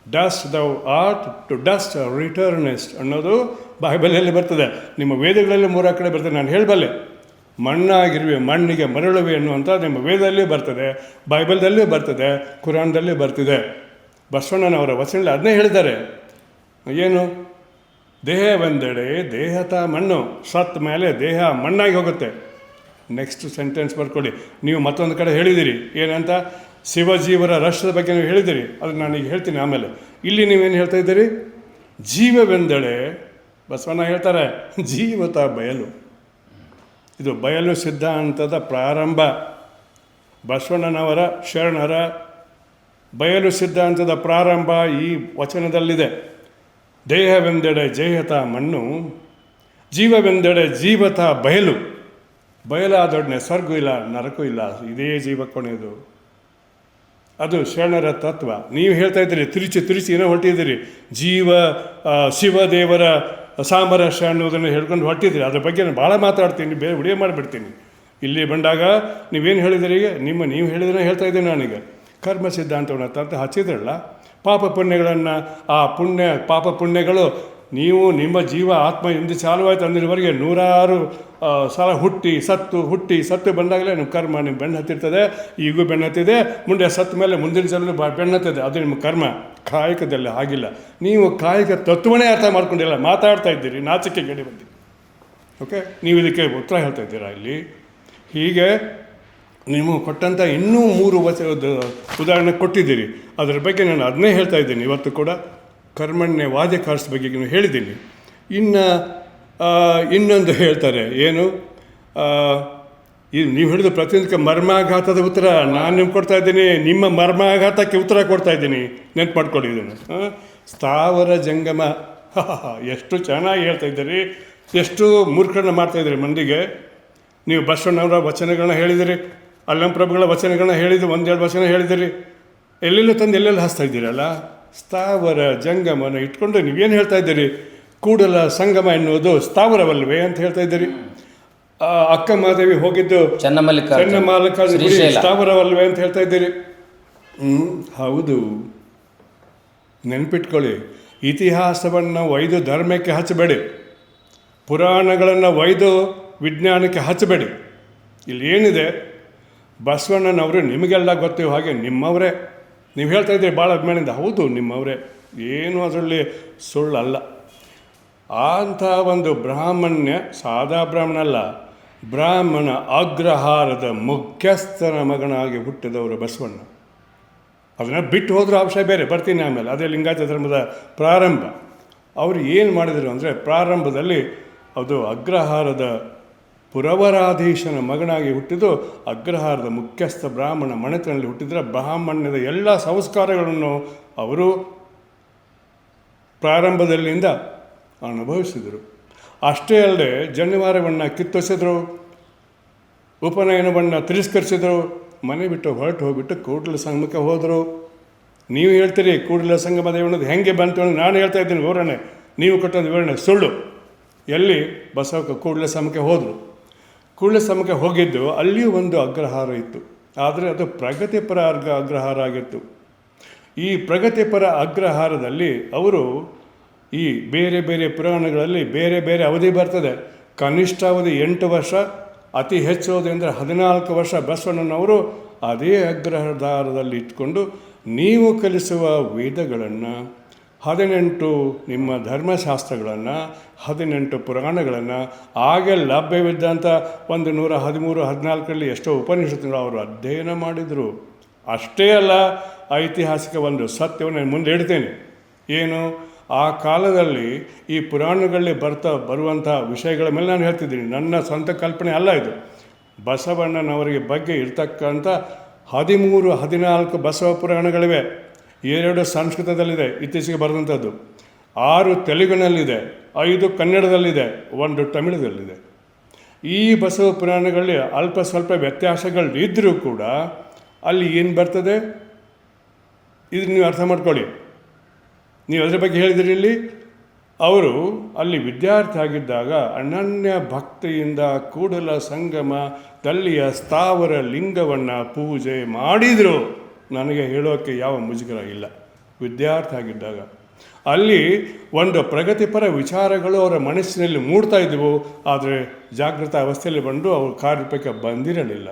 Dust thou art to dust returnest ಅನ್ನೋದು ಬೈಬಲಲ್ಲಿ ಬರ್ತದೆ. ನಿಮ್ಮ ವೇದಗಳಲ್ಲಿ 3 ಕಡೆ ಬರ್ತದೆ. ನಾನು ಹೇಳಬಲ್ಲೆ, ಮಣ್ಣಾಗಿರುವೆ ಮಣ್ಣಿಗೆ ಮರಳುವೆ ಅನ್ನುವಂಥ ನಿಮ್ಮ ವೇದದಲ್ಲಿ ಬರ್ತದೆ, ಬೈಬಲ್ದಲ್ಲೂ ಬರ್ತದೆ, ಕುರಾನ್ದಲ್ಲೂ ಬರ್ತಿದೆ. ಬಸವಣ್ಣನವರ ವಚನದಲ್ಲಿ ಅದನ್ನೇ ಹೇಳಿದ್ದಾರೆ. ಏನು? ದೇಹವೆಂದೆಡೆ ದೇಹದ ಮಣ್ಣು, ಸತ್ತ ಮೇಲೆ ದೇಹ ಮಣ್ಣಾಗಿ ಹೋಗುತ್ತೆ. ನೆಕ್ಸ್ಟ್ ಸೆಂಟೆನ್ಸ್ ಬರ್ಕೊಳ್ಳಿ. ನೀವು ಮತ್ತೊಂದು ಕಡೆ ಹೇಳಿದ್ದೀರಿ, ಏನಂತ? ಶಿವಜೀವರ ರಷ್ಟದ ಬಗ್ಗೆ ನೀವು ಹೇಳಿದ್ದೀರಿ. ಅದು ನಾನೀಗ ಹೇಳ್ತೀನಿ ಆಮೇಲೆ. ಇಲ್ಲಿ ನೀವೇನು ಹೇಳ್ತಾ ಇದ್ದೀರಿ? ಜೀವವೆಂದೆಡೆ ಬಸವಣ್ಣ ಹೇಳ್ತಾರೆ ಜೀವತ ಬಯಲು. ಇದು ಬಯಲು ಸಿದ್ಧಾಂತದ ಪ್ರಾರಂಭ. ಬಸವಣ್ಣನವರ ಶರಣರ ಬಯಲು ಸಿದ್ಧಾಂತದ ಪ್ರಾರಂಭ ಈ ವಚನದಲ್ಲಿದೆ. ದೇಹವೆಂದೆಡೆ ಜೇಯತ ಮಣ್ಣು, ಜೀವವೆಂದೆಡೆ ಜೀವತ ಬಯಲು. ಬಯಲಾದೊಡನೆ ಸ್ವರ್ಗ ಇಲ್ಲ, ನರಕೂ ಇಲ್ಲ, ಇದೇ ಜೀವ ಕೊನೆಯದು. ಅದು ಶರಣರ ತತ್ವ. ನೀವು ಹೇಳ್ತಾ ಇದ್ದೀರಿ ತಿರುಚಿ ಏನೋ ಹೊರಟಿದ್ದೀರಿ, ಶಿವದೇವರ ಸಾಮರಸ್ಯ ಅನ್ನೋದನ್ನು ಹೇಳ್ಕೊಂಡು ಹೊರಟಿದ್ದೀರಿ. ಅದ್ರ ಬಗ್ಗೆ ನಾನು ಭಾಳ ಮಾತಾಡ್ತೀನಿ, ಬೇರೆ ವಿಡಿಯೋ ಮಾಡಿಬಿಡ್ತೀನಿ. ಇಲ್ಲಿ ಬಂದಾಗ ನೀವೇನು ಹೇಳಿದಿರಿ, ನೀವು ಹೇಳಿದ್ರೆ ಹೇಳ್ತಾ ಇದ್ದೀನಿ ನಾನೀಗ. ಕರ್ಮ ಸಿದ್ಧಾಂತವನ್ನು ತಂತ ಹಚ್ಚಿದ್ರಲ್ಲ, ಪಾಪ ಪುಣ್ಯಗಳನ್ನು, ಆ ಪಾಪ ಪುಣ್ಯಗಳು ನೀವು ನಿಮ್ಮ ಜೀವ ಆತ್ಮ ಎಂದು ಚಾಲುವಾಯ್ತು ಅಂದಿರುವವರೆಗೆ ನೂರಾರು ಸಲ ಹುಟ್ಟಿ ಸತ್ತು ಬಂದಾಗಲೇ ನಿಮ್ಮ ಕರ್ಮ ನಿಮ್ಮ ಬೆನ್ನು ಹತ್ತಿರ್ತದೆ. ಈಗೂ ಬೆನ್ನು ಹತ್ತಿದೆ, ಮುಂದೆ ಸತ್ತ ಮೇಲೆ ಮುಂದಿನ ಸಲ ಬೆನ್ನು ಹತ್ತಿದೆ. ಅದು ನಿಮ್ಮ ಕರ್ಮ. ಕಾಯಕದಲ್ಲಿ ಆಗಿಲ್ಲ. ನೀವು ಕಾಯಕ ತತ್ವನೇ ಅರ್ಥ ಮಾಡ್ಕೊಂಡಿಲ್ಲ, ಮಾತಾಡ್ತಾ ಇದ್ದೀರಿ, ನಾಚಿಕೆ ಗಡಿ ಬಂದಿರಿ. ಓಕೆ, ನೀವು ಇದಕ್ಕೆ ಉತ್ತರ ಹೇಳ್ತಾ ಇದ್ದೀರಾ ಇಲ್ಲಿ. ಹೀಗೆ ನೀವು ಕೊಟ್ಟಂಥ ಇನ್ನೂ 3 ಉದಾಹರಣೆ ಕೊಟ್ಟಿದ್ದೀರಿ. ಅದರ ಬಗ್ಗೆ ನಾನು ಅದನ್ನೇ ಹೇಳ್ತಾ ಇದ್ದೀನಿ ಇವತ್ತು ಕೂಡ. ಕರ್ಮಣ್ಯ ವಾದ್ಯಕಾರ್ಸ್ ಬಗ್ಗೆ ನೀವು ಹೇಳಿದ್ದೀನಿ. ಇನ್ನೊಂದು ಹೇಳ್ತಾರೆ, ಏನು ನೀವು ಹೇಳಿದ ಪ್ರತಿಯೊಂದಕ್ಕೆ ಮರ್ಮಾಘಾತದ ಉತ್ತರ ನಾನು ನಿಮ್ಗೆ ಕೊಡ್ತಾ ಇದ್ದೀನಿ. ನಿಮ್ಮ ಮರ್ಮಾಘಾತಕ್ಕೆ ಉತ್ತರ ಕೊಡ್ತಾ ಇದ್ದೀನಿ, ನೆನ್ಪು ಮಾಡ್ಕೊಳ್ಳಿ ಇದನ್ನು. ಸ್ಥಾವರ ಜಂಗಮ, ಎಷ್ಟು ಚೆನ್ನಾಗಿ ಹೇಳ್ತಾ ಇದ್ದೀರಿ, ಎಷ್ಟು ಮೂರ್ಖರನ್ನ ಮಾಡ್ತಾಯಿದ್ದೀರಿ ಮಂದಿಗೆ. ನೀವು ಬಸವಣ್ಣವರ ವಚನಗಳನ್ನ ಹೇಳಿದಿರಿ, ಅಲ್ಲಂಪ್ರಭುಗಳ ವಚನಗಳನ್ನ ಹೇಳಿದ್ದು, 1-2 ವಚನ ಹೇಳಿದಿರಿ, ಎಲ್ಲೆಲ್ಲೂ ತಂದು ಎಲ್ಲೆಲ್ಲ ಹಾಸ್ತಾ ಇದ್ದೀರಲ್ಲ. ಸ್ಥಾವರ ಜಂಗಮನ ಇಟ್ಕೊಂಡು ನೀವೇನು ಹೇಳ್ತಾ ಇದ್ದೀರಿ, ಕೂಡಲ ಸಂಗಮ ಎನ್ನುವುದು ಸ್ಥಾವರವಲ್ವೇ ಅಂತ ಹೇಳ್ತಾ ಇದ್ದೀರಿ. ಅಕ್ಕ ಮಾದೇವಿ ಹೋಗಿದ್ದು ಚೆನ್ನಮಲ್ಲಿಕಾರ್ಜುನ ಸ್ಥಾವರವಲ್ವೇ ಅಂತ ಹೇಳ್ತಾ ಇದ್ದೀರಿ. ಹೌದು, ನೆನ್ಪಿಟ್ಕೊಳ್ಳಿ. ಇತಿಹಾಸವನ್ನು ಒಯ್ದು ಧರ್ಮಕ್ಕೆ ಹಚ್ಚಬೇಡಿ, ಪುರಾಣಗಳನ್ನು ಒಯ್ದು ವಿಜ್ಞಾನಕ್ಕೆ ಹಚ್ಚಬೇಡಿ. ಇಲ್ಲಿ ಏನಿದೆ, ಬಸವಣ್ಣನವರು ನಿಮಗೆಲ್ಲ ಗೊತ್ತಿರೋ ಹಾಗೆ ನಿಮ್ಮವರೇ. ನೀವು ಹೇಳ್ತಾ ಇದ್ದೀರಿ ಭಾಳ ಅಭಿಮಾನಿಂದ, ಹೌದು ನಿಮ್ಮವರೇ, ಏನು ಅದರಲ್ಲಿ ಸುಳ್ಳಲ್ಲ. ಅಂಥ ಒಂದು ಬ್ರಾಹ್ಮಣ್ಯ, ಸಾದಾ ಬ್ರಾಹ್ಮಣ ಅಲ್ಲ, ಬ್ರಾಹ್ಮಣ ಅಗ್ರಹಾರದ ಮುಖ್ಯಸ್ಥನ ಮಗನಾಗಿ ಹುಟ್ಟಿದವರು ಬಸವಣ್ಣ. ಅದನ್ನು ಬಿಟ್ಟು ಹೋದರೂ ಅಂಶ ಬೇರೆ, ಬರ್ತೀನಿ ಆಮೇಲೆ. ಅದೇ ಲಿಂಗಾಯತ ಧರ್ಮದ ಪ್ರಾರಂಭ. ಅವರು ಏನು ಮಾಡಿದರು ಅಂದರೆ, ಪ್ರಾರಂಭದಲ್ಲಿ ಅದು ಅಗ್ರಹಾರದ ಪುರವರಾಧೀಶನ ಮಗನಾಗಿ ಹುಟ್ಟಿದ್ದು, ಅಗ್ರಹಾರದ ಮುಖ್ಯಸ್ಥ ಬ್ರಾಹ್ಮಣ ಮನೆತನಲ್ಲಿ ಹುಟ್ಟಿದರೆ ಬ್ರಾಹ್ಮಣ್ಯದ ಎಲ್ಲ ಸಂಸ್ಕಾರಗಳನ್ನು ಅವರು ಪ್ರಾರಂಭದಲ್ಲಿಂದ ಅನುಭವಿಸಿದರು. ಅಷ್ಟೇ ಅಲ್ಲದೆ ಜನಿವಾರವನ್ನು ಕಿತ್ತೊಸೆದರು, ಉಪನಯನವನ್ನು ತಿರಸ್ಕರಿಸಿದರು, ಮನೆ ಬಿಟ್ಟು ಹೊರಟು ಹೋಗ್ಬಿಟ್ಟು ಕೂಡಲ ಸಂಗಮಕ್ಕೆ ಹೋದರು. ನೀವು ಹೇಳ್ತೀರಿ ಕೂಡಲ ಸಂಗಮ ದೇವನದು ಹೆಂಗೆ ಬಂತು ಅಂತ. ನಾನು ಹೇಳ್ತಾ ಇದ್ದೀನಿ ವಿವರಣೆ, ನೀವು ಕೊಟ್ಟದ್ದು ವಿವರಣೆ ಸುಳ್ಳು. ಎಲ್ಲಿ ಬಸವಕ್ಕೆ ಕೂಡಲ ಸಂಗಮಕ್ಕೆ ಹೋದರು. ಕೂಡಲ ಸಂಗಮಕ್ಕೆ ಹೋಗಿದ್ದು ಅಲ್ಲಿಯೂ ಒಂದು ಅಗ್ರಹಾರ ಇತ್ತು, ಆದರೆ ಅದು ಪ್ರಗತಿಪರ ಅಗ್ರಹಾರ ಆಗಿತ್ತು. ಈ ಪ್ರಗತಿಪರ ಅಗ್ರಹಾರದಲ್ಲಿ ಅವರು ಈ ಬೇರೆ ಬೇರೆ ಪುರಾಣಗಳಲ್ಲಿ ಬೇರೆ ಬೇರೆ ಅವಧಿ ಬರ್ತದೆ. ಕನಿಷ್ಠ ಅವಧಿ 8 ವರ್ಷ, ಅತಿ ಹೆಚ್ಚು ಅವಧಿ ಅಂದರೆ 14 ವರ್ಷ ಬಸವಣ್ಣನವರು ಅದೇ ಅಗ್ರಹಾರದಲ್ಲಿ ಇಟ್ಕೊಂಡು ನೀವು ಕಲಿಸುವ ವೇದಗಳನ್ನು, 18 ನಿಮ್ಮ ಧರ್ಮಶಾಸ್ತ್ರಗಳನ್ನು, 18 ಪುರಾಣಗಳನ್ನು, ಆಗ ಲಭ್ಯವಿದ್ದಂಥ 113-14 ಎಷ್ಟೋ ಉಪನಿಷತ್ತುಗಳು ಅವರು ಅಧ್ಯಯನ ಮಾಡಿದರು. ಅಷ್ಟೇ ಅಲ್ಲ, ಐತಿಹಾಸಿಕ ಒಂದು ಸತ್ಯವನ್ನು ಮುಂದೆ ಇಡ್ತೇನೆ. ಏನು, ಆ ಕಾಲದಲ್ಲಿ ಈ ಪುರಾಣಗಳಲ್ಲಿ ಬರುವಂಥ ವಿಷಯಗಳ ಮೇಲೆ ನಾನು ಹೇಳ್ತಿದ್ದೀನಿ, ನನ್ನ ಸ್ವಂತ ಕಲ್ಪನೆ ಅಲ್ಲ ಇದು. ಬಸವಣ್ಣನವರಿಗೆ ಬಗ್ಗೆ ಇರ್ತಕ್ಕಂಥ 13-14 ಬಸವ ಪುರಾಣಗಳಿವೆ. 2 ಸಂಸ್ಕೃತದಲ್ಲಿದೆ, ಇತ್ತೀಚೆಗೆ ಬರೆದಂಥದ್ದು, 6 ತೆಲುಗಿನಲ್ಲಿದೆ, 5 ಕನ್ನಡದಲ್ಲಿದೆ, 1 ತಮಿಳದಲ್ಲಿದೆ. ಈ ಬಸವ ಪುರಾಣಗಳಲ್ಲಿ ಅಲ್ಪ ಸ್ವಲ್ಪ ವ್ಯತ್ಯಾಸಗಳು ಇದ್ದರೂ ಕೂಡ ಅಲ್ಲಿ ಏನು ಬರ್ತದೆ ಇದನ್ನು ನೀವು ಅರ್ಥ ಮಾಡ್ಕೊಳ್ಳಿ. ನೀವು ಅದರ ಬಗ್ಗೆ ಹೇಳಿದಿರಿ. ಇಲ್ಲಿ ಅವರು ಅಲ್ಲಿ ವಿದ್ಯಾರ್ಥಿ ಆಗಿದ್ದಾಗ ಅನನ್ಯ ಭಕ್ತಿಯಿಂದ ಕೂಡಲ ಸಂಗಮದಲ್ಲಿಯ ಸ್ಥಾವರ ಲಿಂಗವನ್ನು ಪೂಜೆ ಮಾಡಿದರು. ನನಗೆ ಹೇಳೋಕ್ಕೆ ಯಾವ ಮುಜುಗರ ಇಲ್ಲ. ವಿದ್ಯಾರ್ಥಿ ಆಗಿದ್ದಾಗ ಅಲ್ಲಿ ಒಂದು ಪ್ರಗತಿಪರ ವಿಚಾರಗಳು ಅವರ ಮನಸ್ಸಿನಲ್ಲಿ ಮೂಡ್ತಾ ಇದ್ದವು, ಆದರೆ ಜಾಗೃತ ಅವಸ್ಥೆಯಲ್ಲಿ ಬಂದು ಅವರು ಕಾರ್ಯರೂಪಕ್ಕೆ ಬಂದಿರಲಿಲ್ಲ.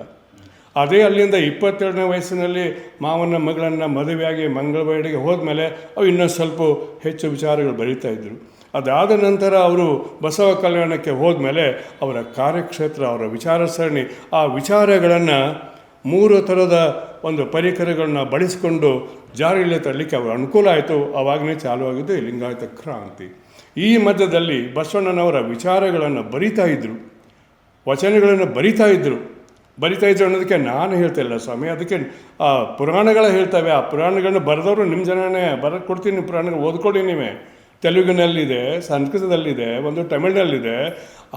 ಅದೇ ಅಲ್ಲಿಂದ 22ನೇ ವಯಸ್ಸಿನಲ್ಲಿ ಮಾವನ ಮಗಳನ್ನು ಮದುವೆಯಾಗಿ ಮಂಗಳವಾಡಿಗೆ ಹೋದ್ಮೇಲೆ ಅವು ಇನ್ನೊಂದು ಸ್ವಲ್ಪ ಹೆಚ್ಚು ವಿಚಾರಗಳು ಬರೀತಾ ಇದ್ದರು. ಅದಾದ ನಂತರ ಅವರು ಬಸವ ಕಲ್ಯಾಣಕ್ಕೆ ಹೋದ್ಮೇಲೆ ಅವರ ಕಾರ್ಯಕ್ಷೇತ್ರ, ಅವರ ವಿಚಾರ ಸರಣಿ, ಆ ವಿಚಾರಗಳನ್ನು 3 ಥರದ ಒಂದು ಪರಿಕರಗಳನ್ನ ಬಳಸಿಕೊಂಡು ಜಾರಿಯಲ್ಲಿ ತರಲಿಕ್ಕೆ ಅವರು ಅನುಕೂಲ ಆಯಿತು. ಆವಾಗಲೇ ಚಾಲುವಾಗಿದ್ದು ಲಿಂಗಾಯತ ಕ್ರಾಂತಿ. ಈ ಮಧ್ಯದಲ್ಲಿ ಬಸವಣ್ಣನವರ ವಿಚಾರಗಳನ್ನು ಬರಿತಾ ಇದ್ದರು, ವಚನಗಳನ್ನು ಬರಿತಾ ಇದ್ದರು. ಬರಿತಾ ಇದ್ರು ಅನ್ನೋದಕ್ಕೆ ನಾನು ಹೇಳ್ತಾ ಇಲ್ಲ ಸ್ವಾಮಿ, ಅದಕ್ಕೆ ಆ ಪುರಾಣಗಳು ಹೇಳ್ತವೆ. ಆ ಪುರಾಣಗಳನ್ನ ಬರೆದವರು ನಿಮ್ಮ ಜನನೇ ಬರೋಕ್ಕೆ ಕೊಡ್ತೀನಿ. ಪುರಾಣಗಳು ಓದ್ಕೊಳ್ಳಿ ನೀವೇ. ತೆಲುಗಿನಲ್ಲಿದೆ, ಸಂಸ್ಕೃತದಲ್ಲಿದೆ, ಒಂದು ತಮಿಳಿನಲ್ಲಿದೆ,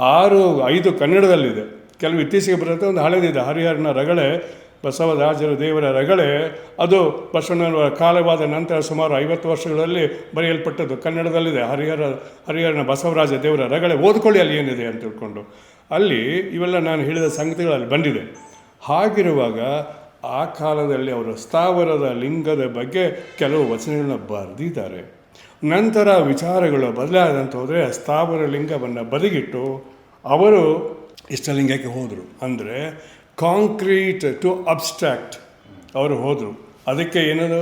5 ಕನ್ನಡದಲ್ಲಿದೆ. ಕೆಲವು ಇತ್ತೀಚೆಗೆ ಬರುತ್ತೆ, ಒಂದು ಹಳೆದಿದೆ, ಹರಿಹರನ ರಗಳೆ, ಬಸವರಾಜರ ದೇವರ ರಗಳೆ. ಅದು ಬಸವಣ್ಣನವರ ಕಾಲವಾದ ನಂತರ ಸುಮಾರು 50 ವರ್ಷಗಳಲ್ಲಿ ಬರೆಯಲ್ಪಟ್ಟದ್ದು. ಕನ್ನಡದಲ್ಲಿದೆ, ಹರಿಹರನ ಬಸವರಾಜ ದೇವರ ರಗಳೆ. ಓದ್ಕೊಳ್ಳಿ ಅಲ್ಲಿ ಏನಿದೆ ಅಂತ ತಿಳ್ಕೊಂಡು. ಅಲ್ಲಿ ಇವೆಲ್ಲ ನಾನು ಹೇಳಿದ ಸಂಗತಿಗಳಲ್ಲಿ ಬಂದಿದೆ. ಹಾಗಿರುವಾಗ ಆ ಕಾಲದಲ್ಲಿ ಅವರು ಸ್ಥಾವರದ ಲಿಂಗದ ಬಗ್ಗೆ ಕೆಲವು ವಚನಗಳನ್ನ ಬರೆದಿದ್ದಾರೆ. ನಂತರ ವಿಚಾರಗಳು ಬದಲಾದಂತ ಹೋದರೆ ಸ್ಥಾವರ ಲಿಂಗವನ್ನು ಬದಿಗಿಟ್ಟು ಅವರು ಇಷ್ಟಲಿಂಗಕ್ಕೆ ಹೋದರು. ಅಂದರೆ ಕಾಂಕ್ರೀಟ್ ಟು ಅಬ್ಸ್ಟ್ರಾಕ್ಟ್ ಅವರು ಹೋದರು. ಅದಕ್ಕೆ ಏನದು,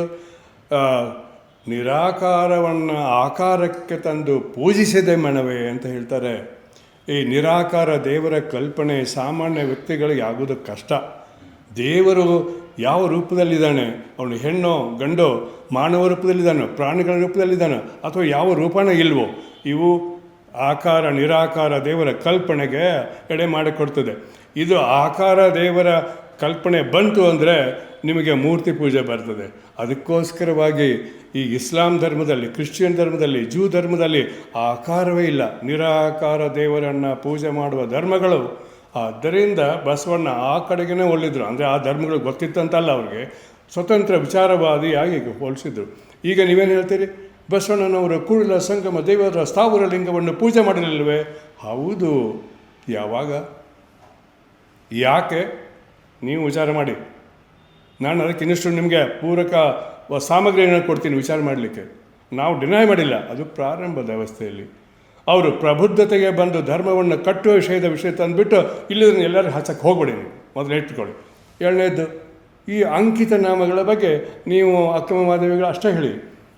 ನಿರಾಕಾರವನ್ನು ಆಕಾರಕ್ಕೆ ತಂದು ಪೂಜಿಸಿದೆ ಮನವೇ ಅಂತ ಹೇಳ್ತಾರೆ. ಈ ನಿರಾಕಾರ ದೇವರ ಕಲ್ಪನೆ ಸಾಮಾನ್ಯ ವ್ಯಕ್ತಿಗಳಿಗೆ ಆಗೋದು ಕಷ್ಟ. ದೇವರು ಯಾವ ರೂಪದಲ್ಲಿದ್ದಾನೆ, ಅವನು ಹೆಣ್ಣೋ ಗಂಡೋ, ಮಾನವ ರೂಪದಲ್ಲಿದ್ದಾನೋ, ಪ್ರಾಣಿಗಳ ರೂಪದಲ್ಲಿದ್ದಾನೋ, ಅಥವಾ ಯಾವ ರೂಪನೇ ಇಲ್ವೋ, ಇವು ಆಕಾರ ನಿರಾಕಾರ ದೇವರ ಕಲ್ಪನೆಗೆ ಎಡೆ ಮಾಡಿಕೊಡ್ತದೆ. ಇದು ಆಕಾರ ದೇವರ ಕಲ್ಪನೆ ಬಂತು ಅಂದರೆ ನಿಮಗೆ ಮೂರ್ತಿ ಪೂಜೆ ಬರ್ತದೆ. ಅದಕ್ಕೋಸ್ಕರವಾಗಿ ಈ ಇಸ್ಲಾಂ ಧರ್ಮದಲ್ಲಿ, ಕ್ರಿಶ್ಚಿಯನ್ ಧರ್ಮದಲ್ಲಿ, ಜೂ ಧರ್ಮದಲ್ಲಿ ಆಕಾರವೇ ಇಲ್ಲ, ನಿರಾಕಾರ ದೇವರನ್ನು ಪೂಜೆ ಮಾಡುವ ಧರ್ಮಗಳು. ಆದ್ದರಿಂದ ಬಸವಣ್ಣ ಆ ಕಡೆಗೇ ಒಳ್ಳಿದ್ರು. ಅಂದರೆ ಆ ಧರ್ಮಗಳು ಗೊತ್ತಿತ್ತಂತಲ್ಲ, ಅವ್ರಿಗೆ ಸ್ವತಂತ್ರ ವಿಚಾರವಾದಿಯಾಗಿ ಹೋಲಿಸಿದ್ರು. ಈಗ ನೀವೇನು ಹೇಳ್ತೀರಿ, ಬಸವಣ್ಣನವರು ಕೂಡಲ ಸಂಗಮ ದೇವರ ಸ್ಥಾವರ ಲಿಂಗವನ್ನು ಪೂಜೆ ಮಾಡಲಿಲ್ಲವೇ? ಹೌದು. ಯಾವಾಗ, ಯಾಕೆ, ನೀವು ವಿಚಾರ ಮಾಡಿ. ನಾನು ಅದಕ್ಕೆ ಇನ್ನಷ್ಟು ನಿಮಗೆ ಪೂರಕ ಸಾಮಗ್ರಿಯನ್ನು ಕೊಡ್ತೀನಿ ವಿಚಾರ ಮಾಡಲಿಕ್ಕೆ. ನಾವು ಡಿನೈ ಮಾಡಿಲ್ಲ, ಅದು ಪ್ರಾರಂಭದ ಅವಸ್ಥೆಯಲ್ಲಿ. ಅವರು ಪ್ರಬುದ್ಧತೆಗೆ ಬಂದು ಧರ್ಮವನ್ನು ಕಟ್ಟುವ ವಿಷಯ ತಂದುಬಿಟ್ಟು ಇಲ್ಲಿಂದ ಎಲ್ಲರೂ ಹಚ್ಚಕ್ಕೆ ಹೋಗ್ಬೇಡಿ, ನೀವು ಮೊದಲು ಇಟ್ಕೊಳ್ಳಿ. ಎರಡನೇದು, ಈ ಅಂಕಿತ ನಾಮಗಳ ಬಗ್ಗೆ ನೀವು ಅಕ್ರಮ ಮಾಧವಿಗಳು ಅಷ್ಟೇ ಹೇಳಿ.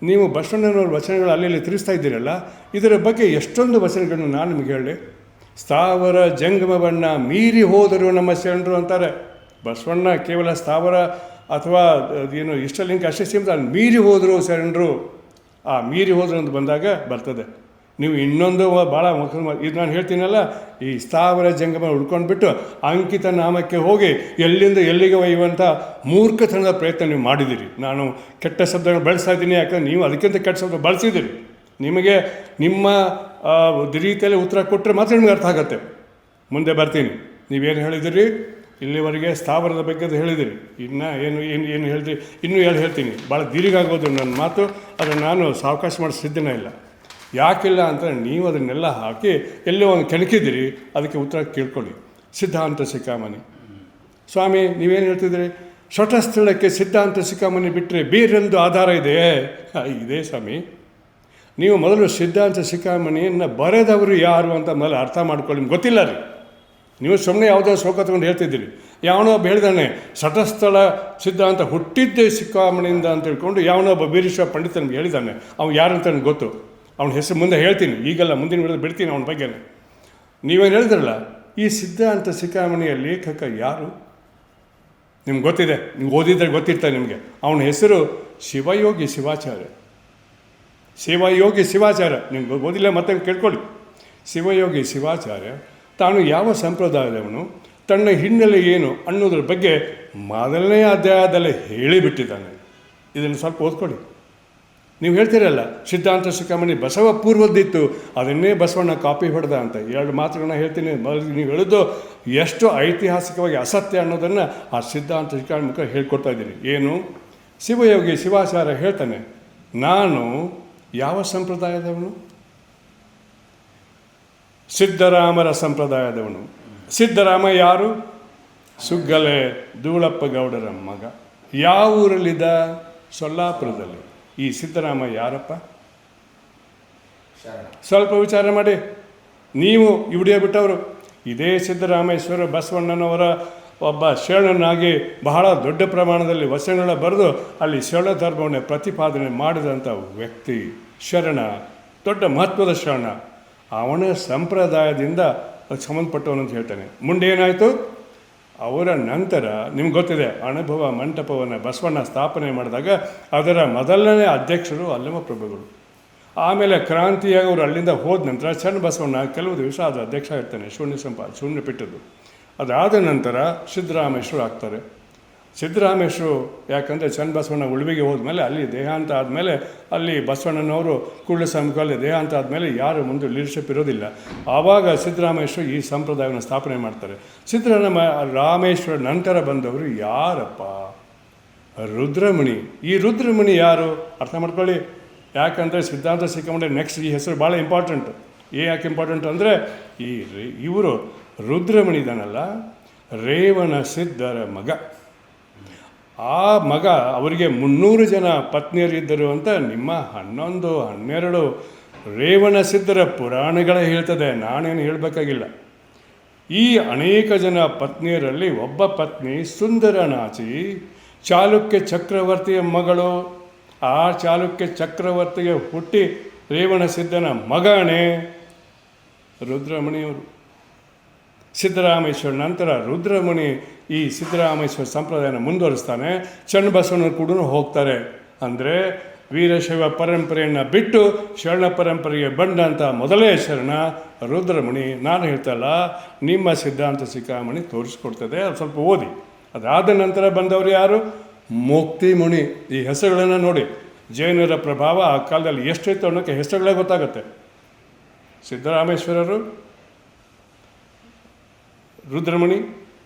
ನೀವು ಬಸವಣ್ಣನವ್ರ ವಚನಗಳು ಅಲ್ಲಿ ತಿರುಗಿಸ್ತಾ ಇದ್ದೀರಲ್ಲ, ಇದರ ಬಗ್ಗೆ ಎಷ್ಟೊಂದು ವಚನಗಳನ್ನು ನಾನು ನಿಮಗೆ ಹೇಳಿ. ಸ್ಥಾವರ ಜಂಗಮವನ್ನು ಮೀರಿ ಹೋದರು ನಮ್ಮ ಶರಣರು ಅಂತಾರೆ. ಬಸವಣ್ಣ ಕೇವಲ ಸ್ಥಾವರ ಅಥವಾ ಏನು ಇಷ್ಟಲಿಂಗ ಅಷ್ಟೇ ಸೀಮಿತ, ಮೀರಿ ಹೋದರು ಶರಣರು. ಆ ಮೀರಿ ಹೋದರು ಅಂತ ಬಂದಾಗ ಬರ್ತದೆ. ನೀವು ಇನ್ನೊಂದು ಭಾಳ ಇದು ನಾನು ಹೇಳ್ತೀನಲ್ಲ, ಈ ಸ್ಥಾವರ ಜಂಗಮ ಉಳ್ಕೊಂಡ್ಬಿಟ್ಟು ಅಂಕಿತ ನಾಮಕ್ಕೆ ಹೋಗಿ ಎಲ್ಲಿಂದ ಎಲ್ಲಿಗೆ ಒಯ್ಯುವಂಥ ಮೂರ್ಖತನದ ಪ್ರಯತ್ನ ನೀವು ಮಾಡಿದ್ದೀರಿ. ನಾನು ಕೆಟ್ಟ ಶಬ್ದಗಳನ್ನು ಬಳಸ್ತಾ ಇದ್ದೀನಿ, ಯಾಕಂದರೆ ನೀವು ಅದಕ್ಕಿಂತ ಕೆಟ್ಟ ಶಬ್ದ ಬಳಸಿದ್ದೀರಿ. ನಿಮಗೆ ನಿಮ್ಮ ರೀತಿಯಲ್ಲಿ ಉತ್ತರ ಕೊಟ್ಟರೆ ಮಾತ್ರ ನಿಮಗೆ ಅರ್ಥ ಆಗುತ್ತೆ. ಮುಂದೆ ಬರ್ತೀನಿ. ನೀವೇನು ಹೇಳಿದಿರಿ ಇಲ್ಲಿವರೆಗೆ ಸ್ಥಾವರದ ಬಗ್ಗೆ ಹೇಳಿದಿರಿ. ಇನ್ನು ಏನು ಹೇಳಿದ್ರಿ, ಇನ್ನೂ ಹೇಳ್ತೀನಿ. ಭಾಳ ದೀರ್ಘ ಆಗೋದು ನನ್ನ ಮಾತು. ಆದರೆ ನಾನು ಸಾವಕಾಶ ಮಾಡಿ ಸಿದ್ಧನೇ ಇಲ್ಲ. ಯಾಕಿಲ್ಲ ಅಂತ ನೀವು ಅದನ್ನೆಲ್ಲ ಹಾಕಿ ಎಲ್ಲೋ ಒಂದು ಕೆಣಕಿದ್ದೀರಿ. ಅದಕ್ಕೆ ಉತ್ತರ ಕೇಳ್ಕೊಳ್ಳಿ. ಸಿದ್ಧಾಂತ ಶಿಖಾಮಣಿ ಸ್ವಾಮಿ ನೀವೇನು ಹೇಳ್ತಿದ್ದೀರಿ, ಶಠಸ್ಥಳಕ್ಕೆ ಸಿದ್ಧಾಂತ ಶಿಖಾಮಣಿ ಬಿಟ್ಟರೆ ಬೇರೊಂದು ಆಧಾರ ಇದೆಯೇ? ಇದೆ ಸ್ವಾಮಿ. ನೀವು ಮೊದಲು ಸಿದ್ಧಾಂತ ಶಿಖಾಮಣಿಯನ್ನು ಬರೆದವರು ಯಾರು ಅಂತ ಮೊದಲು ಅರ್ಥ ಮಾಡ್ಕೊಳ್ಳಿ. ನಿಮ್ಗೆ ಗೊತ್ತಿಲ್ಲ ರೀ. ನೀವು ಸುಮ್ಮನೆ ಯಾವುದೋ ಶೋಕ ತಗೊಂಡು ಹೇಳ್ತಿದ್ದೀರಿ. ಯಾವನೋ ಒಬ್ಬ ಹೇಳ್ದಾನೆ ಶಠಸ್ಥಳ ಸಿದ್ಧಾಂತ ಹುಟ್ಟಿದ್ದೇ ಶಿಖಾಮಣಿಯಿಂದ ಅಂತ ಹೇಳ್ಕೊಂಡು ಯಾವನೋ ಒಬ್ಬ ವೀರೇಶ್ವರ ಪಂಡಿತ ನಮ್ಗೆ ಹೇಳಿದ್ದಾನೆ. ಅವ್ನು ಯಾರು ಅಂತ ನನಗೆ ಗೊತ್ತು. ಅವನ ಹೆಸರು ಮುಂದೆ ಹೇಳ್ತೀನಿ, ಈಗಲ್ಲ, ಮುಂದಿನ ವೇಳೆ ಬಿಡ್ತೀನಿ ಅವನ ಬಗ್ಗೆ. ನೀವೇನು ಹೇಳಿದ್ರಲ್ಲ, ಈ ಸಿದ್ಧಾಂತ ಶಿಖಾಮಣಿಯ ಲೇಖಕ ಯಾರು ನಿಮ್ಗೆ ಗೊತ್ತಿದೆ, ನೀವು ಓದಿದ್ರೆ ಗೊತ್ತಿರ್ತಾರೆ ನಿಮಗೆ. ಅವನ ಹೆಸರು ಶಿವಯೋಗಿ ಶಿವಾಚಾರ್ಯ. ಶಿವಯೋಗಿ ಶಿವಾಚಾರ್ಯ ನಿಮ್ಗೆ ಓದಿಲ್ಲ, ಮತ್ತೆ ಕೇಳ್ಕೊಳ್ಳಿ. ಶಿವಯೋಗಿ ಶಿವಾಚಾರ್ಯ ತಾನು ಯಾವ ಸಂಪ್ರದಾಯದವನು, ತನ್ನ ಹಿನ್ನೆಲೆ ಏನು ಅನ್ನೋದ್ರ ಬಗ್ಗೆ ಮೊದಲನೇ ಅಧ್ಯಾಯದಲ್ಲೇ ಹೇಳಿಬಿಟ್ಟಿದ್ದಾನೆ. ಇದನ್ನು ಸ್ವಲ್ಪ ಓದ್ಕೊಳ್ಳಿ. ನೀವು ಹೇಳ್ತೀರಲ್ಲ ಸಿದ್ಧಾಂತ ಶಿಖಾಮಣಿ ಬಸವ ಪೂರ್ವದ್ದಿತ್ತು, ಅದನ್ನೇ ಬಸವಣ್ಣ ಕಾಪಿ ಹೊಡೆದ ಅಂತ. 2 ಮಾತುಗಳನ್ನ ಹೇಳ್ತೀನಿ. ಮೊದಲು ನೀವು ಹೇಳಿದ್ದು ಎಷ್ಟು ಐತಿಹಾಸಿಕವಾಗಿ ಅಸತ್ಯ ಅನ್ನೋದನ್ನು ಆ ಸಿದ್ಧಾಂತ ಶಿಖಾಮಣಿ ಮುಖ ಹೇಳ್ಕೊಡ್ತಾ ಇದ್ದೀನಿ. ಏನು, ಶಿವಯೋಗಿ ಶಿವಾಚಾರ್ಯ ಹೇಳ್ತಾನೆ, ನಾನು ಯಾವ ಸಂಪ್ರದಾಯದವನು? ಸಿದ್ಧರಾಮರ ಸಂಪ್ರದಾಯದವನು. ಸಿದ್ಧರಾಮ ಯಾರು? ಸುಗ್ಗಲೆ ಧೂಳಪ್ಪ ಗೌಡರ ಮಗ. ಯಾವ ಊರಲ್ಲಿದ್ದ? ಸೊಲ್ಲಾಪುರದಲ್ಲಿ. ಈ ಸಿದ್ಧರಾಮ ಯಾರಪ್ಪ? ಸ್ವಲ್ಪ ವಿಚಾರ ಮಾಡಿ. ನೀವು ಇವಿಡಿಯೋ ಬಿಟ್ಟವರು. ಇದೇ ಸಿದ್ದರಾಮೇಶ್ವರ ಬಸವಣ್ಣನವರ ಒಬ್ಬ ಶರಣನಾಗಿ ಬಹಳ ದೊಡ್ಡ ಪ್ರಮಾಣದಲ್ಲಿ ವಚನಗಳ ಬರೆದು ಅಲ್ಲಿ ಶರಣ ಧರ್ಮವನ್ನು ಪ್ರತಿಪಾದನೆ ಮಾಡಿದಂಥ ವ್ಯಕ್ತಿ, ಶರಣ, ದೊಡ್ಡ ಮಹತ್ವದ ಶರಣ. ಅವನ ಸಂಪ್ರದಾಯದಿಂದ ಅದಕ್ಕೆ ಸಂಬಂಧಪಟ್ಟವನು ಅಂತ ಹೇಳ್ತಾನೆ. ಮುಂದೆ ಏನಾಯಿತು? ಅವರ ನಂತರ ನಿಮ್ಗೆ ಗೊತ್ತಿದೆ, ಅನುಭವ ಮಂಟಪವನ್ನು ಬಸವಣ್ಣ ಸ್ಥಾಪನೆ ಮಾಡಿದಾಗ ಅದರ ಮೊದಲನೇ ಅಧ್ಯಕ್ಷರು ಅಲ್ಲಮ ಪ್ರಭುಗಳು. ಆಮೇಲೆ ಕ್ರಾಂತಿಯಾಗಿ ಅವರು ಅಲ್ಲಿಂದ ಹೋದ ನಂತರ ಚನ್ನ ಬಸವಣ್ಣ ಕೆಲವು ದಿವಸ ಅದರ ಅಧ್ಯಕ್ಷ ಇರ್ತಾನೆ, ಶೂನ್ಯ ಪೀಠದ್ದು. ಅದಾದ ನಂತರ ಸಿದ್ದರಾಮೇಶ್ವರ ಆಗ್ತಾರೆ. ಸಿದ್ದರಾಮೇಶ್ವರು ಯಾಕಂದರೆ ಚನ್ನಬಸವಣ್ಣ ಉಳುವಿಗೆ ಹೋದ್ಮೇಲೆ ಅಲ್ಲಿ ದೇಹಾಂತ ಆದಮೇಲೆ ಅಲ್ಲಿ ಬಸವಣ್ಣನವರು ಕೂಡಲ ಸಂಘದಲ್ಲಿ ದೇಹಾಂತ ಆದಮೇಲೆ ಯಾರು ಮುಂದೆ ಲೀಡರ್ಶಿಪ್ ಇರೋದಿಲ್ಲ. ಆವಾಗ ಸಿದ್ದರಾಮೇಶ್ವರ ಈ ಸಂಪ್ರದಾಯವನ್ನು ಸ್ಥಾಪನೆ ಮಾಡ್ತಾರೆ. ರಾಮೇಶ್ವರ ನಂತರ ಬಂದವರು ಯಾರಪ್ಪ? ರುದ್ರಮುನಿ. ಈ ರುದ್ರಮುನಿ ಯಾರು ಅರ್ಥ ಮಾಡ್ಕೊಳ್ಳಿ. ಯಾಕಂದರೆ ಸಿದ್ಧಾಂತ ಸಿಕ್ಕಾಕೊಂಡ್ರೆ ನೆಕ್ಸ್ಟ್ ಈ ಹೆಸರು ಭಾಳ ಇಂಪಾರ್ಟೆಂಟ್. ಯಾಕೆ ಇಂಪಾರ್ಟೆಂಟ್ ಅಂದರೆ ಇವರು ರುದ್ರಮುನಿ ಇದಾನಲ್ಲ, ರೇವಣ ಸಿದ್ಧರ ಮಗ. ಆ ಮಗ ಅವರಿಗೆ 300 ಜನ ಪತ್ನಿಯರಿದ್ದರು ಅಂತ ನಿಮ್ಮ 11, 12 ರೇವಣ ಸಿದ್ಧರ ಪುರಾಣಗಳೇ ಹೇಳ್ತದೆ, ನಾನೇನು ಹೇಳಬೇಕಾಗಿಲ್ಲ. ಈ ಅನೇಕ ಜನ ಪತ್ನಿಯರಲ್ಲಿ ಒಬ್ಬ ಪತ್ನಿ ಸುಂದರನಾಚಿ, ಚಾಲುಕ್ಯ ಚಕ್ರವರ್ತಿಯ ಮಗಳು. ಆ ಚಾಲುಕ್ಯ ಚಕ್ರವರ್ತಿಗೆ ಹುಟ್ಟಿ ರೇವಣ ಸಿದ್ಧನ ಮಗನೇ ರುದ್ರಮುನಿಯವರು. ಸಿದ್ದರಾಮೇಶ್ವರ ನಂತರ ರುದ್ರಮುನಿ ಈ ಸಿದ್ದರಾಮೇಶ್ವರ ಸಂಪ್ರದಾಯನ ಮುಂದುವರಿಸ್ತಾನೆ. ಚನ್ನಬಸವಣ್ಣರು ಕೂಡ ಹೋಗ್ತಾರೆ. ಅಂದರೆ ವೀರಶೈವ ಪರಂಪರೆಯನ್ನು ಬಿಟ್ಟು ಶರಣ ಪರಂಪರೆಗೆ ಬಂದಂಥ ಮೊದಲೇ ಶರಣ ರುದ್ರಮುನಿ. ನಾನು ಹೇಳ್ತಲ್ಲ, ನಿಮ್ಮ ಸಿದ್ಧಾಂತ ಶಿಖಾಮಣಿ ತೋರಿಸ್ಕೊಡ್ತದೆ, ಅದು ಸ್ವಲ್ಪ ಓದಿ. ಅದಾದ ನಂತರ ಬಂದವರು ಯಾರು? ಮುಕ್ತಿ ಮುನಿ. ಈ ಹೆಸರುಗಳನ್ನು ನೋಡಿ, ಜೈನರ ಪ್ರಭಾವ ಆ ಕಾಲದಲ್ಲಿ ಎಷ್ಟಿತ್ತು ಅನ್ನೋಕ್ಕೆ ಹೆಸರುಗಳೇ ಗೊತ್ತಾಗುತ್ತೆ. ಸಿದ್ದರಾಮೇಶ್ವರರು, ರುದ್ರಮುನಿ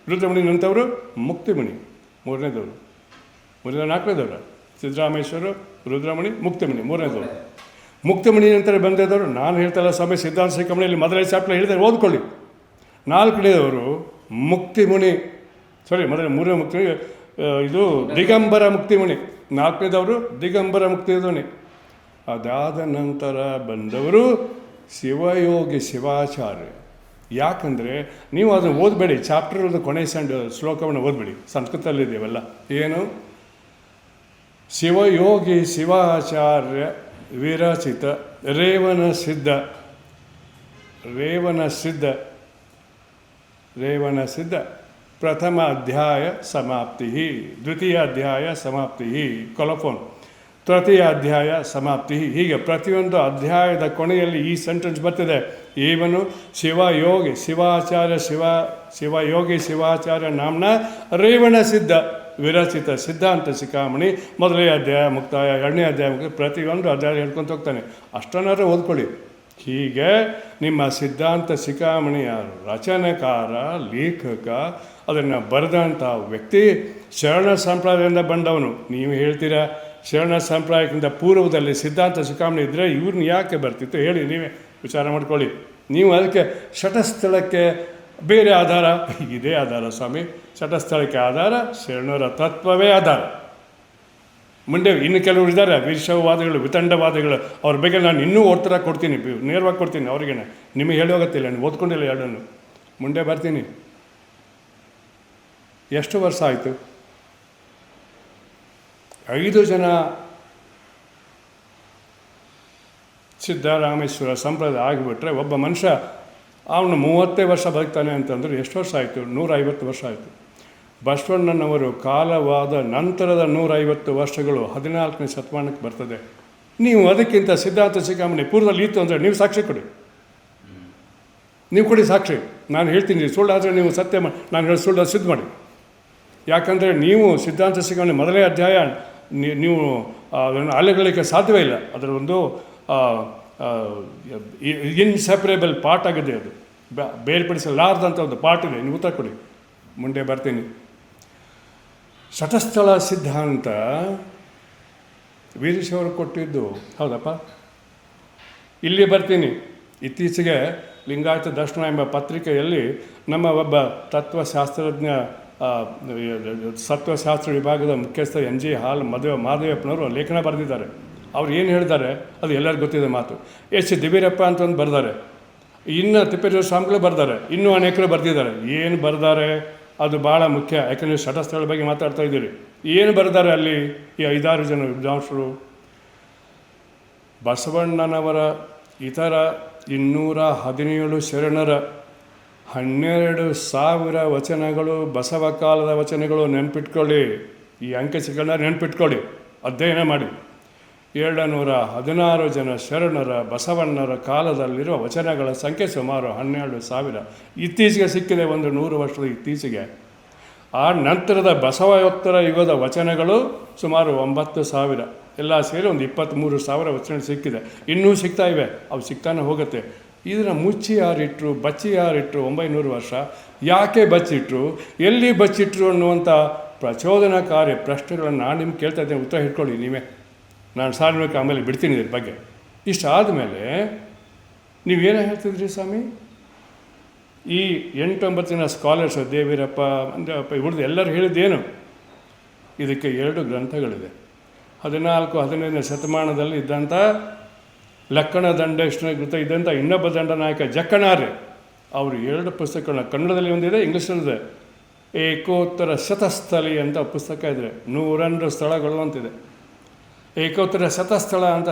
ನಂತವರು ಮುಕ್ತಿಮುನಿ, ಮೂರನೇದವರು, 4ನೇದವರು. ಸಿದ್ದರಾಮೇಶ್ವರರು, ರುದ್ರಮುನಿ, ಮುಕ್ತಿಮುನಿ, 3ನೇದವರು. ಮುಕ್ತಿಮುನಿ ನಂತರ ಬಂದಿದ್ದವರು ನಾನು ಹೇಳ್ತಲ್ಲ ಸ್ವಾಮಿ ಸಿದ್ಧಾಂತ ಶಿಖಾಮಣಿಯಲ್ಲಿ ಮೊದಲನೇ ಚಾಪ್ಟರ್ ಹೇಳಿದೆ, ಓದ್ಕೊಳ್ಳಿ. 4ನೇದವರು ಮುಕ್ತಿಮುನಿ, ಮೂರನೇ ಮುಕ್ತಿ ಇದು ದಿಗಂಬರ ಮುಕ್ತಿಮುನಿ. 4ನೇದವರು ದಿಗಂಬರ ಮುಕ್ತಿಮುನಿ. ಅದಾದ ನಂತರ ಬಂದವರು ಶಿವಯೋಗಿ ಶಿವಾಚಾರ್ಯ. ಯಾಕಂದರೆ ನೀವು ಅದನ್ನು ಓದಬೇಡಿ, ಚಾಪ್ಟರ್ ಕೊನೆ ಶ್ಲೋಕವನ್ನು ಓದಬೇಡಿ, ಸಂಸ್ಕೃತದಲ್ಲಿದೆಯವೆಲ್ಲ. ಏನು? ಶಿವಯೋಗಿ ಶಿವಾಚಾರ್ಯ ವಿರಚಿತ ರೇವಣ ಸಿದ್ಧ ಪ್ರಥಮ ಅಧ್ಯಾಯ ಸಮಾಪ್ತಿ, ದ್ವಿತೀಯ ಅಧ್ಯಾಯ ಸಮಾಪ್ತಿ, ಕೊಲಫೋನ್, ತೃತೀಯ ಅಧ್ಯಾಯ ಸಮಾಪ್ತಿ. ಹೀಗೆ ಪ್ರತಿಯೊಂದು ಅಧ್ಯಾಯದ ಕೊನೆಯಲ್ಲಿ ಈ ಸೆಂಟೆನ್ಸ್ ಬರ್ತಿದೆ. ಇವನು ಶಿವಯೋಗಿ ಶಿವಾಚಾರ್ಯ ನಾಮ್ನ ರೇವಣ ಸಿದ್ಧ ವಿರಚಿತ ಸಿದ್ಧಾಂತ ಶಿಖಾಮಣಿ. ಮೊದಲನೇ ಅಧ್ಯಾಯ ಮುಕ್ತಾಯ, 2ನೇ ಅಧ್ಯಾಯ ಮುಕ್ತಾಯ, ಪ್ರತಿಯೊಂದು ಅಧ್ಯಾಯ ಹೇಳ್ಕೊತ ಹೋಗ್ತಾನೆ. ಅಷ್ಟನ್ನಾದ್ರೂ ಓದ್ಕೊಳ್ಳಿ. ಹೀಗೆ ನಿಮ್ಮ ಸಿದ್ಧಾಂತ ಶಿಖಾಮಣಿಯ ರಚನೆಕಾರ, ಲೇಖಕ, ಅದನ್ನು ಬರೆದಂಥ ವ್ಯಕ್ತಿ ಶರಣ ಸಂಪ್ರದಾಯದಿಂದ ಬಂದವನು. ನೀವು ಹೇಳ್ತೀರಾ ಶರಣ ಸಂಪ್ರದಾಯಕ್ಕಿಂತ ಪೂರ್ವದಲ್ಲಿ ಸಿದ್ಧಾಂತ ಶಿಖಾಮಣಿ ಇದ್ದರೆ ಇವ್ರನ್ನ ಯಾಕೆ ಬರ್ತಿತ್ತು ಹೇಳಿ, ನೀವೇ ವಿಚಾರ ಮಾಡ್ಕೊಳ್ಳಿ. ನೀವು ಅದಕ್ಕೆ ಶಟಸ್ಥಳಕ್ಕೆ ಬೇರೆ ಆಧಾರ, ಇದೇ ಆಧಾರ ಸ್ವಾಮಿ. ಶಟಸ್ಥಳಕ್ಕೆ ಆಧಾರ ಶರಣರ ತತ್ವವೇ ಆಧಾರ. ಮುಂದೆ ಇನ್ನು ಕೆಲವರು ಇದ್ದಾರೆ ವೀರಶೈವವಾದಿಗಳು, ವಿತಂಡವಾದಿಗಳು. ಅವ್ರ ಬಗ್ಗೆ ನಾನು ಇನ್ನೂ ಉತ್ತರ ಕೊಡ್ತೀನಿ, ನೇರವಾಗಿ ಕೊಡ್ತೀನಿ ಅವ್ರಿಗೆ. ನಿಮಗೆ ಹೇಳೋಗತ್ತಿಲ್ಲ, ನೀವು ಓದ್ಕೊಂಡಿಲ್ಲ ಎರಡನ್ನು. ಮುಂದೆ ಬರ್ತೀನಿ. ಎಷ್ಟು ವರ್ಷ ಆಯಿತು? 5 ಜನ ಸಿದ್ದರಾಮೇಶ್ವರ ಸಂಪ್ರದಾಯ ಆಗಿಬಿಟ್ರೆ ಒಬ್ಬ ಮನುಷ್ಯ ಅವನು 30 ವರ್ಷ ಬದುಕ್ತಾನೆ ಅಂತಂದರೆ ಎಷ್ಟು ವರ್ಷ ಆಯಿತು? 150 ವರ್ಷ ಆಯಿತು. ಬಸವಣ್ಣನವರು ಕಾಲವಾದ ನಂತರದ 150 ವರ್ಷಗಳು 14ನೇ ಶತಮಾನಕ್ಕೆ ಬರ್ತದೆ. ನೀವು ಅದಕ್ಕಿಂತ ಸಿದ್ಧಾಂತ ಶಿಖಾಮಣಿ ಪೂರ್ವದಲ್ಲಿ ಇತ್ತು ಅಂದರೆ ನೀವು ಸಾಕ್ಷಿ ಕೊಡಿ, ನೀವು ಕೊಡಿ ಸಾಕ್ಷಿ. ನಾನು ಹೇಳ್ತೀನಿ ಸುಳ್ಳಾದರೆ ನೀವು ಸತ್ಯ ನಾನು ಹೇಳಿ ಸುಳ್ಳು ಸಿದ್ಧ ಮಾಡಿ. ಯಾಕಂದರೆ ನೀವು ಸಿದ್ಧಾಂತ ಶಿಖಾಮಣಿ ಮೊದಲನೇ ಅಧ್ಯಾಯ ನೀವು ಅದನ್ನು ಅಲೆಗಳಿಗೆ ಸಾಧ್ಯವೇ ಇಲ್ಲ. ಅದರ ಒಂದು ಇನ್ಸೆಪರೇಬಲ್ ಪಾರ್ಟ್ ಆಗಿದೆ, ಅದು ಬೇರ್ಪಡಿಸಲಾರ್ದಂಥ ಒಂದು ಪಾರ್ಟ್ ಇದೆ. ನೀವು ಉತ್ತರ ಕೊಡಿ, ಮುಂದೆ ಬರ್ತೀನಿ. ಶಟಸ್ಥಳ ಸಿದ್ಧಾಂತ ವೀರಶೈವರು ಕೊಟ್ಟಿದ್ದು ಹೌದಪ್ಪ. ಇಲ್ಲಿ ಬರ್ತೀನಿ. ಇತ್ತೀಚೆಗೆ ಲಿಂಗಾಯತ ದರ್ಶನ ಎಂಬ ಪತ್ರಿಕೆಯಲ್ಲಿ ನಮ್ಮ ಒಬ್ಬ ತತ್ವಶಾಸ್ತ್ರಜ್ಞ, ಸತ್ವಶಾಸ್ತ್ರ ವಿಭಾಗದ ಮುಖ್ಯಸ್ಥ NG ಹಾಲ್ ಮಾದೇವಪ್ಪನವರು ಲೇಖನ ಬರೆದಿದ್ದಾರೆ. ಅವ್ರು ಏನು ಹೇಳಿದ್ದಾರೆ ಅದು ಎಲ್ಲರಿಗೂ ಗೊತ್ತಿದೆ ಮಾತು. H ದಿವೀರಪ್ಪ ಅಂತ ಒಂದು ಬರೆದಾರೆ, ಇನ್ನು ತಿಪ್ಪೇಶ್ವರ ಸ್ವಾಮಿಗಳು ಬರ್ತಾರೆ, ಇನ್ನೂ ಅನೇಕರು ಬರೆದಿದ್ದಾರೆ. ಏನು ಬರ್ದಾರೆ ಅದು ಭಾಳ ಮುಖ್ಯ. ಯಾಕಂದರೆ ಶಟಸ್ಥಳ ಬಗ್ಗೆ ಮಾತಾಡ್ತಾ ಇದ್ದೀರಿ. ಏನು ಬರ್ತಾರೆ ಅಲ್ಲಿ ಈ 5-6 ಜನ ವಿದ್ವಾಂಸರು? ಬಸವಣ್ಣನವರ ಇತರ 217 ಶರಣರ 12,000 ವಚನಗಳು ಬಸವ ಕಾಲದ ವಚನಗಳು. ನೆನ್ಪಿಟ್ಕೊಳ್ಳಿ, ಈ ಅಂಕೆ ಸಿಕ್ಕಂಡ ನೆನ್ಪಿಟ್ಕೊಳ್ಳಿ, ಅಧ್ಯಯನ ಮಾಡಿ. 716 ಜನ ಶರಣರ ಬಸವಣ್ಣರ ಕಾಲದಲ್ಲಿರುವ ವಚನಗಳ ಸಂಖ್ಯೆ ಸುಮಾರು 12,000. ಇತ್ತೀಚೆಗೆ ಸಿಕ್ಕಿದೆ, ಒಂದು 100 ವರ್ಷದ ಇತ್ತೀಚೆಗೆ. ಆ ನಂತರದ ಬಸವೋತ್ತರ ಯುಗದ ವಚನಗಳು ಸುಮಾರು 9,000. ಎಲ್ಲ ಸೇರಿ ಒಂದು 23,000 ವಚನ ಸಿಕ್ಕಿದೆ. ಇನ್ನೂ ಸಿಗ್ತಾ ಇವೆ, ಅವು ಸಿಗ್ತಾನೆ ಹೋಗುತ್ತೆ. ಇದನ್ನು ಮುಚ್ಚಿ ಯಾರಿಟ್ರು, ಬಚ್ಚಿ ಯಾರಿಟ್ರು 900 ವರ್ಷ? ಯಾಕೆ ಬಚ್ಚಿಟ್ರು, ಎಲ್ಲಿ ಬಚ್ಚಿಟ್ರು ಅನ್ನುವಂಥ ಪ್ರಚೋದನಕಾರಿ ಪ್ರಶ್ನೆಗಳನ್ನು ನಾನು ನಿಮ್ಗೆ ಕೇಳ್ತಾ ಇದ್ದೇನೆ. ಉತ್ತರ ಹಿಡ್ಕೊಳ್ಳಿ ನೀವೇ. ನಾನು ಸಾರ್ವಜನಿಕ ಆಮೇಲೆ ಬಿಡ್ತೀನಿ ಇದ್ರ ಬಗ್ಗೆ. ಇಷ್ಟಾದಮೇಲೆ ನೀವೇನೋ ಹೇಳ್ತಿದ್ರಿ ಸ್ವಾಮಿ, ಈ 8-9 ಜನ ಸ್ಕಾಲರ್ಸ್ ದೇವೀರಪ್ಪ ಅಂದರೆ ಇವ್ರದ್ದು ಎಲ್ಲರೂ ಹೇಳಿದ್ದೇನು? ಇದಕ್ಕೆ 2 ಗ್ರಂಥಗಳಿದೆ. 14-15ನೇ ಶತಮಾನದಲ್ಲಿ ಇದ್ದಂಥ ಲಕ್ಕಣ ದಂಡೇಶ್ವರ ಕೃತ ಇದ್ದಂಥ ಇನ್ನೊಬ್ಬ ದಂಡನಾಯಕ ಜಕ್ಕಣಾರ್ಯ, ಅವರು 2 ಪುಸ್ತಕಗಳನ್ನ, ಕನ್ನಡದಲ್ಲಿ ಒಂದಿದೆ, ಇಂಗ್ಲೀಷಲ್ಲಿದೆ. ಏಕೋತ್ತರ ಶತಸ್ಥಲಿ ಅಂತ ಪುಸ್ತಕ ಇದೆ. 102 ಸ್ಥಳಗಳು ಅಂತಿದೆ. ಏಕೋತ್ತರ ಶತಸ್ಥಳ ಅಂತ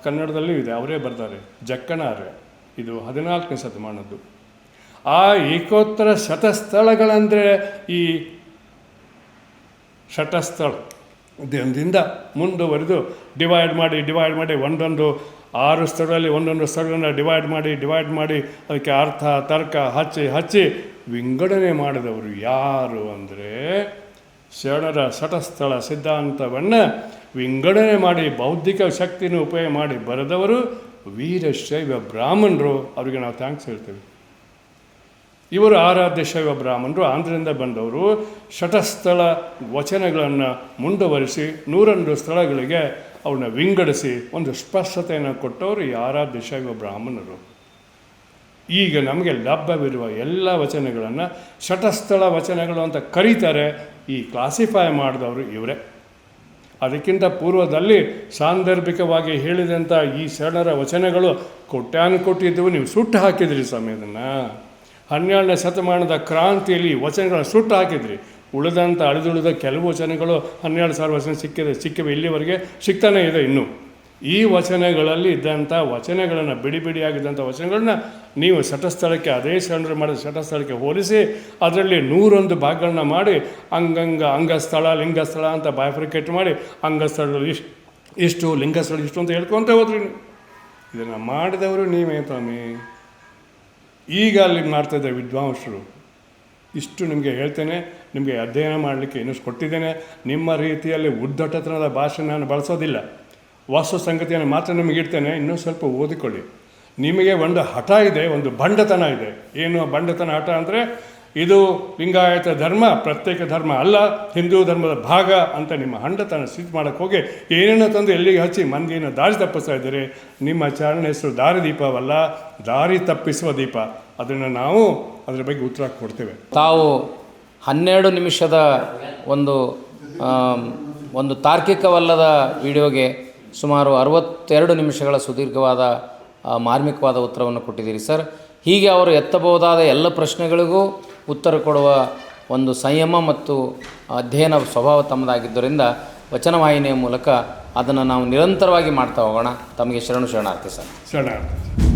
ಕನ್ನಡದಲ್ಲೂ ಇದೆ, ಅವರೇ ಬರ್ತಾರೆ, ಜಕ್ಕಣಾರ್ಯ. ಇದು 14ನೇ ಶತಮಾನದ್ದು. ಆ ಏಕೋತ್ತರ ಶತಸ್ಥಳಗಳಂದರೆ ಈ ಶತಸ್ಥಳ ದಿಂದ ಮುಂದುವರೆದು ಡಿವೈಡ್ ಮಾಡಿ ಒಂದೊಂದು 6 ಸ್ಥಳದಲ್ಲಿ ಒಂದೊಂದು ಸ್ಥಳಗಳನ್ನು ಡಿವೈಡ್ ಮಾಡಿ ಅದಕ್ಕೆ ಅರ್ಥ ತರ್ಕ ಹಚ್ಚಿ ವಿಂಗಡಣೆ ಮಾಡಿದವರು ಯಾರು ಅಂದರೆ, ಶರಣರ ಶತಸ್ಥಳ ಸಿದ್ಧಾಂತವನ್ನು ವಿಂಗಡಣೆ ಮಾಡಿ ಬೌದ್ಧಿಕ ಶಕ್ತಿನ ಉಪಯೋಗ ಮಾಡಿ ಬರೆದವರು ವೀರಶೈವ ಬ್ರಾಹ್ಮಣರು. ಅವರಿಗೆ ನಾವು ಥ್ಯಾಂಕ್ಸ್ ಹೇಳ್ತೇವೆ. ಇವರು ಆರಾಧ್ಯ ಶೈವ ಬ್ರಾಹ್ಮಣರು, ಆಂಧ್ರದಿಂದ ಬಂದವರು. ಶತಸ್ಥಳ ವಚನಗಳನ್ನು ಮುಂದುವರಿಸಿ 102 ಸ್ಥಳಗಳಿಗೆ ಅವನ್ನ ವಿಂಗಡಿಸಿ ಒಂದು ಸ್ಪಷ್ಟತೆಯನ್ನು ಕೊಟ್ಟವರು ಈ ಆರಾಧ್ಯ ಶೈವ ಬ್ರಾಹ್ಮಣರು. ಈಗ ನಮಗೆ ಲಭ್ಯವಿರುವ ಎಲ್ಲ ವಚನಗಳನ್ನು ಶತಸ್ಥಳ ವಚನಗಳು ಅಂತ ಕರೀತಾರೆ. ಈ ಕ್ಲಾಸಿಫೈ ಮಾಡಿದವರು ಇವರೇ. ಅದಕ್ಕಿಂತ ಪೂರ್ವದಲ್ಲಿ ಸಾಂದರ್ಭಿಕವಾಗಿ ಹೇಳಿದಂಥ ಈ ಶರಣರ ವಚನಗಳು ಕೊಟ್ಟಿದ್ದವು, ನೀವು ಸುಟ್ಟು ಹಾಕಿದ್ರಿ ಸ್ವಾಮಿ. ಅದನ್ನು 12ನೇ ಶತಮಾನದ ಕ್ರಾಂತಿಯಲ್ಲಿ ವಚನಗಳನ್ನು ಸುಟ್ಟು ಹಾಕಿದ್ರಿ. ಅಳಿದುಳಿದ ಕೆಲವು ವಚನಗಳು 12,000 ವಚನ ಸಿಕ್ಕಿವೆ, ಇಲ್ಲಿವರೆಗೆ ಸಿಗ್ತಾನೇ ಇದೆ ಇನ್ನೂ. ಈ ವಚನಗಳಲ್ಲಿ ಇದ್ದಂಥ ವಚನಗಳನ್ನು ಬಿಡಿಯಾಗಿದ್ದಂಥ ವಚನಗಳನ್ನ ನೀವು ಶತಸ್ಥಳಕ್ಕೆ, ಅದೇ ಶರಣರು ಮಾಡಿದ ಶತಸ್ಥಳಕ್ಕೆ ಹೋಲಿಸಿ ಅದರಲ್ಲಿ 101 ಭಾಗಗಳನ್ನ ಮಾಡಿ ಅಂಗಸ್ಥಳ ಲಿಂಗಸ್ಥಳ ಅಂತ ಬೈಫರ್ಕೇಟ್ ಮಾಡಿ ಅಂಗಸ್ಥಳದಲ್ಲಿ ಇಷ್ಟು ಲಿಂಗಸ್ಥಳ ಇಷ್ಟು ಅಂತ ಹೇಳ್ಕೊತ ಹೋದ್ರಿ. ಇದನ್ನು ಮಾಡಿದವರು ನೀವೇ ಸ್ವಾಮಿ. ಈಗ ಅಲ್ಲಿ ಮಾಡ್ತಾಯಿದ್ದಾರೆ ವಿದ್ವಾಂಸರು. ಇಷ್ಟು ನಿಮಗೆ ಹೇಳ್ತೇನೆ. ನಿಮಗೆ ಅಧ್ಯಯನ ಮಾಡಲಿಕ್ಕೆ ಇನ್ನಷ್ಟು ಕೊಟ್ಟಿದ್ದೇನೆ. ನಿಮ್ಮ ರೀತಿಯಲ್ಲಿ ಉದ್ದಟತನದ ಭಾಷೆ ನಾನು ಬಳಸೋದಿಲ್ಲ. ವಾಸ್ತು ಸಂಗತಿಯನ್ನು ಮಾತ್ರ ನಿಮಗೆ ಇಡ್ತೇನೆ. ಇನ್ನೂ ಸ್ವಲ್ಪ ಓದಿಕೊಳ್ಳಿ. ನಿಮಗೆ ಒಂದು ಹಠ ಇದೆ, ಒಂದು ಬಂಡತನ ಇದೆ. ಏನು ಬಂಡತನ ಹಠ ಅಂದರೆ, ಇದು ಲಿಂಗಾಯತ ಧರ್ಮ ಪ್ರತ್ಯೇಕ ಧರ್ಮ ಅಲ್ಲ, ಹಿಂದೂ ಧರ್ಮದ ಭಾಗ ಅಂತ ನಿಮ್ಮ ಹಂಡತನ ಸ್ಥಿತಿ ಮಾಡೋಕ್ಕೆ ಹೋಗಿ ಏನೇನೋ ತಂದು ಎಲ್ಲಿಗೆ ಹಚ್ಚಿ ಮಂದಿಯನ್ನು ದಾರಿ ತಪ್ಪಿಸ್ತಾ ಇದ್ದೀರಿ. ನಿಮ್ಮ ಚಾರಣ ಹೆಸರು ದಾರಿ ದೀಪವಲ್ಲ, ದಾರಿ ತಪ್ಪಿಸುವ ದೀಪ. ಅದನ್ನು ನಾವು ಅದರ ಬಗ್ಗೆ ಉತ್ತರ ಕೊಡ್ತೇವೆ. ತಾವು 12 ನಿಮಿಷದ ಒಂದು ತಾರ್ಕಿಕವಲ್ಲದ ವಿಡಿಯೋಗೆ ಸುಮಾರು 62 ನಿಮಿಷಗಳ ಸುದೀರ್ಘವಾದ ಮಾರ್ಮಿಕವಾದ ಉತ್ತರವನ್ನು ಕೊಟ್ಟಿದ್ದೀರಿ ಸರ್. ಹೀಗೆ ಅವರು ಎತ್ತಬಹುದಾದ ಎಲ್ಲ ಪ್ರಶ್ನೆಗಳಿಗೂ ಉತ್ತರ ಕೊಡುವ ಒಂದು ಸಂಯಮ ಮತ್ತು ಅಧ್ಯಯನ ಸ್ವಭಾವ ತಮ್ಮದಾಗಿದ್ದರಿಂದ ವಚನವಾಹಿನಿಯ ಮೂಲಕ ಅದನ್ನು ನಾವು ನಿರಂತರವಾಗಿ ಮಾಡ್ತಾ ಹೋಗೋಣ. ತಮಗೆ ಶರಣಾರ್ಥಿ ಸರ್. ಶರಣಾರ್ಥಿ.